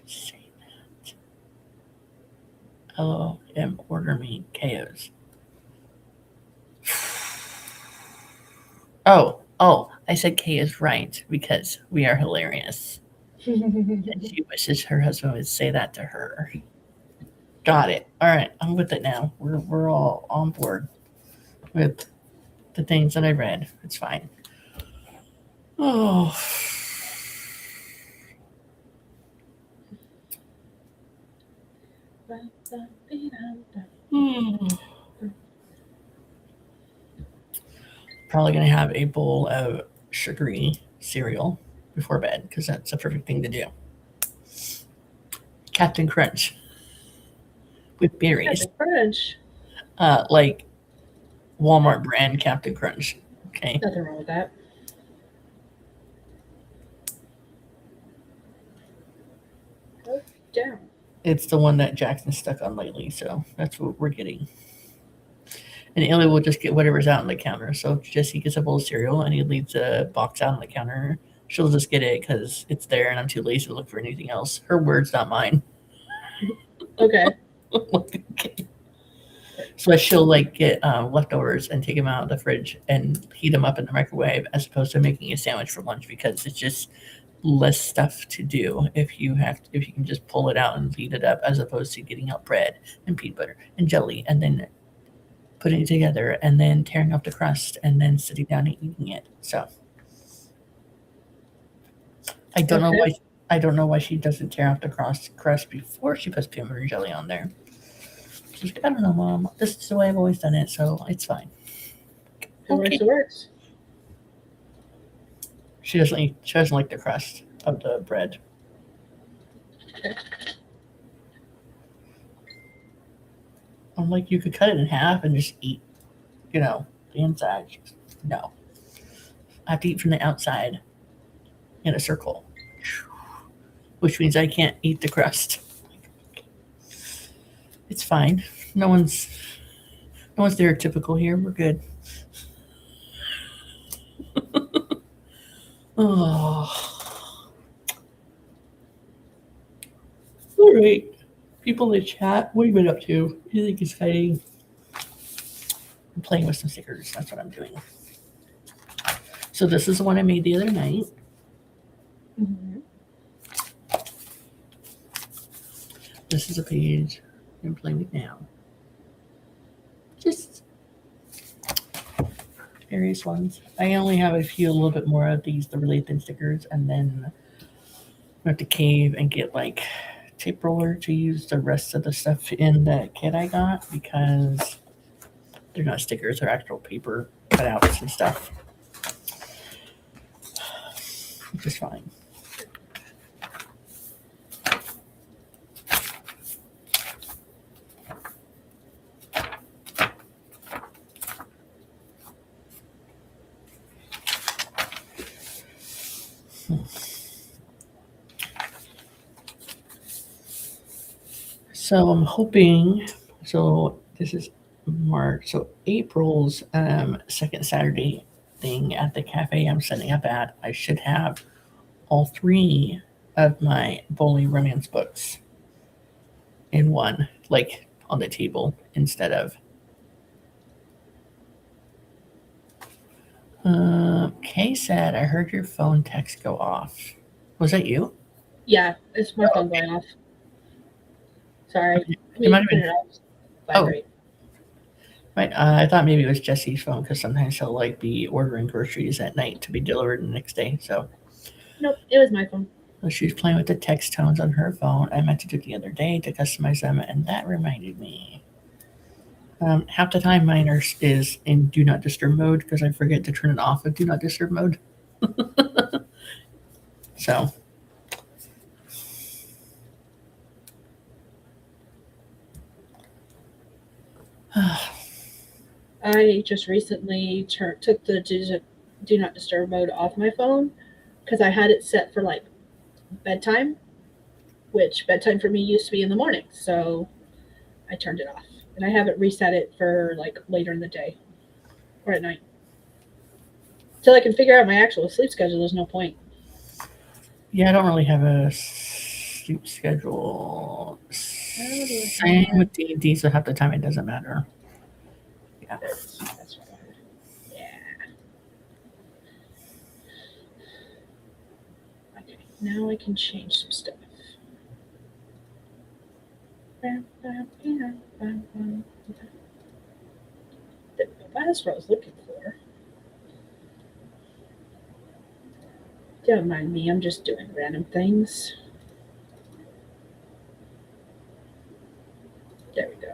Say that. LOM order me KOs. Oh, I said K is right because we are hilarious. And she wishes her husband would say that to her. Got it. All right, I'm with it now. We're all on board with the things that I read. It's fine. Oh. Probably gonna have a bowl of sugary cereal before bed because that's a perfect thing to do. Captain Crunch with berries, French. like Walmart brand Captain Crunch. Okay, Nothing wrong with that. Go down. it's the one that Jackson's stuck on lately, so that's what we're getting. And Illy will just get whatever's out on the counter. So if Jesse gets a bowl of cereal and he leaves a box out on the counter, she'll just get it because it's there and I'm too lazy to look for anything else. Her words, not mine. Okay. Okay. So she'll like get leftovers and take them out of the fridge and heat them up in the microwave as opposed to making a sandwich for lunch because it's just less stuff to do if you can just pull it out and heat it up as opposed to getting out bread and peanut butter and jelly and then putting it together and then tearing off the crust and then sitting down and eating it. So I don't know why she doesn't tear off the crust before she puts peanut butter and jelly on there. She's like, I don't know, Mom. This is the way I've always done it, so it's fine. It works. She doesn't like the crust of the bread. Okay. I'm like, you could cut it in half and just eat, the inside. She goes, no. I have to eat from the outside in a circle, which means I can't eat the crust. It's fine. No one's stereotypical here. We're good. Oh. All right. People in the chat, what have you been up to? What do you think is exciting? I'm playing with some stickers. That's what I'm doing. So this is the one I made the other night. Mm-hmm. This is a page I'm playing with now. Just various ones. I only have a little bit more of these, the really thin stickers, and then have to cave and get like tape roller to use the rest of the stuff in the kit I got because they're not stickers, they're actual paper cutouts and stuff. Which is fine. So I'm hoping, so this is March, so April's second Saturday thing at the cafe I'm setting up at, I should have all 3 of my bowling romance books in one, like on the table instead of. Kay said, I heard your phone text go off. Was that you? Yeah, it's my phone going off. Sorry. It might have been. Turn it off. Vibrate. Right. I thought maybe it was Jesse's phone because sometimes she'll like be ordering groceries at night to be delivered the next day. So Nope, it was my phone. she was playing with the text tones on her phone. I meant to do it the other day to customize them, and that reminded me. Half the time mine is in do not disturb mode because I forget to turn it off with do not disturb mode. So. I just recently took the do not disturb mode off my phone because I had it set for like bedtime, which bedtime for me used to be in the morning. So I turned it off, and I haven't reset it for like later in the day or at night. Until I can figure out my actual sleep schedule, there's no point. Yeah, I don't really have a sleep schedule. Same with D&D, so half the time it doesn't matter. Yeah. That's right. Yeah. Okay, now I can change some stuff. That's what I was looking for. Don't mind me, I'm just doing random things. There we go.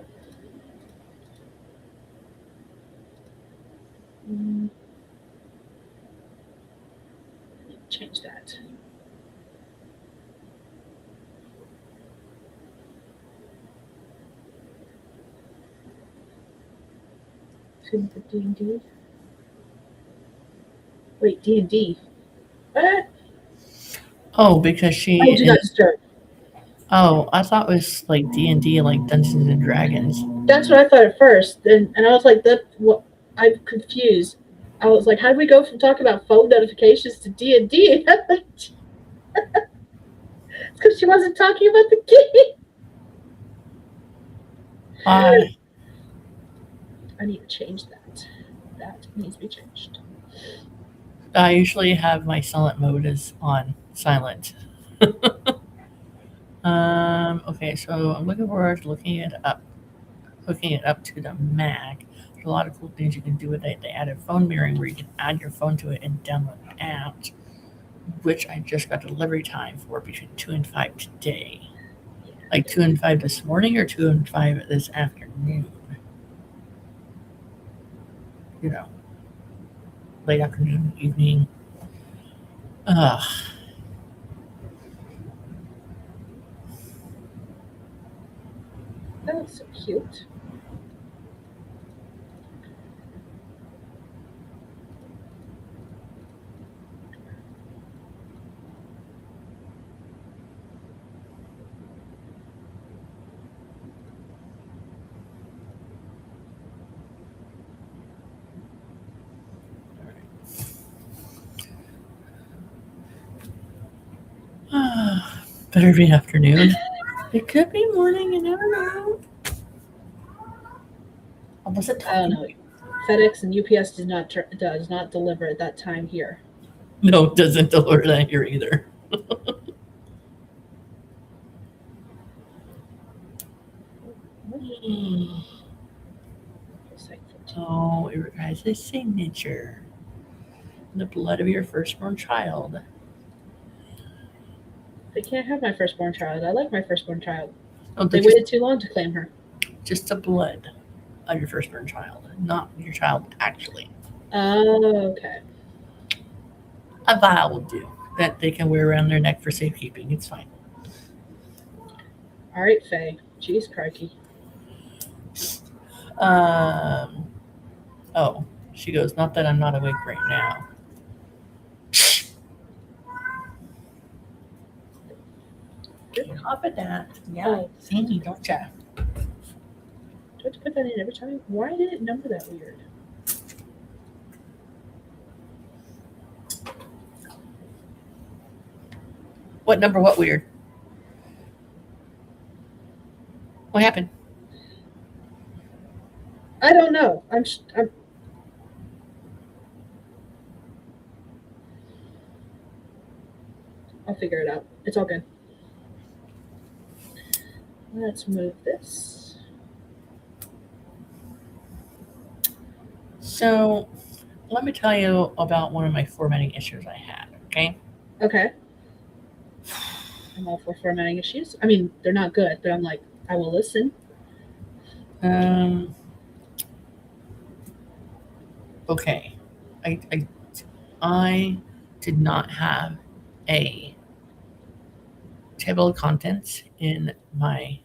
Change that. To the D&D. Wait, D&D. What? Oh, because she. Oh, do not disturb. Oh, I thought it was like D&D, like Dungeons and Dragons. That's what I thought at first, and I was like, "That what?" I'm confused. I was like, "How do we go from talking about phone notifications to D&D?" It's because she wasn't talking about the game. I need to change that. That needs to be changed. I usually have my silent mode as on silent. Okay, so I'm looking forward to hooking it up to the Mac. There's a lot of cool things you can do with it. They added phone mirroring where you can add your phone to it and download apps, which I just got delivery time for between 2 and 5 today. Like 2 and 5 this morning or 2 and 5 this afternoon. You know, late afternoon, evening. Ugh. That looks so cute. Better be afternoon. It could be morning, you never know. Was it I don't know. FedEx and UPS does not deliver at that time here. No, it doesn't deliver that here either. Oh, it requires a signature. The blood of your firstborn child. They can't have my firstborn child. I like my firstborn child. Oh, They they're waited too long to claim her. just the blood of your firstborn child, not your child actually. Oh, okay. A vial will do that they can wear around their neck for safekeeping. It's fine. All right, Faye. Jeez, crikey. Oh, she goes, not that I'm not awake right now. Good off at that. Yeah, Oh. see, don't ya? Do I have to put that in every time? Why did it number that weird? What number? What weird? What happened? I don't know. I'll figure it out. It's all good. Let's move this. So, let me tell you about one of my formatting issues I had. Okay. Okay. I'm all for formatting issues. I mean, they're not good, but I'm like, I will listen. Okay. I did not have a table of contents in my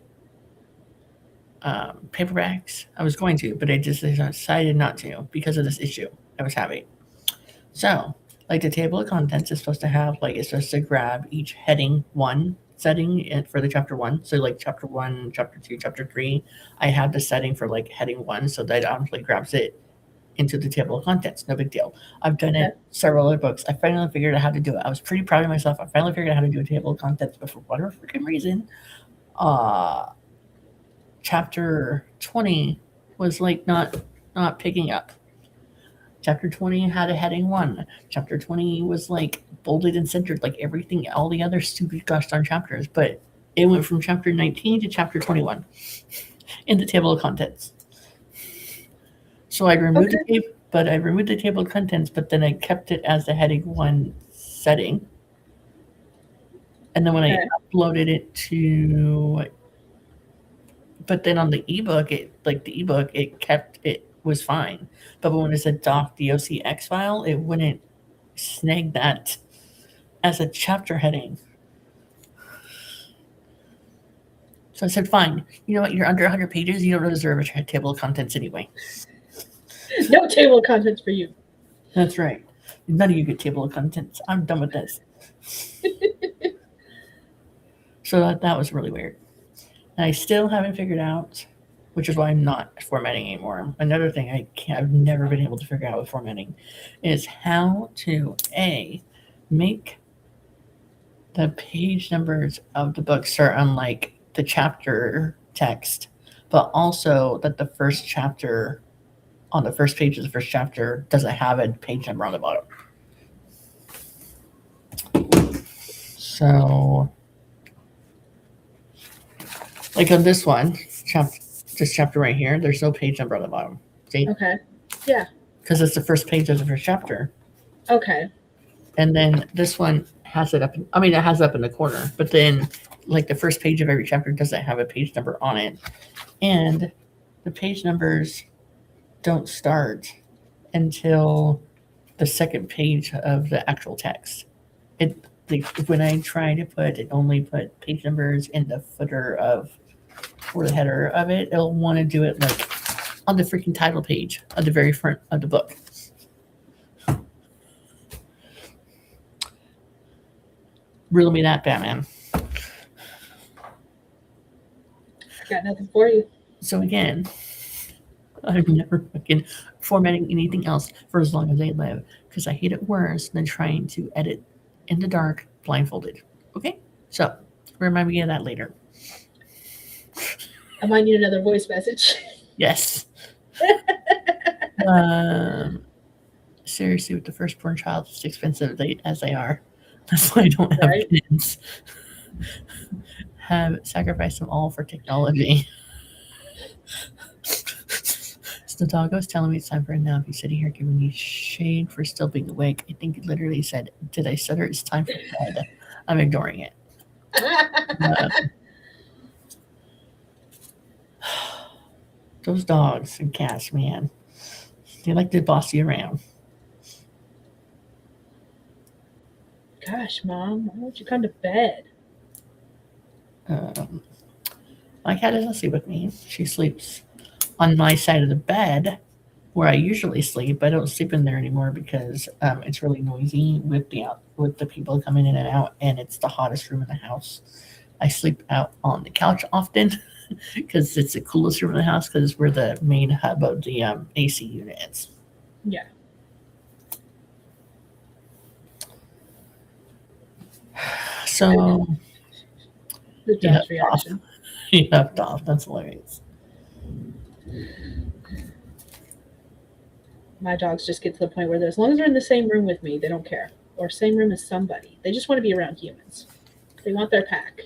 paperbacks. I was going to, but I just decided not to because of this issue I was having. So, like the table of contents is supposed to have, like, it's supposed to grab each heading one setting for the chapter one. So, like chapter one, chapter two, chapter three, I have the setting for like heading one, so that automatically grabs it into the table of contents. No big deal. I've done it several other books. I finally figured out how to do it. I was pretty proud of myself. I finally figured out how to do a table of contents, but for whatever freaking reason, chapter 20 was like not picking up. Chapter 20 had a heading one. Chapter 20 was like bolded and centered like everything, all the other stupid gosh darn chapters, but it went from chapter 19 to chapter 21 in the table of contents. So I removed I removed the table of contents, but then I kept it as the heading one setting. And then when I uploaded it to, but then on the ebook, it kept, it was fine. But when it's a docx file, it wouldn't snag that as a chapter heading. So I said, fine. You know what? You're under 100 pages. You don't deserve a table of contents anyway. No table of contents for you. That's right. None of you get table of contents. I'm done with this. So that was really weird. And I still haven't figured out, which is why I'm not formatting anymore. Another thing I've never been able to figure out with formatting is how to make the page numbers of the book start on like the chapter text, but also that the first chapter on the first page of the first chapter doesn't have a page number on the bottom. So, like on this one, this chapter right here, there's no page number on the bottom. See? Okay. Yeah. Because it's the first page of the first chapter. Okay. And then this one has it up. It has it up in the corner, but then like the first page of every chapter doesn't have a page number on it. And the page numbers don't start until the second page of the actual text. When I try to only put page numbers in the footer or the header of it, it'll want to do it like on the freaking title page of the very front of the book. Riddle me that, Batman. Got nothing for you. So again, I've never fucking formatting anything else for as long as I live because I hate it worse than trying to edit in the dark blindfolded. Okay? So remind me of that later. I might need another voice message. Yes. Seriously, with the firstborn child, it's expensive as they are. That's why I don't have kids. Have sacrificed them all for technology. So the dog was telling me it's time for a nap. He's sitting here giving me shade for still being awake. I think it literally said, "Did I stutter? It's time for bed." I'm ignoring it. Those dogs and cats, man. They like to boss you around. Gosh, Mom, why don't you come to bed? My cat doesn't sleep with me. She sleeps on my side of the bed where I usually sleep. I don't sleep in there anymore because it's really noisy with the people coming in and out, and it's the hottest room in the house. I sleep out on the couch often because it's the coolest room in the house because it's where the main hub of the AC unit is. Yeah. So The you dog's have to off. reaction. You have to off. That's hilarious. My dogs just get to the point where as long as they're in the same room with me, they don't care. Or same room as somebody. They just want to be around humans. They want their pack.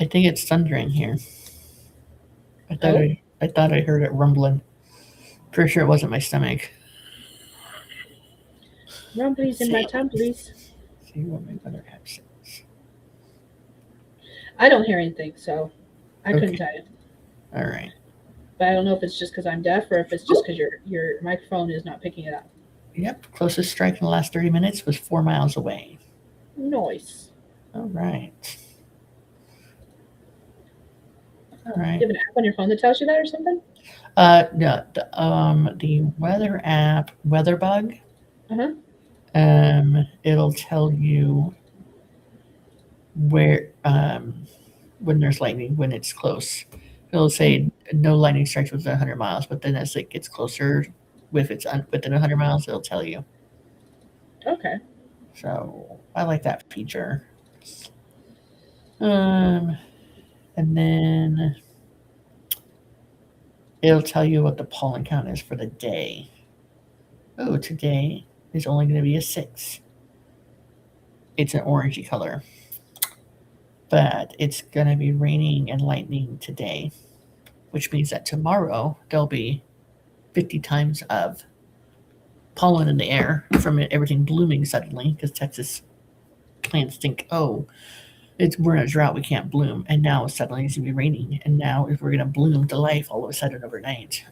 I think it's thundering here. I thought I heard it rumbling. Pretty sure it wasn't my stomach. Rumblies in my tumblies. See what my other app says. I don't hear anything, so I couldn't Okay. tell you. All right. But I don't know if it's just because I'm deaf or if it's just because your microphone is not picking it up. Yep. Closest strike in the last 30 minutes was 4 miles away. Nice. All right. All You right. have an app on your phone that tells you that or something? No, the weather app, WeatherBug. Uh-huh. It'll tell you where when there's lightning, when it's close. It'll say no lightning strikes within 100 miles, but then as it gets closer, if it's within 100 miles, it'll tell you. Okay. So I like that feature. And then it'll tell you what the pollen count is for the day. Oh, today is only going to be a 6. It's an orangey color. But it's going to be raining and lightning today, which means that tomorrow there'll be 50 times of pollen in the air from everything blooming suddenly because Texas plants think, oh, we're in a drought, we can't bloom, and now suddenly it's gonna be raining, and now if we're gonna bloom to life all of a sudden overnight.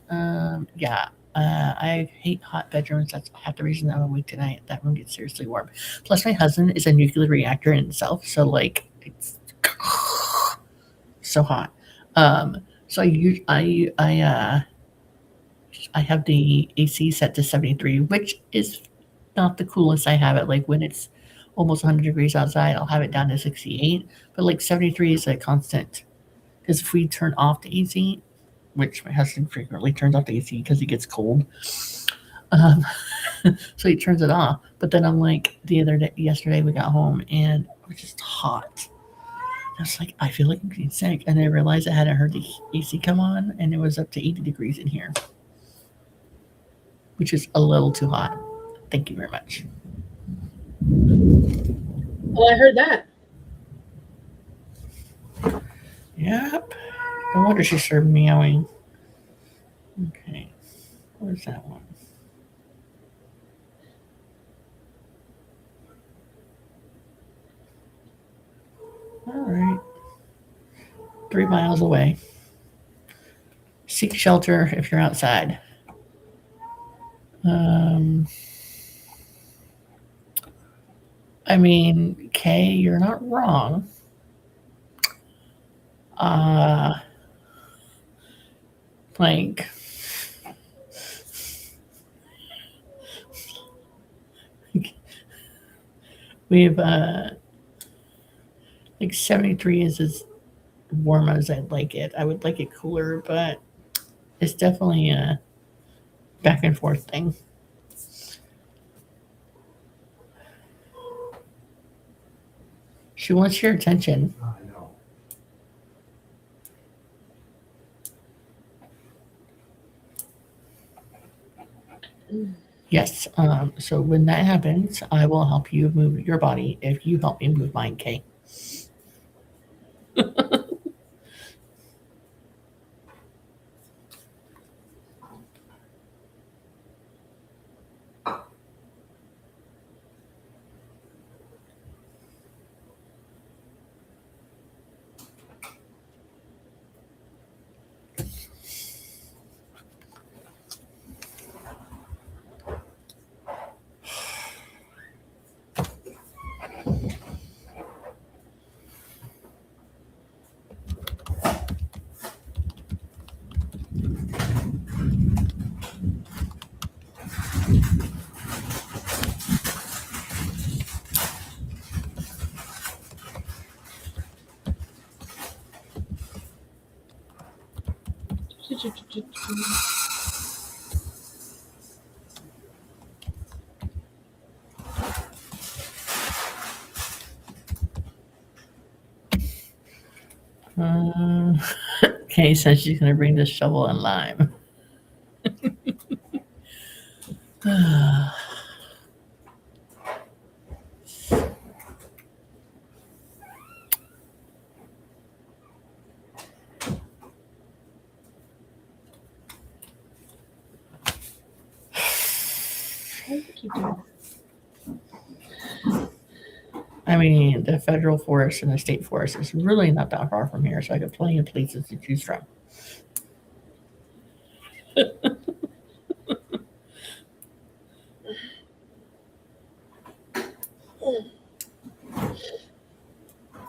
I hate hot bedrooms. That's half the reason I'm awake tonight. That room gets seriously warm. Plus, my husband is a nuclear reactor in itself, so like it's so hot. So I have the AC set to 73, which is not the coolest. I have it like when it's almost 100 degrees outside, I'll have it down to 68. But like 73 is a constant. Because if we turn off the AC, which my husband frequently turns off the AC because he gets cold, so he turns it off. But then I'm like, yesterday we got home and it was just hot. I was like, I feel like I'm getting sick. And I realized I hadn't heard the AC come on, and it was up to 80 degrees in here, which is a little too hot. Thank you very much. Oh, I heard that. Yep. No wonder she started meowing. Okay. Where's that one? All right. 3 miles away. Seek shelter if you're outside. I mean, Kay, you're not wrong. Like, we've like 73 is as warm as I'd like it. I would like it cooler, but it's definitely a back and forth thing. She wants your attention. I know. Yes. So when that happens, I will help you move your body if you help me move mine, Kay. Okay, says she's going to bring the shovel and lime. Why do you keep doing that? I mean, the federal forest and the state forest is really not that far from here, so I got plenty of places to choose from.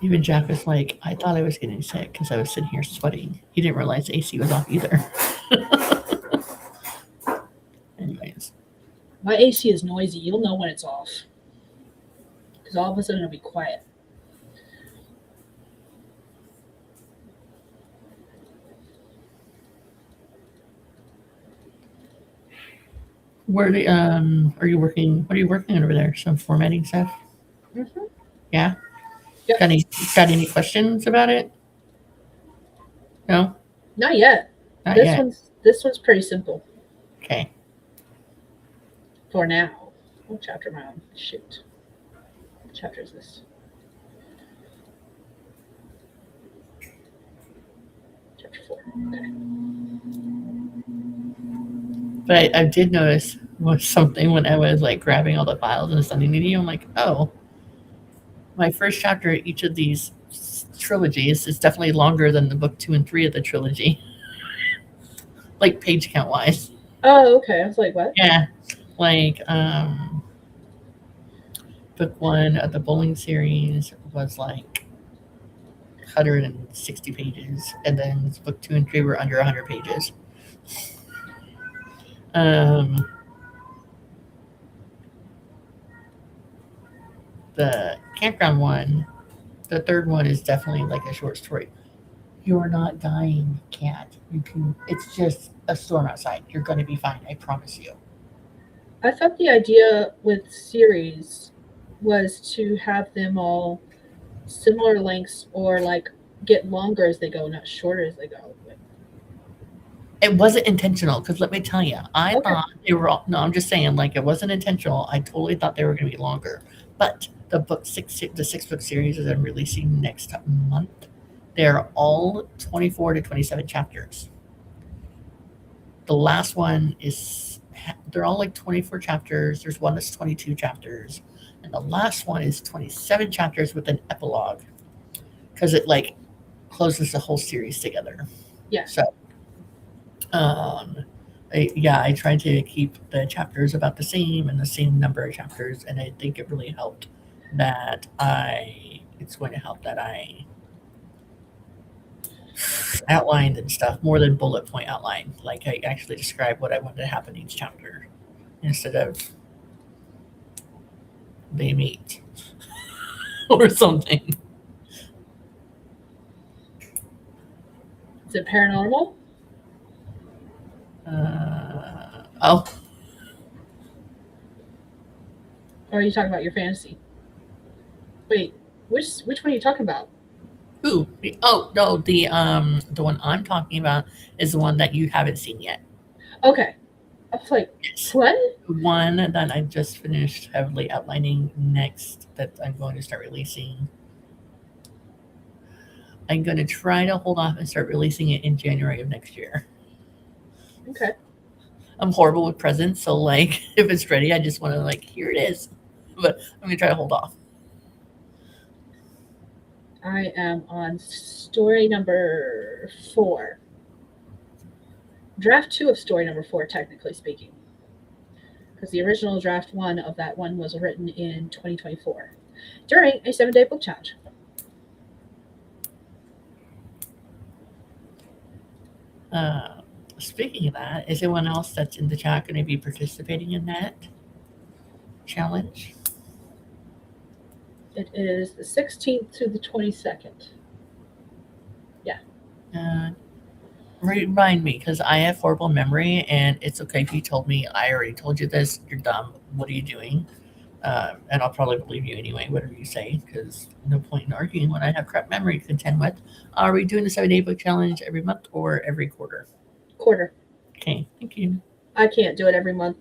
Even Jack was like, I thought I was getting sick because I was sitting here sweating. He didn't realize the AC was off either. Anyways. My AC is noisy. You'll know when it's off. Because all of a sudden it'll be quiet. Where do, are you working? What are you working on over there? Some formatting stuff? Mm-hmm. Yeah? Yep. Got any questions about it? No? Not yet. Not this yet. This one's pretty simple Okay. for now. What chapter am I on? Shoot. What chapter is this? Chapter 4. Okay. But I did notice was something when I was like grabbing all the files and sending to you. I'm like, oh, my first chapter of each of these trilogies is definitely longer than the book 2 and 3 of the trilogy. Like page count wise. Oh, okay. I was like, what? Yeah. Like book 1 of the bowling series was like 160 pages, and then book 2 and 3 were under 100 pages. The campground one, the third one is definitely like a short story. You're not dying, cat. You can. It's just a storm outside. You're going to be fine. I promise you. I thought the idea with series was to have them all similar lengths or like get longer as they go, not shorter as they go. It wasn't intentional because let me tell you, I Okay. thought they were all. No, I'm just saying, like it wasn't intentional. I totally thought they were going to be longer, but the 6-book series that I'm releasing next month, they're all 24 to 27 chapters. The last one is, they're all like 24 chapters. There's one that's 22 chapters, and the last one is 27 chapters with an epilogue because it like closes the whole series together. Yeah. So, I tried to keep the chapters about the same and the same number of chapters, and I think it really helped that it's going to help that I outlined and stuff more than bullet point outline. Like I actually described what I wanted to happen in each chapter instead of they meet or something. Is it paranormal? Oh, Or are you talking about your fantasy? Wait, which one are you talking about? ooh, oh no, the one I'm talking about is the one that you haven't seen yet. Okay. I was like, Yes. what? The one that I just finished heavily outlining next that I'm going to start releasing. I'm going to try to hold off and start releasing it in January of next year. Okay. I'm horrible with presents, so like if it's ready, I just want to like here it is. But I'm gonna try to hold off. I am on story number 4. Draft 2 of story number 4, technically speaking. Because the original draft 1 of that one was written in 2024 during a 7-day book challenge. Speaking of that, is anyone else that's in the chat going to be participating in that challenge? It is the 16th to the 22nd. Yeah. remind me, because I have horrible memory, and it's okay if you told me I already told you this. You're dumb. What are you doing? And I'll probably believe you anyway, whatever you say, because no point in arguing when I have crap memory to contend with. Are we doing the 7-day book challenge every month or every quarter? Quarter. Okay, thank you. I can't do it every month,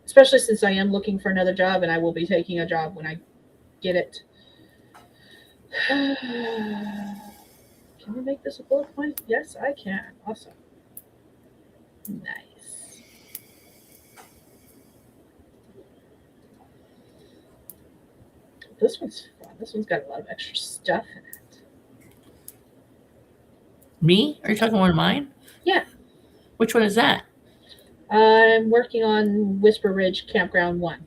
especially since I am looking for another job, and I will be taking a job when I get it. Can we make this a bullet point? Yes, I can. Awesome. Nice. This one's fun. This one's got a lot of extra stuff in it. Me? Are you talking one of mine? Yeah. Which one is that? I'm working on Whisper Ridge Campground 1.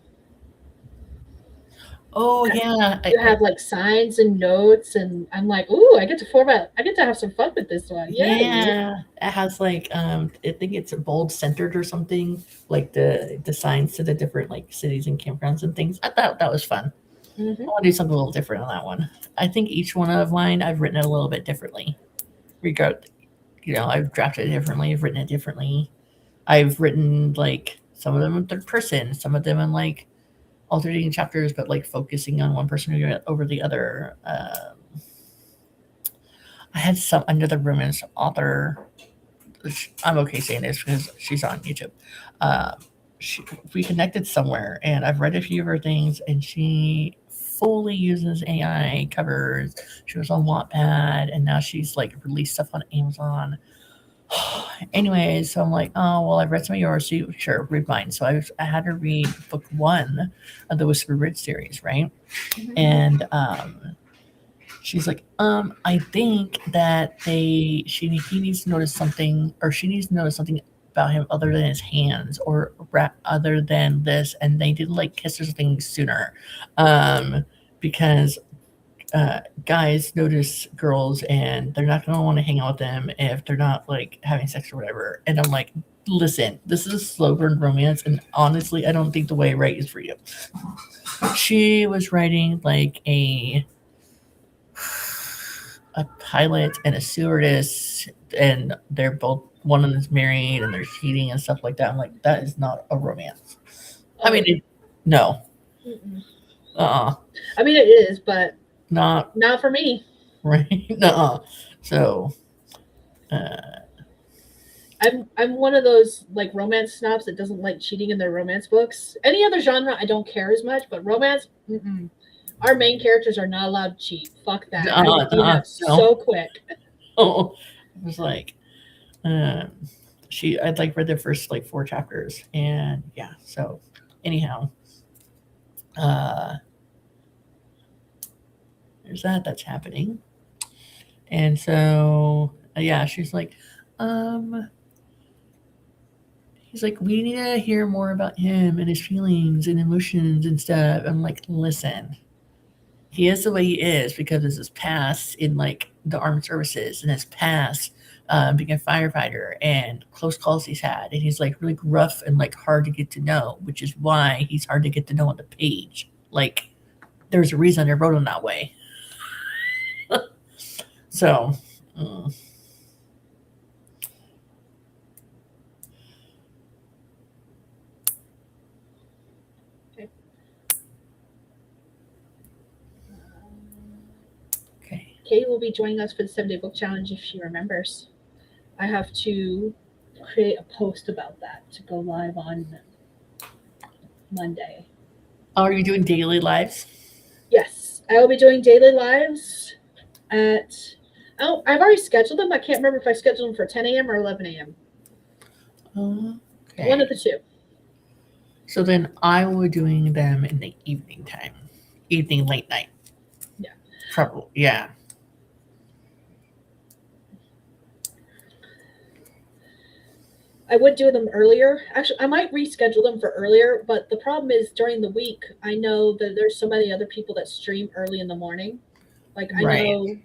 Oh yeah, You have like signs and notes, and I'm like, ooh, I get to have some fun with this one. Yay. yeah. It has like I think it's bold centered or something, like the signs to the different like cities and campgrounds and things. I thought that was fun. Mhm. I want to do something a little different on that one. I think each one of mine I've written it a little bit differently. I've drafted it differently. I've written it differently. I've written like some of them in third person, some of them in like alternating chapters, but like focusing on one person over the other. I had another romance author. I'm okay saying this because she's on YouTube. We connected somewhere, and I've read a few of her things, and she fully uses AI covers. She was on Wattpad, and now she's like released stuff on Amazon. Anyways, so I'm like, oh well, I've read some of yours. So sure, read mine. So I had her read book 1 of the Whisper Ridge series, right? Mhm. And she's like, I think that he needs to notice something, or she needs to notice something about him other than his hands, or other than this, and they didn't like kiss or something sooner, because guys notice girls and they're not going to want to hang out with them if they're not like having sex or whatever. And I'm like, listen, this is a slow burn romance, and honestly, I don't think the way I write is for you. She was writing like a pilot and a stewardess, and they're both, one of them is married and they're cheating and stuff like that. I'm like, that is not a romance. I mean, no. Mm-mm. I mean, it is, but not for me. Right? No. So I'm one of those like romance snobs that doesn't like cheating in their romance books. Any other genre, I don't care as much, but romance, our main characters are not allowed to cheat. Fuck that. I would do that so quick. Oh, it was like, I'd like read the first like 4 chapters, and yeah. So anyhow, there's that's happening, and so yeah, she's like, he's like, we need to hear more about him and his feelings and emotions and stuff. I'm like, listen, he is the way he is because of his past in like the armed services, and his past being a firefighter and close calls he's had, and he's like really gruff and like hard to get to know, which is why he's hard to get to know on the page. Like, there's a reason I wrote him that way. So okay. Katie will be joining us for the 7-day book challenge if she remembers. I have to create a post about that to go live on Monday. Are you doing daily lives? Yes, I will be doing daily lives at. Oh, I've already scheduled them. I can't remember if I scheduled them for 10 a.m. or 11 a.m. Okay. One of the two. So then I will be doing them in the evening time. Evening, late night. Yeah. Probably, yeah. I would do them earlier. Actually, I might reschedule them for earlier, but the problem is during the week, I know that there's so many other people that stream early in the morning. Like, I know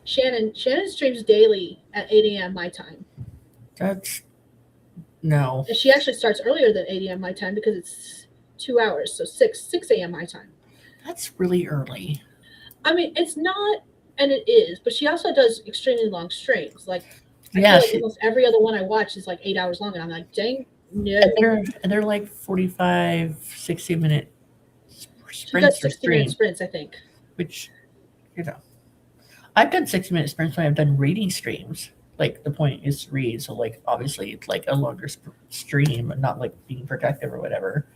Shannon streams daily at 8 a.m. my time. No. And she actually starts earlier than 8 a.m. my time because it's 2 hours, so 6 a.m. my time. That's really early. I mean, it's not, And it is, but she also does extremely long streams. Like I Yeah, feel like almost every other one I watch is like 8 hours long, and I'm like, dang, no. they're like 45, 60-minute She does sprints or 60-minute streams, sprints, I think. which, I've done 60-minute sprints when I've done reading streams. Like, the point is to read, so, like, obviously it's like a longer stream, not like being productive or whatever.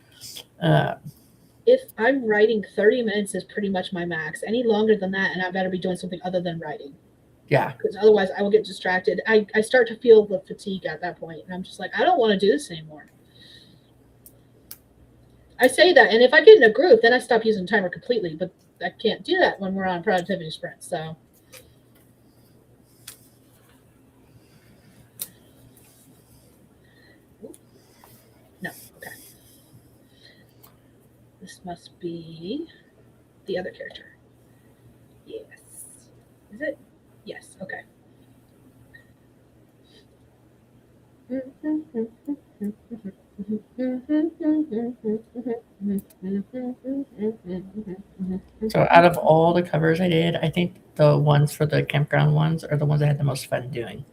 If I'm writing, 30 minutes is pretty much my max. Any longer than that, and I better be doing something other than writing. Yeah. Because otherwise I will get distracted. I start to feel the fatigue at that point, and I'm just like, I don't want to do this anymore. I say that, and if I get in a group, then I stop using the timer completely, but I can't do that when we're on productivity sprints, so. No, okay. This must be the other character. Yes. Is it? Yes, okay. So out of all the covers I did, I think the ones for the campground ones are the ones I had the most fun doing.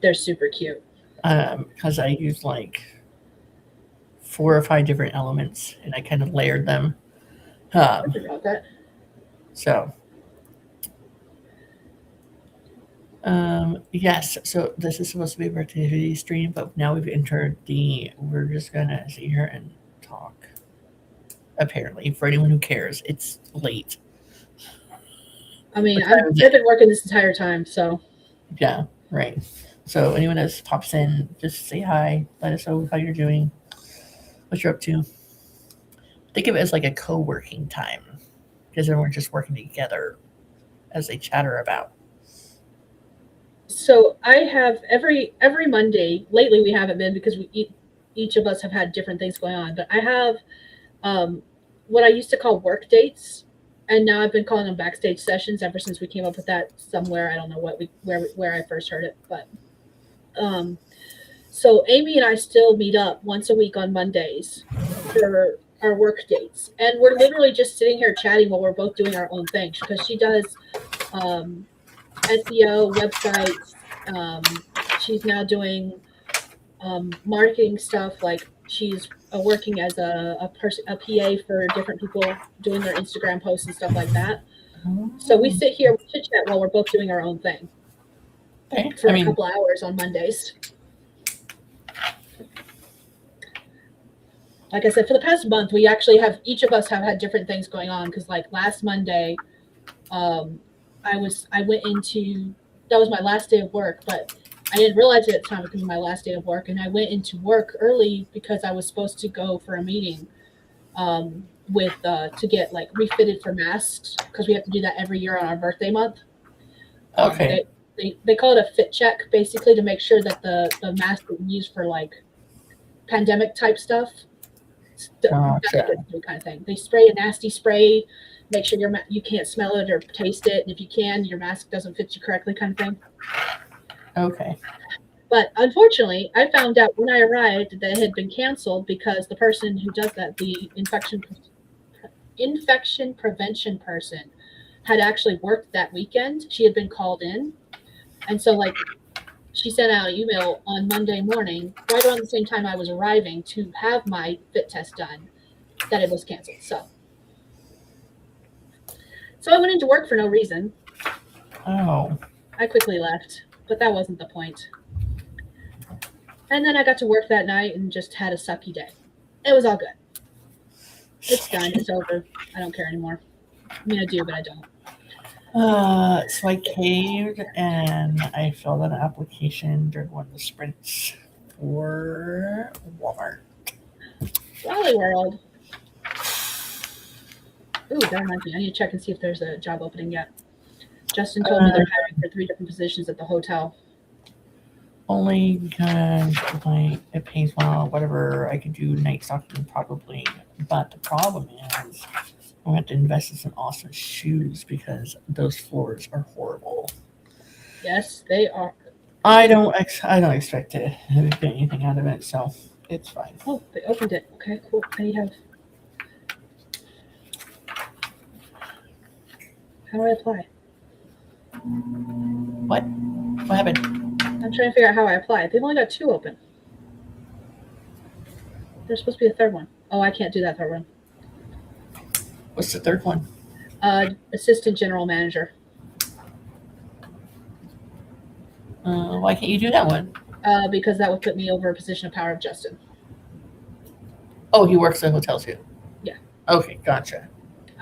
They're super cute. Because I used like 4 or 5 different elements and I kind of layered them. I forgot that. So, yes, so this is supposed to be a productivity stream, but now we've entered we're just gonna sit here and talk. Apparently, for anyone who cares, it's late. I mean, I've been working this entire time, so. Yeah, right. So anyone that pops in, just say hi. Let us know how you're doing, what you're up to. Think of it as like a co-working time, because everyone's just working together as they chatter about. So I have every Monday. Lately, we haven't been because each of us have had different things going on. But I have what I used to call work dates, and now I've been calling them backstage sessions ever since we came up with that somewhere. I don't know where I first heard it, but so Amy and I still meet up once a week on Mondays for our work dates, and we're literally just sitting here chatting while we're both doing our own thing because she does SEO websites. She's now doing marketing stuff. Like she's working as a PA for different people doing their Instagram posts and stuff like that. So we sit here, we chit chat while we're both doing our own thing for a couple hours on Mondays. Like I said, for the past month, we actually have each of us have had different things going on. Because like last Monday, I went into, that was my last day of work, but I didn't realize it at the time because it was my last day of work, and I went into work early because I was supposed to go for a meeting to get like refitted for masks because we have to do that every year on our birthday month. Okay. They call it a fit check, basically, to make sure that the mask that we use for like pandemic type stuff, Gotcha. kind of thing. They spray a nasty spray, make sure you can't smell it or taste it, and if you can, your mask doesn't fit you correctly, kind of thing. Okay. But unfortunately, I found out when I arrived that it had been canceled because the person who does that, the infection prevention person, had actually worked that weekend. She had been called in, and so like she sent out an email on Monday morning, right around the same time I was arriving to have my fit test done, that it was canceled. So I went into work for no reason. Oh. I quickly left, but that wasn't the point. And then I got to work that night and just had a sucky day. It was all good. It's done. It's over. I don't care anymore. I mean, I do, but I don't. So I caved and I filled out an application during one of the sprints for Walmart. Raleigh World. Ooh, that reminds me. I need to check and see if there's a job opening yet. Justin told me they're hiring for 3 different positions at the hotel. Only because like it pays well, whatever. I could do night stocking probably, but the problem is I have to invest in some awesome shoes because those floors are horrible. Yes, they are. I don't expect to get anything out of it, so it's fine. Oh, they opened it. Okay, cool. How do I apply? What? What happened? I'm trying to figure out how I apply. They've only got 2 open. There's supposed to be a third one. Oh, I can't do that third one. What's the third one? Assistant general manager. Why can't you do that one? Because that would put me over a position of power of Justin. Oh, he works at hotels too. Yeah. Okay, gotcha.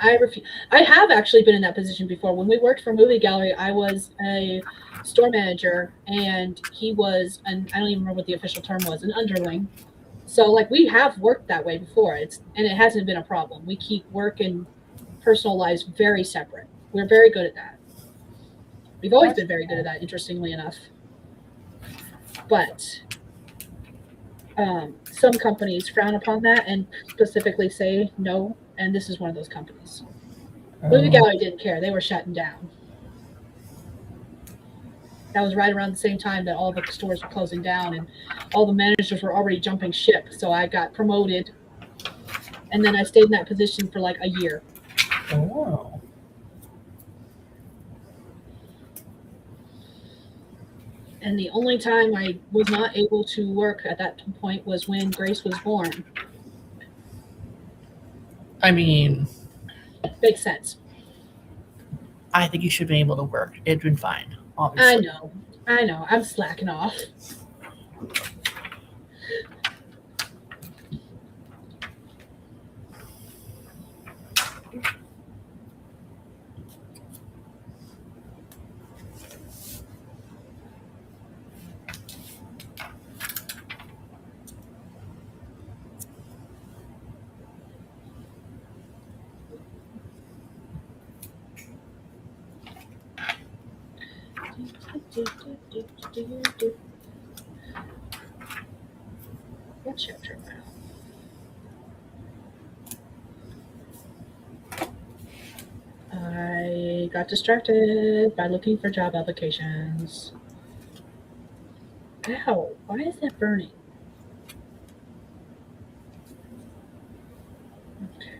I refuse. I have actually been in that position before. When we worked for Movie Gallery, I was a store manager, and he was, and I don't even remember what the official term was, an underling. So, like, we have worked that way before. And it hasn't been a problem. We keep work and personal lives very separate. We're very good at that. We've always been very good at that, interestingly enough. But some companies frown upon that and specifically say no, and this is one of those companies. Movie Gallery didn't care. They were shutting down. That was right around the same time that all the stores were closing down and all the managers were already jumping ship. So I got promoted, and then I stayed in that position for like a year. Oh. And the only time I was not able to work at that point was when Grace was born. I mean, Makes sense. I think you should have been able to work. It'd been fine, obviously. I know. I'm slacking off. What chapter now? I got distracted by looking for job applications. Ow, why is that burning? Okay.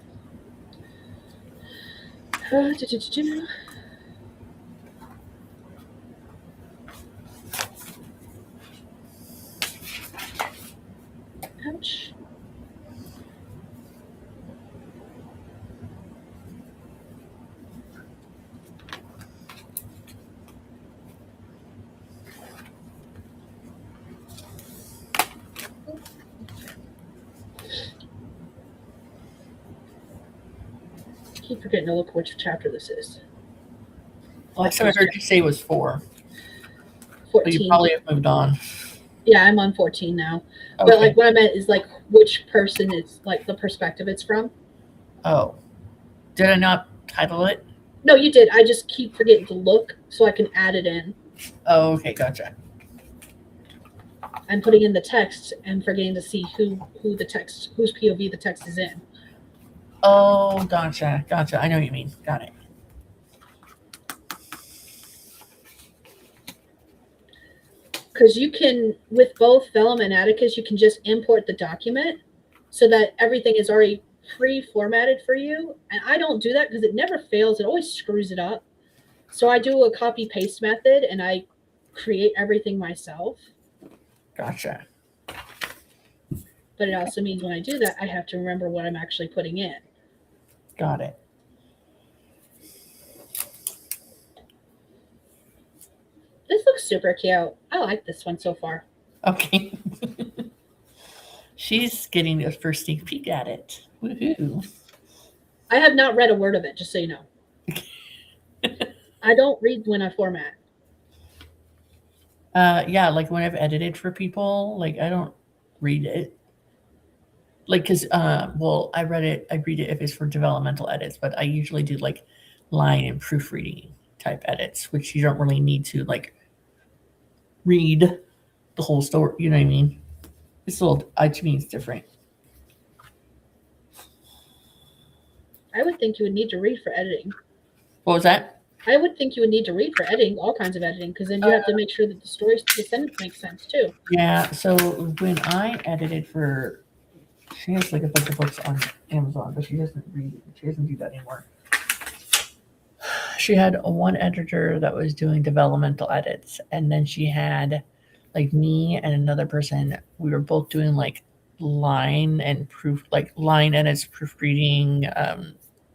Ouch. I keep forgetting to look which chapter this is. Last time I heard you say it was 4. 14. But you probably have moved on. Yeah, I'm on 14 now. Okay. But like what I meant is like which person it's like the perspective it's from. Oh. Did I not title it? No, you did. I just keep forgetting to look so I can add it in. Oh, okay, gotcha. I'm putting in the text and forgetting to see who the text, whose POV the text is in. Oh, gotcha. I know what you mean. Got it. Because you can, with both Vellum and Atticus, you can just import the document so that everything is already pre-formatted for you. And I don't do that because it never fails. It always screws it up. So I do a copy-paste method and I create everything myself. Gotcha. But it also means when I do that, I have to remember what I'm actually putting in. Got it. This looks super cute. I like this one so far. Okay. She's getting the first sneak peek at it. Woohoo. I have not read a word of it, just so you know. I don't read when I format. Yeah, like when I've edited for people, like I don't read it. Like, cause well, I read it if it's for developmental edits, but I usually do like line and proofreading type edits, which you don't really need to like read the whole story. You know what I mean? It's a little, to me, it's different. I would think you would need to read for editing. What was that? I would think you would need to read for editing, all kinds of editing, because then you have to make sure that the story, the sentence makes sense too. Yeah. So when I edited for, she has like a bunch of books on Amazon, but she doesn't read. She doesn't do that anymore. she had one editor that was doing developmental edits, and then she had like me and another person. We were both doing like line and proof, like line edits, proofreading,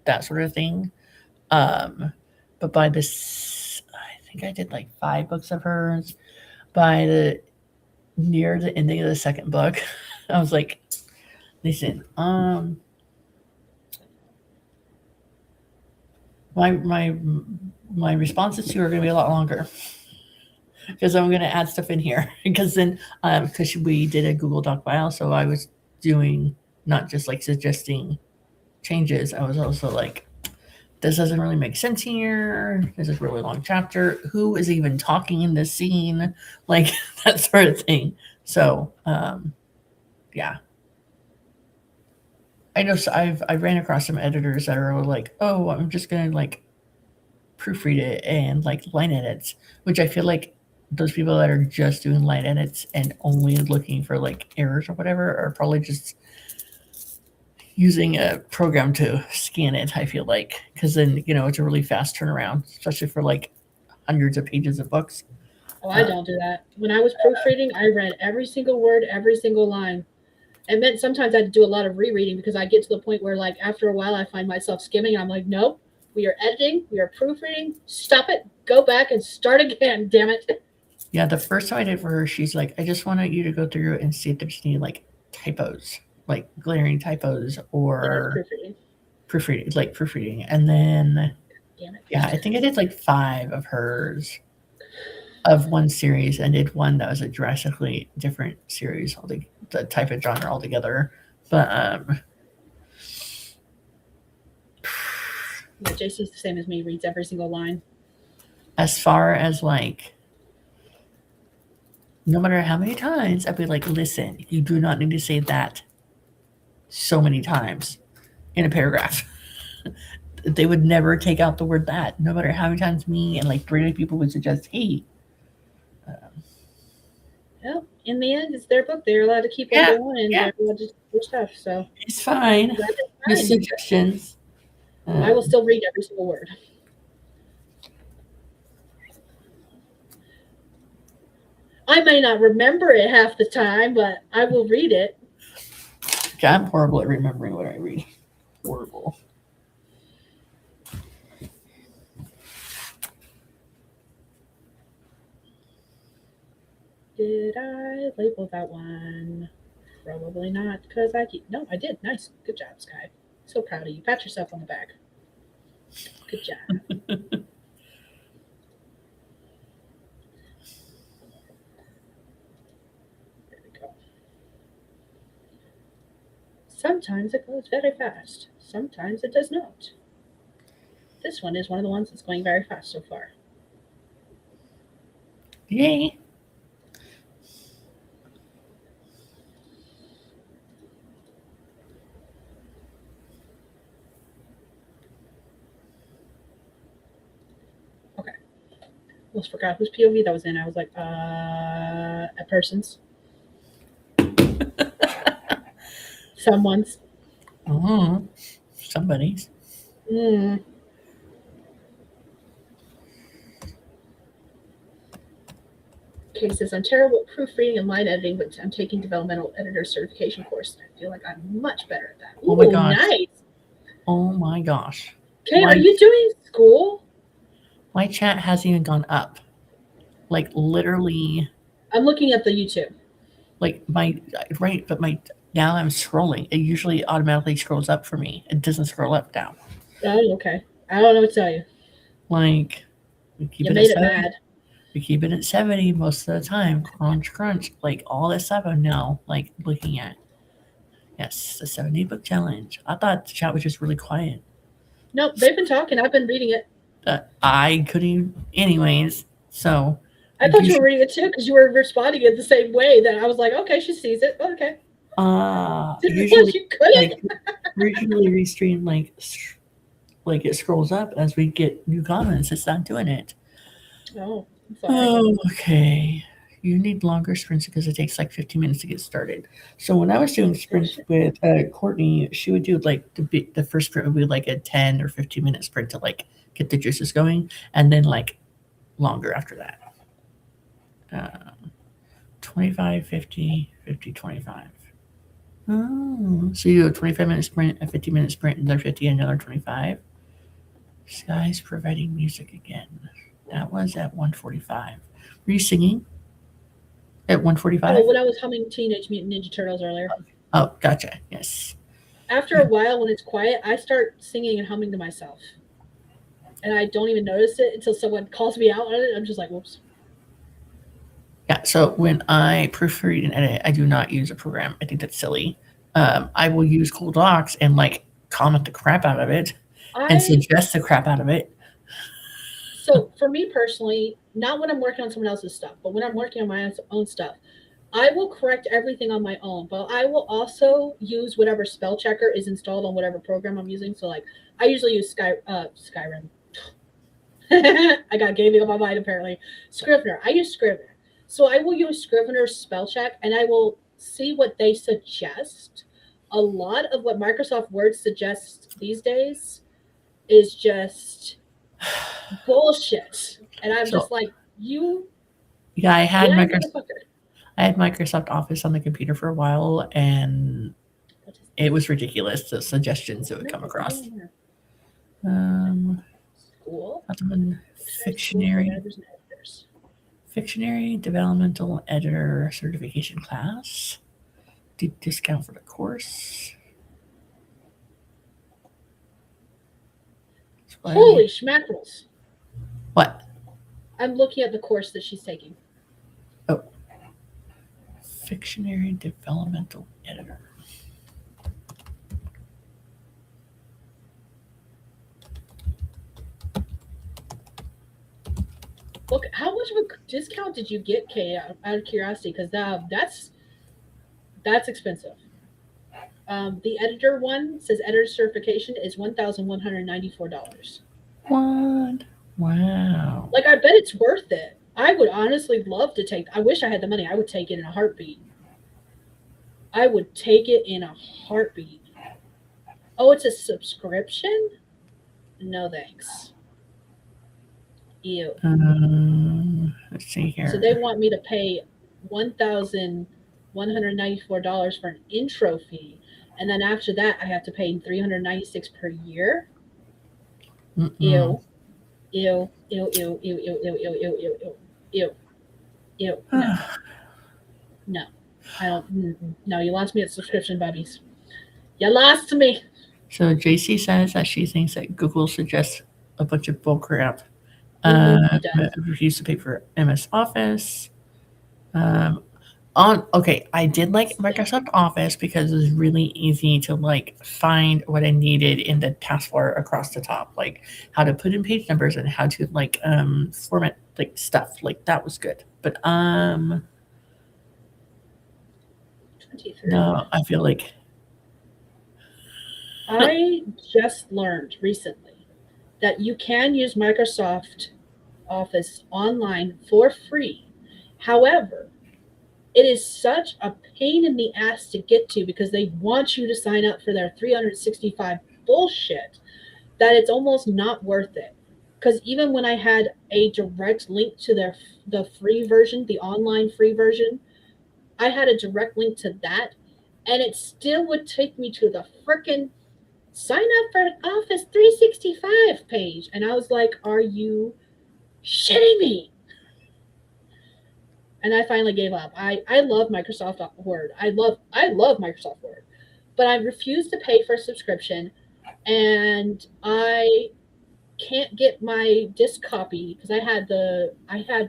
that sort of thing. Um, but by this, I think I did like 5 books of hers. By the near the ending of the second book, I was like, listen, my responses to you are going to be a lot longer because I'm going to add stuff in here because then because we did a Google Doc file, so I was doing not just like suggesting changes. I was also like, this doesn't really make sense here. This is a really long chapter. Who is even talking in this scene? Like that sort of thing. So yeah. I know I ran across some editors that are like, oh, I'm just gonna like proofread it and like line edits, which I feel like those people that are just doing line edits and only looking for like errors or whatever are probably just using a program to scan it. I feel like because then it's a really fast turnaround, especially for like hundreds of pages of books. Oh, I don't do that. When I was proofreading, I read every single word, every single line. It meant sometimes I had to do a lot of rereading because I get to the point where, like, after a while, I find myself skimming. And I'm like, nope, we are editing, we are proofreading. Stop it, go back and start again. Damn it. Yeah, the first time I did for her, she's like, I just wanted you to go through and see if there's any like typos, like glaring typos or proofreading. And then, Damn it. Yeah, I think I did like 5 of hers of one series and did one that was a drastically different series, the type of genre altogether. But Yeah, JC's the same as me, reads every single line. As far as like, no matter how many times, I'd be like, listen, you do not need to say that so many times in a paragraph. They would never take out the word that, no matter how many times me and like 3 other people would suggest, hey. Well, in the end, it's their book. They're allowed to keep what they want and they're allowed to do stuff. So it's fine. With suggestions. I will still read every single word. I may not remember it half the time, but I will read it. Okay, I'm horrible at remembering what I read. Horrible. Did I label that one? Probably not, because no, I did. Nice. Good job, Sky. So proud of you. Pat yourself on the back. Good job. There we go. Sometimes it goes very fast. Sometimes it does not. This one is one of the ones that's going very fast so far. Yay. Almost forgot whose POV that was in. I was like, a person's. Someone's. Oh, somebody's. Okay, says I'm terrible at proofreading and line editing, but I'm taking developmental editor certification course. I feel like I'm much better at that. Ooh, Oh my gosh. Nice. Oh my gosh. Okay, are you doing school? My chat hasn't even gone up. Like literally. I'm looking at the YouTube. Like but now I'm scrolling. It usually automatically scrolls up for me. It doesn't scroll up now. Oh, okay. I don't know what to tell you. Like we keep You it made at it 70. mad. We keep it at 70 most of the time. Crunch. Like all this stuff I'm now like looking at. Yes, the 70 book challenge. I thought the chat was just really quiet. Nope, they've been talking. I've been reading it. I couldn't anyways. So I thought you were reading it too because you were responding in the same way that I was like, okay, she sees it. Okay. Usually you couldn't. like usually Restream like it scrolls up as we get new comments. It's not doing it. Oh, I'm sorry. Okay. you need longer sprints because it takes like 15 minutes to get started. So when I was doing sprints with Courtney, she would do like the first sprint would be like a 10 or 15-minute sprint to like get the juices going, and then like longer after that. 25, 50, 50, 25. Oh, so you do a 25-minute sprint, a 50-minute sprint, another 50, another 25. Sky's providing music again. That was at 1:45. Were you singing at 1:45? Oh, when I was humming Teenage Mutant Ninja Turtles earlier. Oh, gotcha. Yes. After a while, when it's quiet, I start singing and humming to myself. And I don't even notice it until someone calls me out on it. I'm just like, whoops. Yeah, so when I proofread and edit, I do not use a program. I think that's silly. I will use Google Docs and like comment the crap out of it and suggest the crap out of it. So for me personally, not when I'm working on someone else's stuff, but when I'm working on my own stuff, I will correct everything on my own, but I will also use whatever spell checker is installed on whatever program I'm using. So like I usually use Skyrim. I got gaming on my mind apparently. Scrivener. I use Scrivener. So I will use Scrivener's spell check and I will see what they suggest. A lot of what Microsoft Word suggests these days is just bullshit. And I'm just like, you. Yeah, I had Microsoft Office on the computer for a while, and it was ridiculous, the suggestions that would come across. School. Fictionary Developmental Editor Certification Class. Deep discount for the course. Holy schmackles. What? I'm looking at the course that she's taking. Oh. Fictionary Developmental Editor. Look, how much of a discount did you get, Kay, out of curiosity? Because that's expensive. The editor one says editor certification is $1,194. What? Wow. Like, I bet it's worth it. I would honestly love to take. I wish I had the money. I would take it in a heartbeat. I would take it in a heartbeat. Oh, it's a subscription? No thanks. Ew. Let's see here. So they want me to pay $1,194 for an intro fee, and then after that, I have to pay $396 per year. Mm-mm. Ew. Ew. Ew. Ew. Ew. Ew. Ew. Ew. Ew. Ew. Ew. Ew. Ew. No. No. I don't. No, you lost me at subscription buddies. You lost me. So JC says that she thinks that Google suggests a bunch of bull crap. Refuse to pay for MS Office. I did like Microsoft Office because it was really easy to like find what I needed in the taskbar across the top, like how to put in page numbers and how to like format like stuff. Like that was good. But no, I feel like I just learned recently that you can use Microsoft Office online for free. However, it is such a pain in the ass to get to because they want you to sign up for their 365 bullshit that it's almost not worth it. Because even when I had a direct link to the free version, the online free version, I had a direct link to that, and it still would take me to the frickin' sign up for Office 365 page. And I was like, are you shitting me? And I finally gave up. I love Microsoft Word. I love Microsoft Word. But I refuse to pay for a subscription, and I can't get my disk copy because I had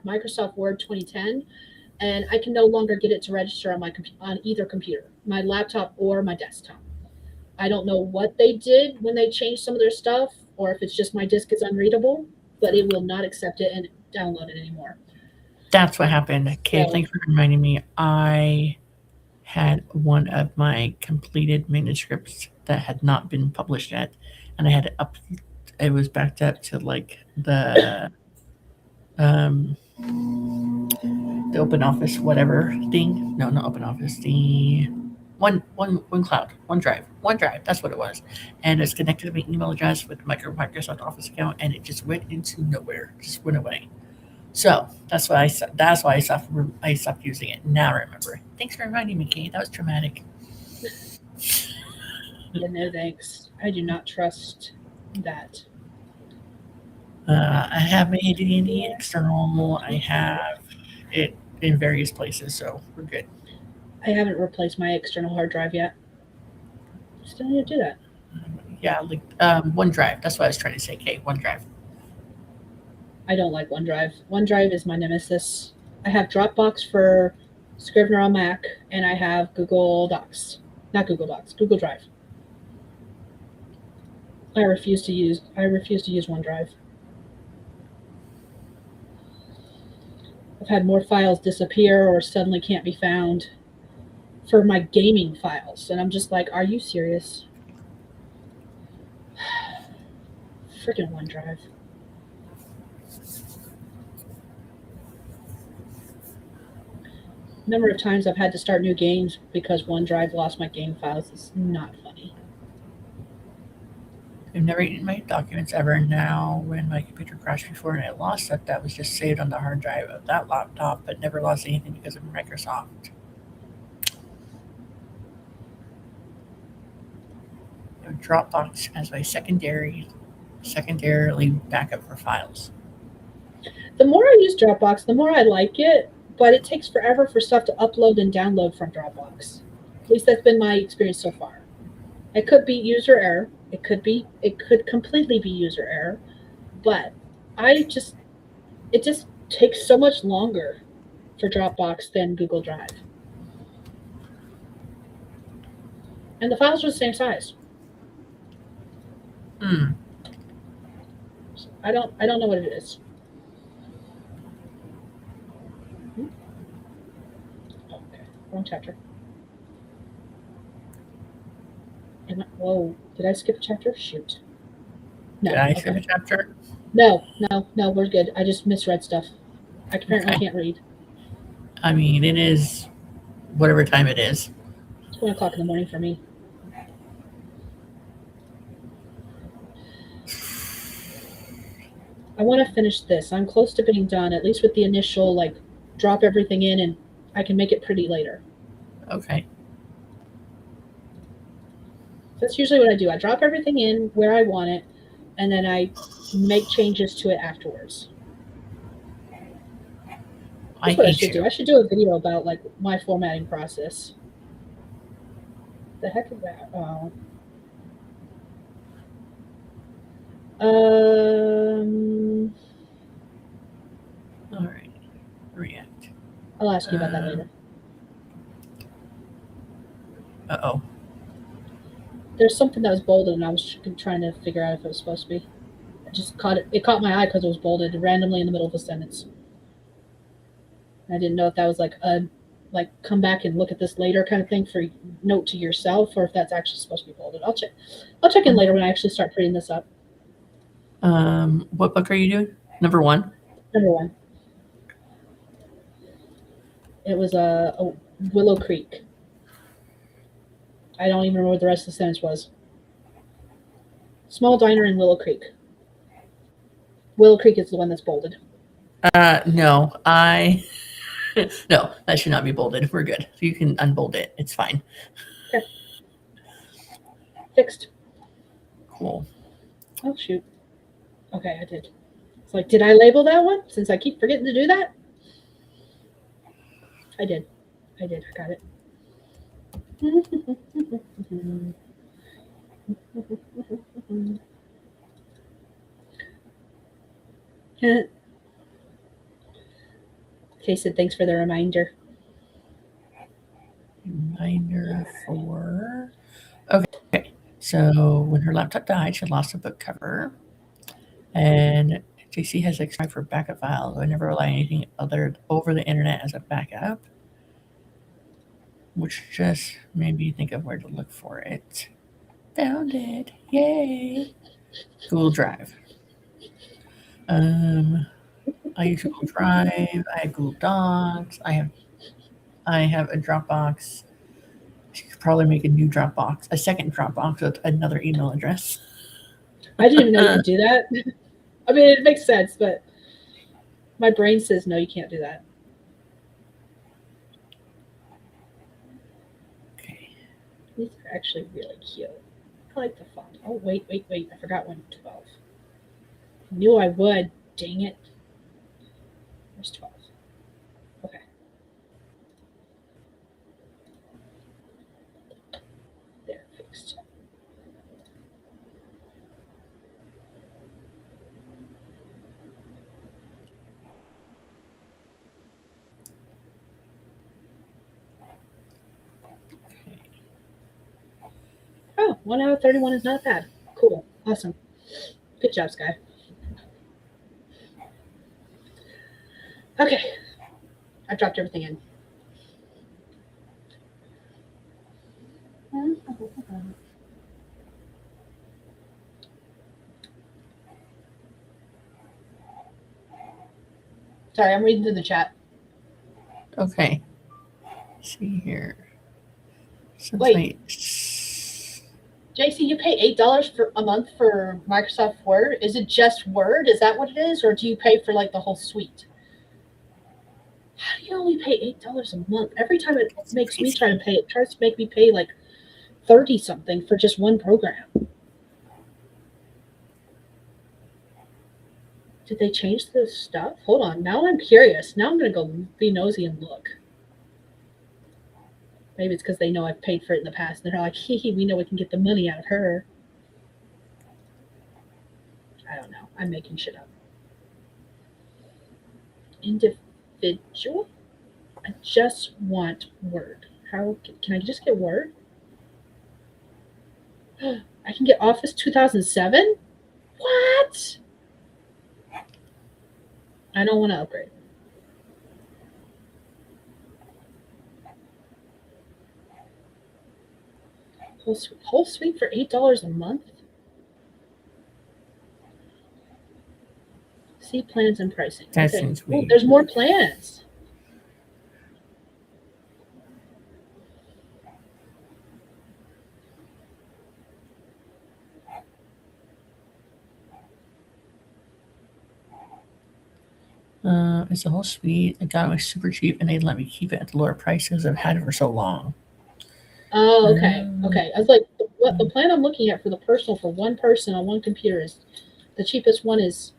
Microsoft Word 2010, and I can no longer get it to register on either computer, my laptop or my desktop. I don't know what they did when they changed some of their stuff, or if it's just my disk is unreadable, but it will not accept it and download it anymore. That's what happened. Okay, thanks for reminding me. I had one of my completed manuscripts that had not been published yet, and I had it was backed up to like the the open office whatever thing. No, not open office. The one cloud, one drive. That's what it was, and it's connected to my email address with Microsoft Office account, and it just went into nowhere. Just went away. So that's why I stopped using it. Now I remember. Thanks for reminding me, Kate. That was traumatic. Yeah, no thanks. I do not trust that. I have my AD&D external. I have it in various places, so we're good. I haven't replaced my external hard drive yet. Still need to do that. Yeah, like OneDrive. That's what I was trying to say, Kate. OneDrive. I don't like OneDrive. OneDrive is my nemesis. I have Dropbox for Scrivener on Mac, and I have Google Docs. Not Google Docs, Google Drive. I refuse to use OneDrive. I've had more files disappear or suddenly can't be found for my gaming files, and I'm just like, are you serious? Freaking OneDrive. The number of times I've had to start new games because OneDrive lost my game files is not funny. I've never eaten my documents ever. Now, when my computer crashed before and I lost it, that was just saved on the hard drive of that laptop, but never lost anything because of Microsoft. Dropbox as my secondarily backup for files. The more I use Dropbox, the more I like it, but it takes forever for stuff to upload and download from Dropbox. At least that's been my experience so far. It could be user error. It could completely be user error, but it just takes so much longer for Dropbox than Google Drive. And the files are the same size. I don't know what it is. Okay, wrong chapter. Whoa, did I skip a chapter? Shoot. No. Did I skip a chapter? No, we're good. I just misread stuff. I apparently can't read. I mean, it is whatever time it is. It's 1 o'clock in the morning for me. I want to finish this. I'm close to being done, at least with the initial, drop everything in, and I can make it pretty later. Okay. That's usually what I do. I drop everything in where I want it, and then I make changes to it afterwards. That's what I should do. I should do a video about my formatting process. The heck is that? Oh. All right. React. I'll ask you about that later. Uh-oh. There's something that was bolded, and I was trying to figure out if it was supposed to be. I just caught it. It caught my eye because it was bolded randomly in the middle of a sentence. I didn't know if that was come back and look at this later kind of thing for note to yourself, or if that's actually supposed to be bolded. I'll check in later when I actually start putting this up. What book are you doing? Number 1? Number 1. It was a Willow Creek. I don't even remember what the rest of the sentence was. Small diner in Willow Creek. Willow Creek is the one that's bolded. No, no, that should not be bolded. We're good. You can unbold it. It's fine. Okay. Fixed. Cool. Oh, shoot. Okay, I did. It's did I label that one? Since I keep forgetting to do that? I did. I got it. Okay, said thanks for the reminder. Reminder for... Okay, so when her laptop died, she lost a book cover. And JC has expired for backup files. I never rely on anything other over the internet as a backup. Which just made me think of where to look for it. Found it. Yay. Google Drive. I I use Google Drive. I have Google Docs. I have a Dropbox. I could probably make a new Dropbox, a second Dropbox with another email address. I didn't even know you could do that. I mean, it makes sense, but my brain says no, you can't do that. Okay. These are actually really cute. I like the font. Oh, wait. I forgot 112. Knew I would. Dang it. Where's 12? Okay. There, fixed. Oh, 1 out of 31 is not bad. Cool. Awesome. Good job, Sky. Okay. I dropped everything in. Sorry, I'm reading through the chat. Okay. Let's see here. Since Wait. JC, you pay $8 for a month for Microsoft Word. Is it just Word? Is that what it is, or do you pay for like the whole suite? How do you only pay $8 a month? Every time it makes me try to pay, it tries to make me pay like 30 something for just one program. Did they change the stuff? Hold on. Now I'm curious. Now I'm gonna go be nosy and look. Maybe it's because they know I've paid for it in the past. And they're like, hee, we know we can get the money out of her. I don't know. I'm making shit up. Individual? I just want Word. How can I just get Word? I can get Office 2007? What? I don't want to upgrade. Whole suite for $8 a month? See plans and pricing. That Okay. seems Ooh, weird. there's more plans. It's a whole suite. I got it was super cheap, and they let me keep it at the lower price because I've had it for so long. Oh, okay. Okay. I was like, what the plan I'm looking at for the personal for one person on one computer is the cheapest one is,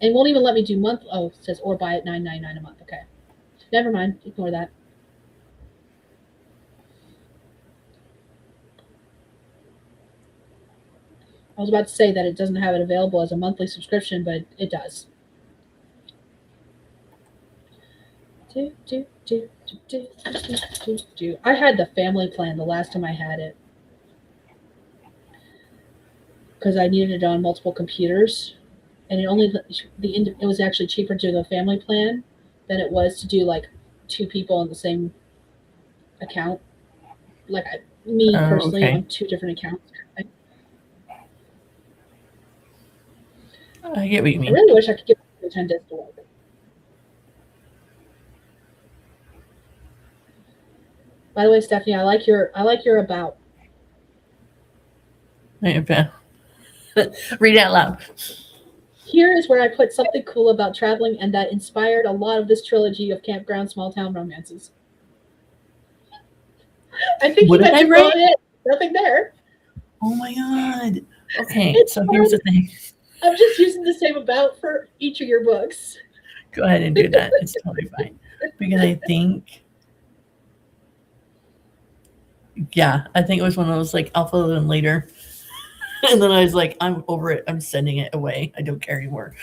and won't even let me do month. Oh, it says or buy it $9.99 a month. Okay. Never mind. Ignore that. I was about to say that it doesn't have it available as a monthly subscription, but it does. I had the family plan the last time I had it because I needed it on multiple computers, and it was actually cheaper to do the family plan than it was to do like two people on the same account, like me personally okay. on two different accounts. I get what you I mean. really wish I could get the 10 days to work. By the way, Stephanie, I like your about. Read it out loud. Here is where I put something cool about traveling and that inspired a lot of this trilogy of campground small town romances. I think What you did guys I have write? got it. Nothing there. Oh my god. Okay, It's so here's the thing. I'm just using the same about for each of your books. Go ahead and do that. It's totally fine. Because I think it was one of those like I'll fill it in later. And then I was like, I'm over it. I'm sending it away. I don't care anymore.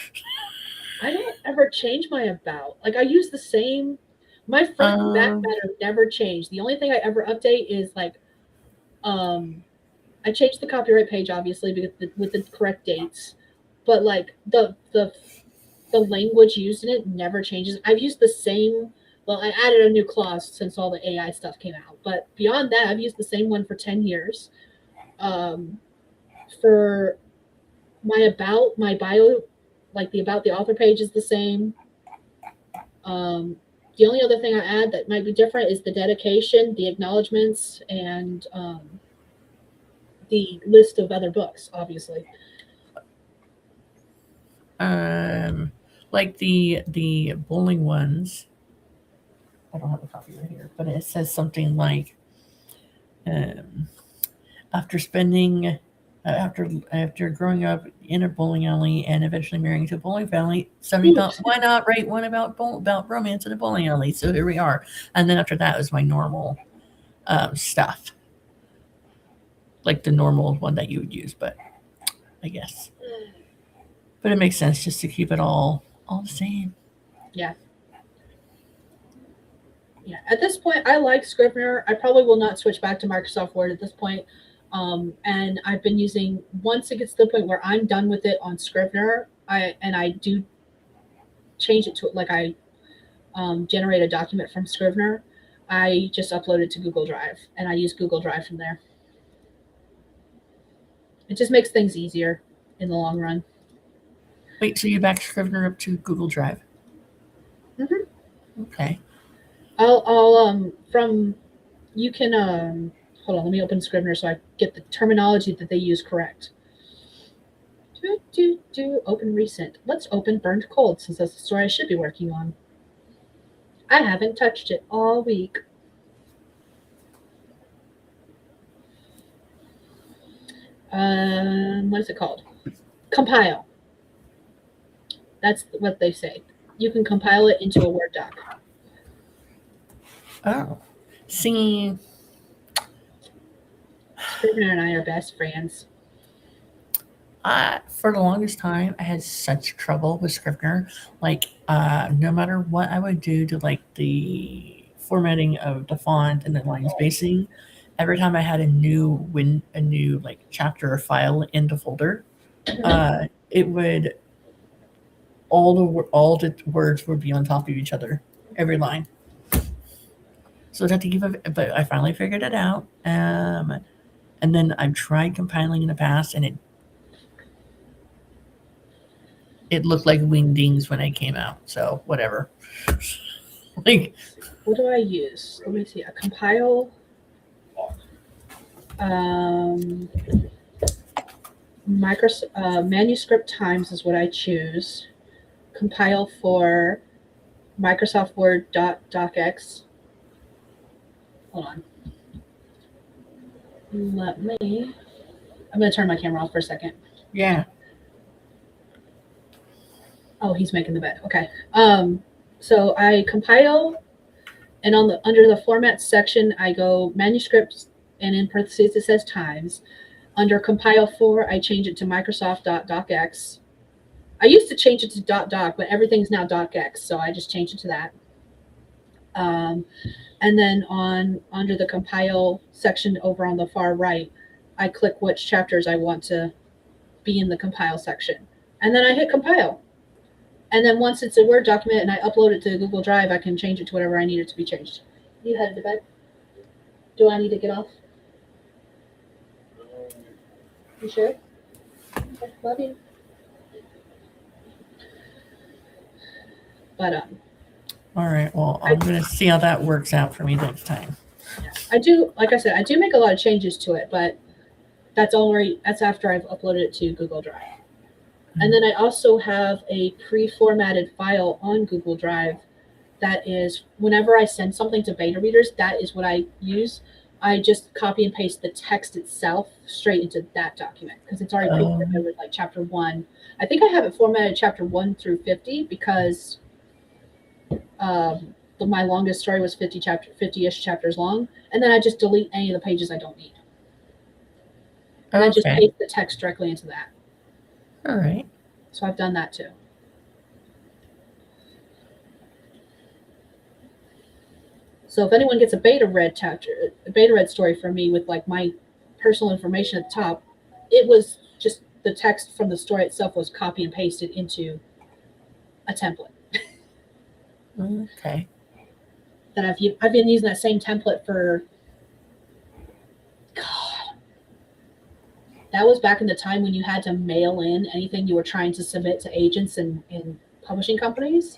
I don't ever change my about. Like I use the same. My front and back matter never change. The only thing I ever update is like, I changed the copyright page obviously because with the correct dates, but like the language used in it never changes. I've used the same. Well, I added a new clause since all the AI stuff came out, but beyond that, I've used the same one for 10 years. For my bio, like the about the author page is the same. The only other thing I add that might be different is the dedication, the acknowledgments, and the list of other books, obviously. Like the bowling ones. I don't have a copy right here, but it says something like, um, after spending after growing up in a bowling alley and eventually marrying to a bowling family, somebody thought, why not write one about romance in a bowling alley? So here we are. And then after that was my normal stuff, like the normal one that you would use, but I guess. But it makes sense just to keep it all the same. Yeah. Yeah. At this point, I like Scrivener. I probably will not switch back to Microsoft Word at this point. And I've been using, once it gets to the point where I'm done with it on Scrivener, I do change it to, like, I generate a document from Scrivener. I just upload it to Google Drive, and I use Google Drive from there. It just makes things easier in the long run. Wait, so you back Scrivener up to Google Drive? Mm-hmm. Okay. You can, hold on, let me open Scrivener so I get the terminology that they use correct. Open recent. Let's open Burned Cold, since that's the story I should be working on. I haven't touched it all week. What is it called? Compile. That's what they say. You can compile it into a Word doc. Oh. See, Scrivener and I are best friends. for the longest time, I had such trouble with Scrivener. Like, no matter what I would do to like the formatting of the font and the line spacing, every time I had a new like chapter or file in the folder, it would all the words would be on top of each other, every line. So I'd have to give it, but I finally figured it out. And then I've tried compiling in the past, and it looked like wingdings when it came out. So whatever. Like, what do I use? Let me see. A compile. Manuscript Times is what I choose. Compile for Microsoft Word .docx. Hold on. I'm going to turn my camera off for a second. yeah. Oh, he's making the bed. Okay. So I compile, and under the format section, I go manuscripts, and in parentheses it says times. Under compile for, I change it to Microsoft.docx. I used to change it to .doc, but everything's now .docx, so I just changed it to that. And then under the compile section over on the far right, I click which chapters I want to be in the compile section. And then I hit compile. And then once it's a Word document and I upload it to Google Drive, I can change it to whatever I need it to be changed. You headed to bed? Do I need to get off? You sure? Okay, love you. But All right. Well, I'm going to see how that works out for me next time. I do, like I said, I do make a lot of changes to it, but that's after I've uploaded it to Google Drive. And then I also have a pre-formatted file on Google Drive that is, whenever I send something to beta readers, that is what I use. I just copy and paste the text itself straight into that document because it's already pre-formatted, like chapter 1. I think I have it formatted chapter 1 through 50 because my longest story was 50-ish chapters long, and then I just delete any of the pages I don't need. And I just paste the text directly into that. All right. So I've done that too. So if anyone gets a beta read story from me with like my personal information at the top, it was just the text from the story itself was copy and pasted into a template. Okay. That I've been using that same template for, God, that was back in the time when you had to mail in anything you were trying to submit to agents and publishing companies.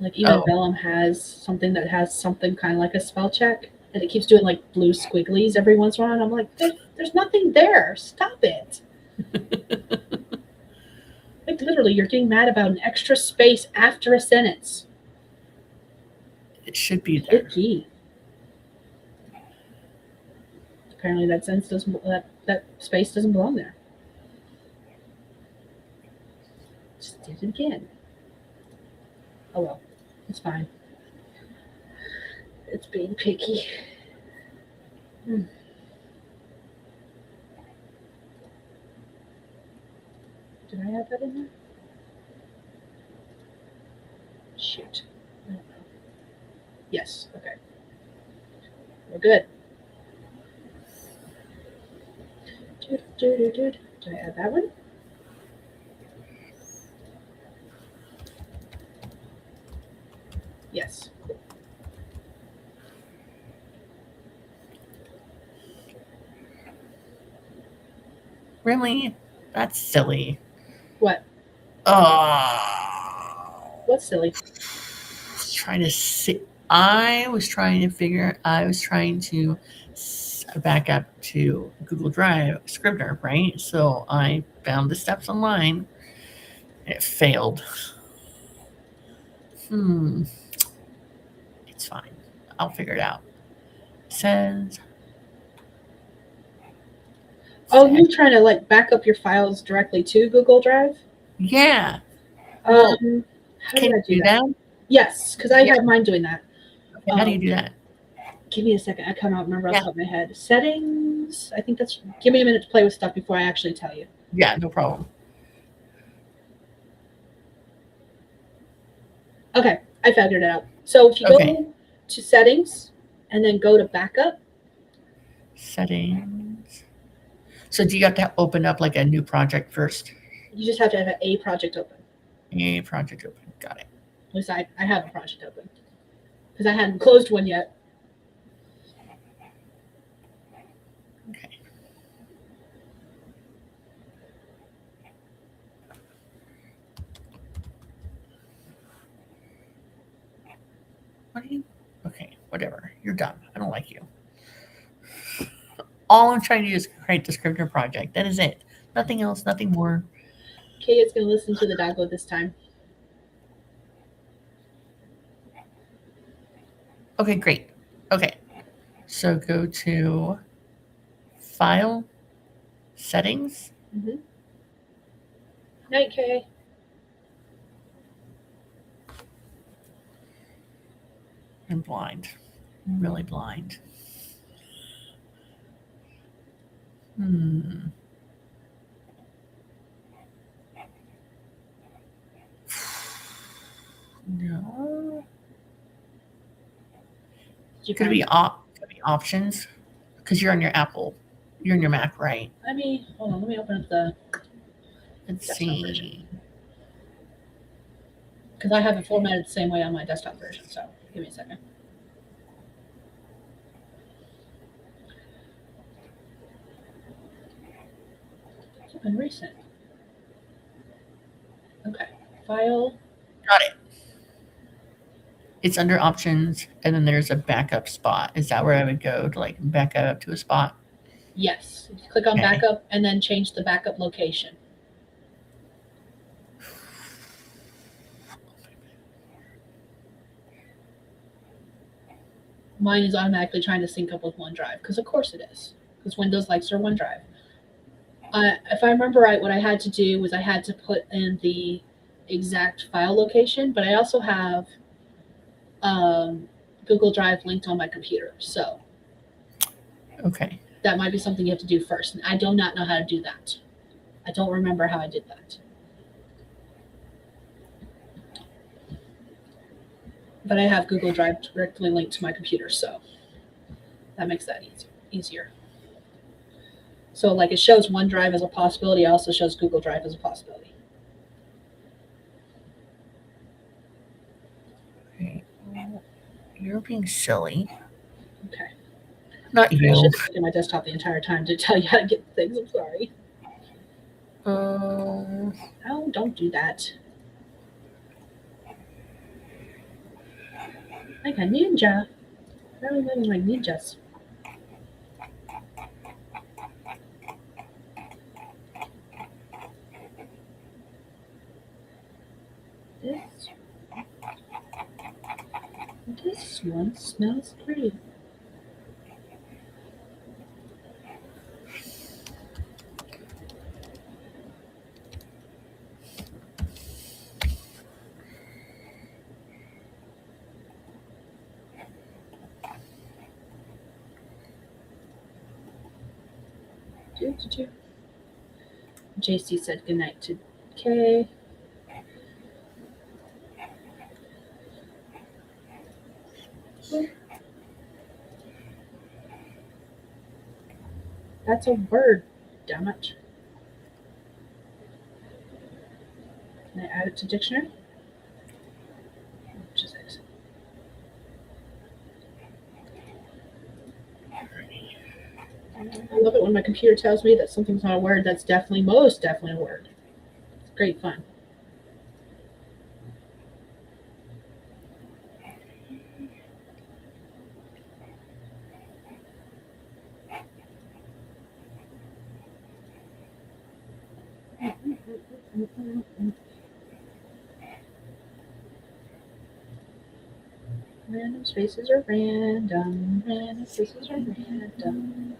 Like even Oh. Vellum has something that has something kind of like a spell check, and it keeps doing like blue squigglies every once in a while. And I'm like, there's nothing there. Stop it. Like literally, you're getting mad about an extra space after a sentence. It should be there. Hit G. Apparently, that sentence doesn't. That space doesn't belong there. Just did it again. Oh well, it's fine. It's being picky. Did I have that in there? Shoot. I don't know. Yes. Okay. We're good. Did I add that one? Yes. Cool. Really? That's silly. What? Oh. What's silly? Trying to see. I was trying to back up to Google Drive Scrivener, right? So I found the steps online. And it failed. It's fine. I'll figure it out. It says. Oh, you're trying to like back up your files directly to Google Drive? Yeah. How Can did I you do that? Yes, because I Yeah. have mine doing that. Okay, how do you do that? Give me a second. I cannot remember off Yeah. the top of my head. Settings. I think that's. Give me a minute to play with stuff before I actually tell you. Yeah, no problem. Okay, I figured it out. So if you Okay. go to settings and then go to backup. Settings. So do you have to open up like a new project first? You just have to have a project open. A project open. Got it. At least I have a project open because I hadn't closed one yet. Okay. What are you? Okay, whatever. You're done. I don't like you. All I'm trying to do is create the Scrivener project. That is it. Nothing else. Nothing more. Okay, it's going to listen to the doggo this time. Okay, great. Okay. So go to File, Settings. Night, Kay. I'm blind. I'm really blind. No. Could it be options? Because you're on your Apple. You're on your Mac, right? Hold on. Let me open up the. Let's Desktop see. version. Because I have it formatted the same way on my desktop version. So give me a second. It's open recent. Okay. File. Got it. It's under options, and then there's a backup spot. Is that where I would go to like back up to a spot? Yes. You click on Okay. backup and then change the backup location. Mine is automatically trying to sync up with OneDrive because, of course, it is. Because Windows likes their OneDrive. If I remember right, what I had to do was I had to put in the exact file location, but I also have Google Drive linked on my computer. So Okay. that might be something you have to do first. And I do not know how to do that. I don't remember how I did that. But I have Google Drive directly linked to my computer, so that makes that easier. So like it shows OneDrive as a possibility, it also shows Google Drive as a possibility. Okay. You're being silly. Okay. Not I you. should have looked at my desktop the entire time to tell you how to get things. I'm sorry. Oh, don't do that. Like a ninja. Really moving like ninjas. This one smells great. JC said goodnight to Kay. That's a word, damn it. Can I add it to dictionary? Just X. I love it when my computer tells me that something's not a word. That's most definitely a word. It's great fun. Random spaces are random. Random spaces are random.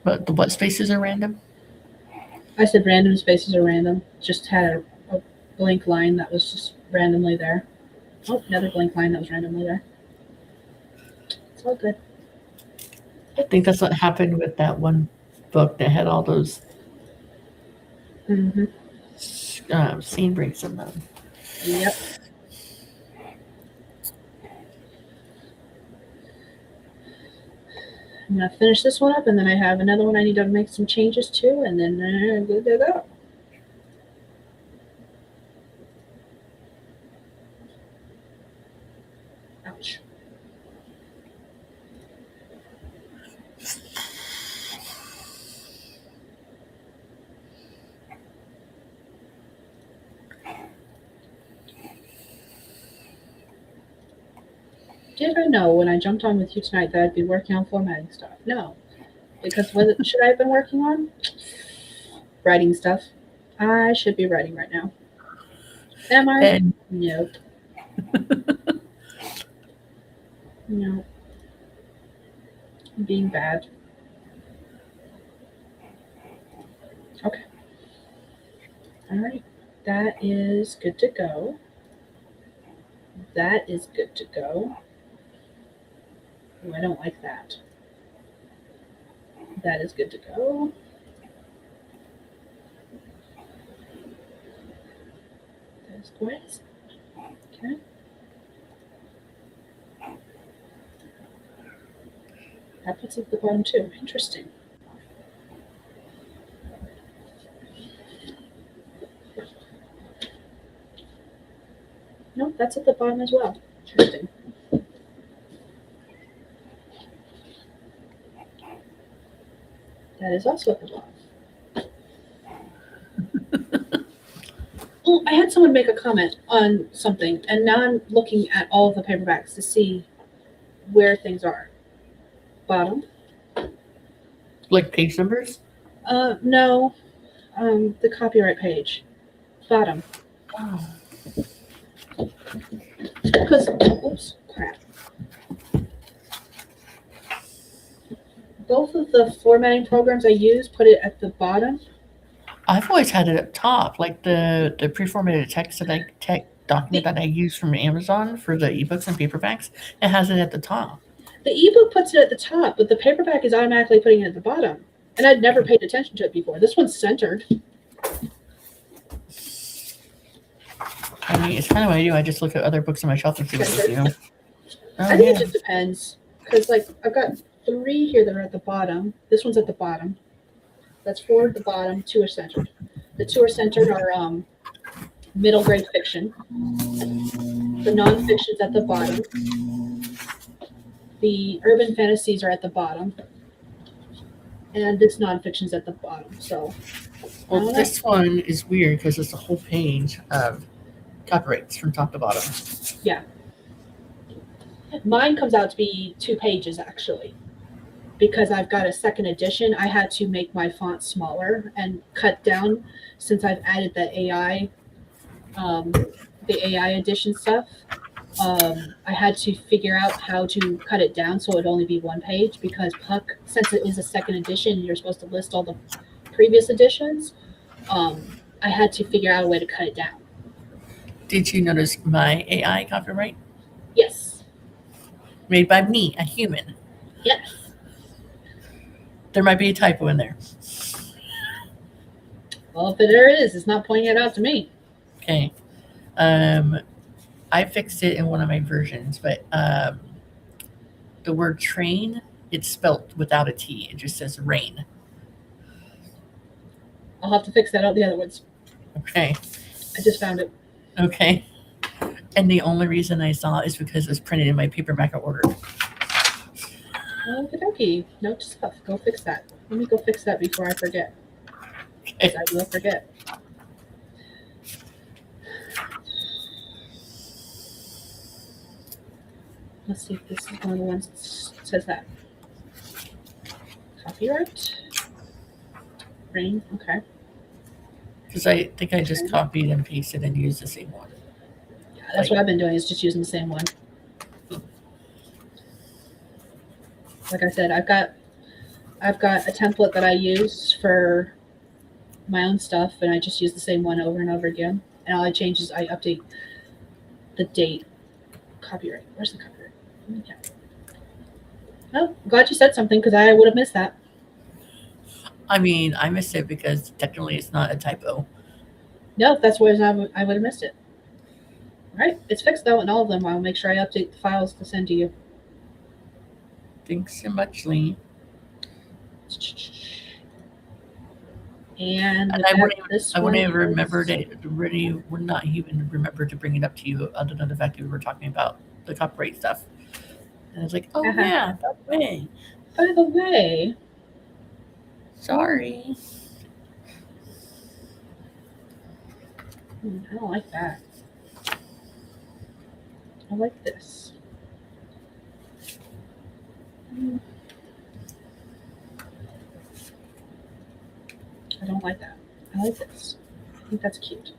But the what spaces are random? I said random spaces are random. Just had a blank line that was just randomly there. Oh, another blank line that was randomly there. It's all good. I think that's what happened with that one book that had all those Mm-hmm. scene breaks in them. Yep. I'm gonna finish this one up, and then I have another one I need to make some changes to, and then good to go. Ouch. Did I know when I jumped on with you tonight that I'd be working on formatting stuff? No. Because what should I have been working on? Writing stuff. I should be writing right now. Am I? And Nope. No. I'm being bad. Okay. All right. That is good to go. That is good to go. Oh, I don't like that. That is good to go. That is great. Okay. That puts it at the bottom too. Interesting. Nope, that's at the bottom as well. Interesting. That is also at the bottom. Well, I had someone make a comment on something, and now I'm looking at all of the paperbacks to see where things are. Bottom. like page numbers? No. The copyright page. Bottom. Oh. Because, oops, crap. Both of the formatting programs I use put it at the bottom. I've always had it up top, like the pre-formatted text document that I use from Amazon for the ebooks and paperbacks. It has it at the top. The ebook puts it at the top, but the paperback is automatically putting it at the bottom. And I'd never paid attention to it before. This one's centered. I mean, it's kind of what I do. I just look at other books on my shelf and see what they do. Oh, I think yeah. it just depends. Because, like, I've got 3 here that are at the bottom. This one's at the bottom. That's 4 at the bottom. 2 are centered. The 2 are centered are middle grade fiction. The nonfiction's at the bottom. The urban fantasies are at the bottom. And this nonfiction's at the bottom. So, Well, this one is weird because it's a whole page of copyrights from top to bottom. mine comes out to be 2 pages actually. Because I've got a second edition, I had to make my font smaller and cut down since I've added the AI edition stuff. I had to figure out how to cut it down so it'd only be 1 page because Puck, since it is a second edition, you're supposed to list all the previous editions. I had to figure out a way to cut it down. Did you notice my AI copyright? Yes. Made by me, a human. Yes. There might be a typo in there. Well, if there is, it's not pointing it out to me. Okay. I fixed it in one of my versions, but the word train, it's spelt without a T. It just says rain. I'll have to fix that out the other ones. Okay. I just found it. Okay. And the only reason I saw it is because it was printed in my paperback I ordered. Okie dokie. Note to self. Go fix that. Let me go fix that before I forget. Okay. 'Cause I will forget. Let's see if this is one of the ones that says that. Copyright. Rain. Okay. Because I think I just copied and pasted and used the same one. Yeah, that's what I've been doing is just using the same one. Like I said, I've got a template that I use for my own stuff, and I just use the same one over and over again. And all I change is I update the date. Copyright. Where's the copyright? Yeah. Oh, I'm glad you said something because I would have missed that. I mean, I missed it because technically it's not a typo. No, if that's where I would have missed it. All right, it's fixed though in all of them. I'll make sure I update the files to send to you. Thanks so much, Lee. And I wouldn't even remember to really would not even remember to bring it up to you other than the fact that we were talking about the copyright stuff. And I was like, oh yeah, that way. By the way, Sorry. I don't like that. I like this. I don't like that. I like this. I think that's cute.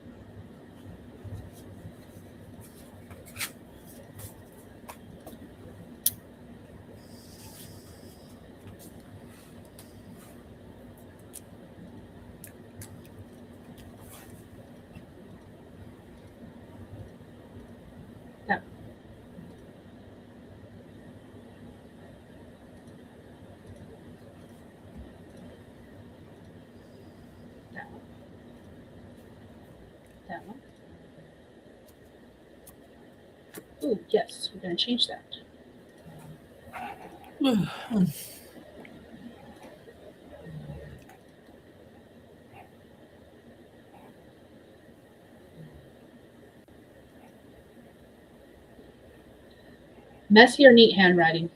Yeah. That one. That one. Ooh, yes, we're going to change that. Messy or neat handwriting?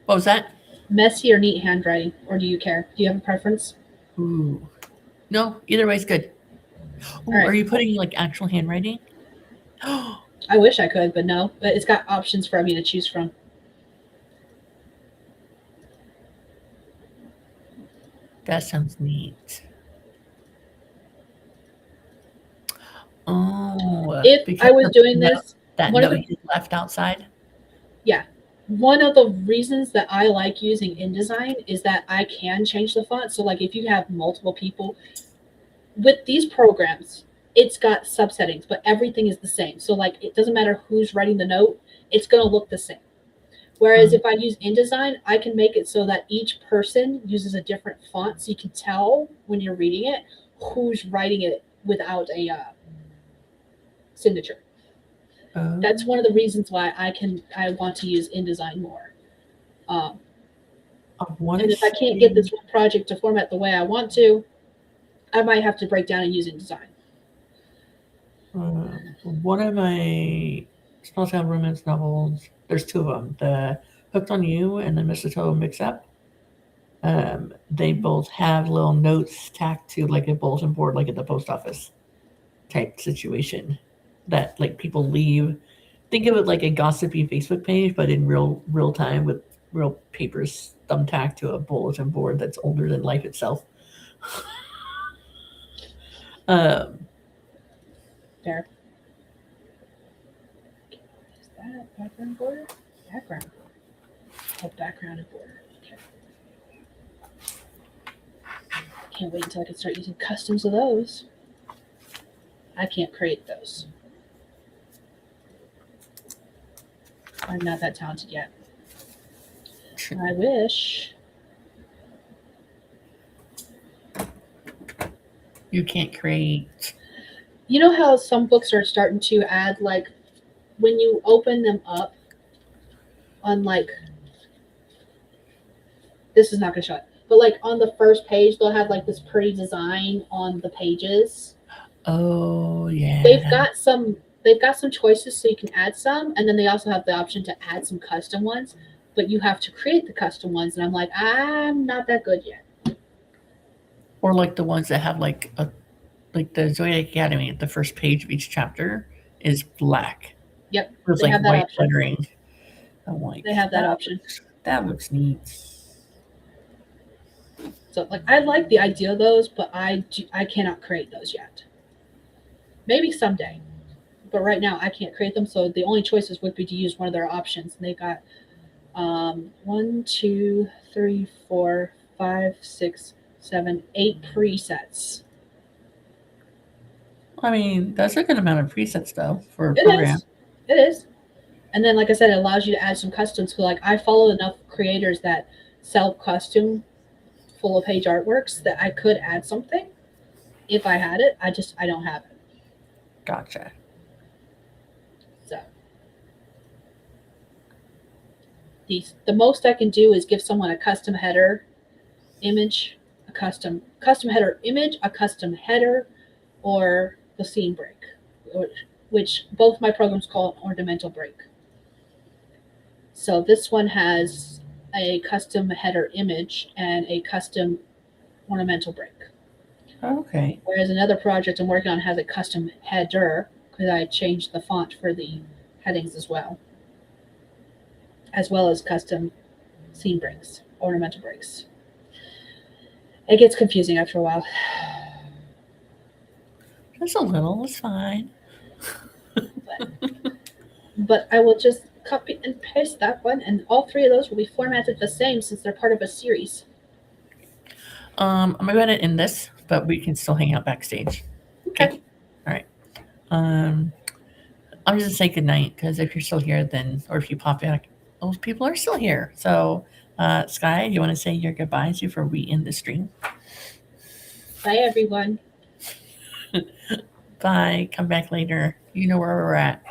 What was that? Messy or neat handwriting? Or do you care? Do you have a preference? Ooh. No, either way is good. Ooh, right. Are you putting like actual handwriting? I wish I could, but no. But it's got options for me to choose from. That sounds neat. Oh, If I was doing this, that one of note you left outside. one of the reasons that I like using InDesign is that I can change the font. So like if you have multiple people with these programs, it's got subsettings, but everything is the same. So like it doesn't matter who's writing the note, it's going to look the same. Whereas if I use InDesign, I can make it so that each person uses a different font so you can tell when you're reading it who's writing it without a signature. That's one of the reasons why I want to use InDesign more. And if I can't get this one project to format the way I want to, I might have to break down and use InDesign. One of my small town romance novels, there's two of them, the Hooked on You and the Mistletoe Mix-up. They both have little notes tacked to like a bulletin board, like at the post office type situation that like people leave. Think of it like a gossipy Facebook page, but in real time with real papers thumbtacked to a bulletin board that's older than life itself. Um, Fair. Is that background border? Background. Oh, background and border. Okay. Can't wait until I can start using customs of those. I can't create those. I'm not that talented yet. I wish. you can't create. You know how some books are starting to add, like, when you open them up on, like, this is not going to show it, but, like, on the first page, they'll have, like, this pretty design on the pages. Oh yeah. They've got some choices so you can add some, and then they also have the option to add some custom ones, but you have to create the custom ones, and I'm like, I'm not that good yet. Or like the ones that have like the Zodiac Academy at the first page of each chapter is black. Yep, It's they like have that white option. lettering. I'm like, They have that option. That looks neat. So, like, I like the idea of those, but I cannot create those yet. Maybe someday, but right now I can't create them. So the only choices would be to use one of their options, and they got 1, 2, 3, 4, 5, 6, 7, 8 presets. I mean, that's a good amount of presets though for a It program. is. It is. And then, like I said, it allows you to add some customs. So, like, I follow enough creators that sell custom full of page artworks that I could add something if I had it. I don't have it. Gotcha. So the most I can do is give someone a custom header image, a custom header image, a custom header, or the scene break, which both my programs call an ornamental break. So this one has a custom header image and a custom ornamental break. Okay. Whereas another project I'm working on has a custom header because I changed the font for the headings as well as custom scene breaks, ornamental breaks. It gets confusing after a while. Just a little, it's fine. But I will just copy and paste that one, and all three of those will be formatted the same since they're part of a series. I'm gonna end this, but we can still hang out backstage. Okay. All right. I'm just gonna say goodnight because if you're still here, then or if you pop back, those people are still here. So, Sky, you want to say your goodbyes before we end the stream? Bye, everyone. Bye. Come back later. You know where we're at.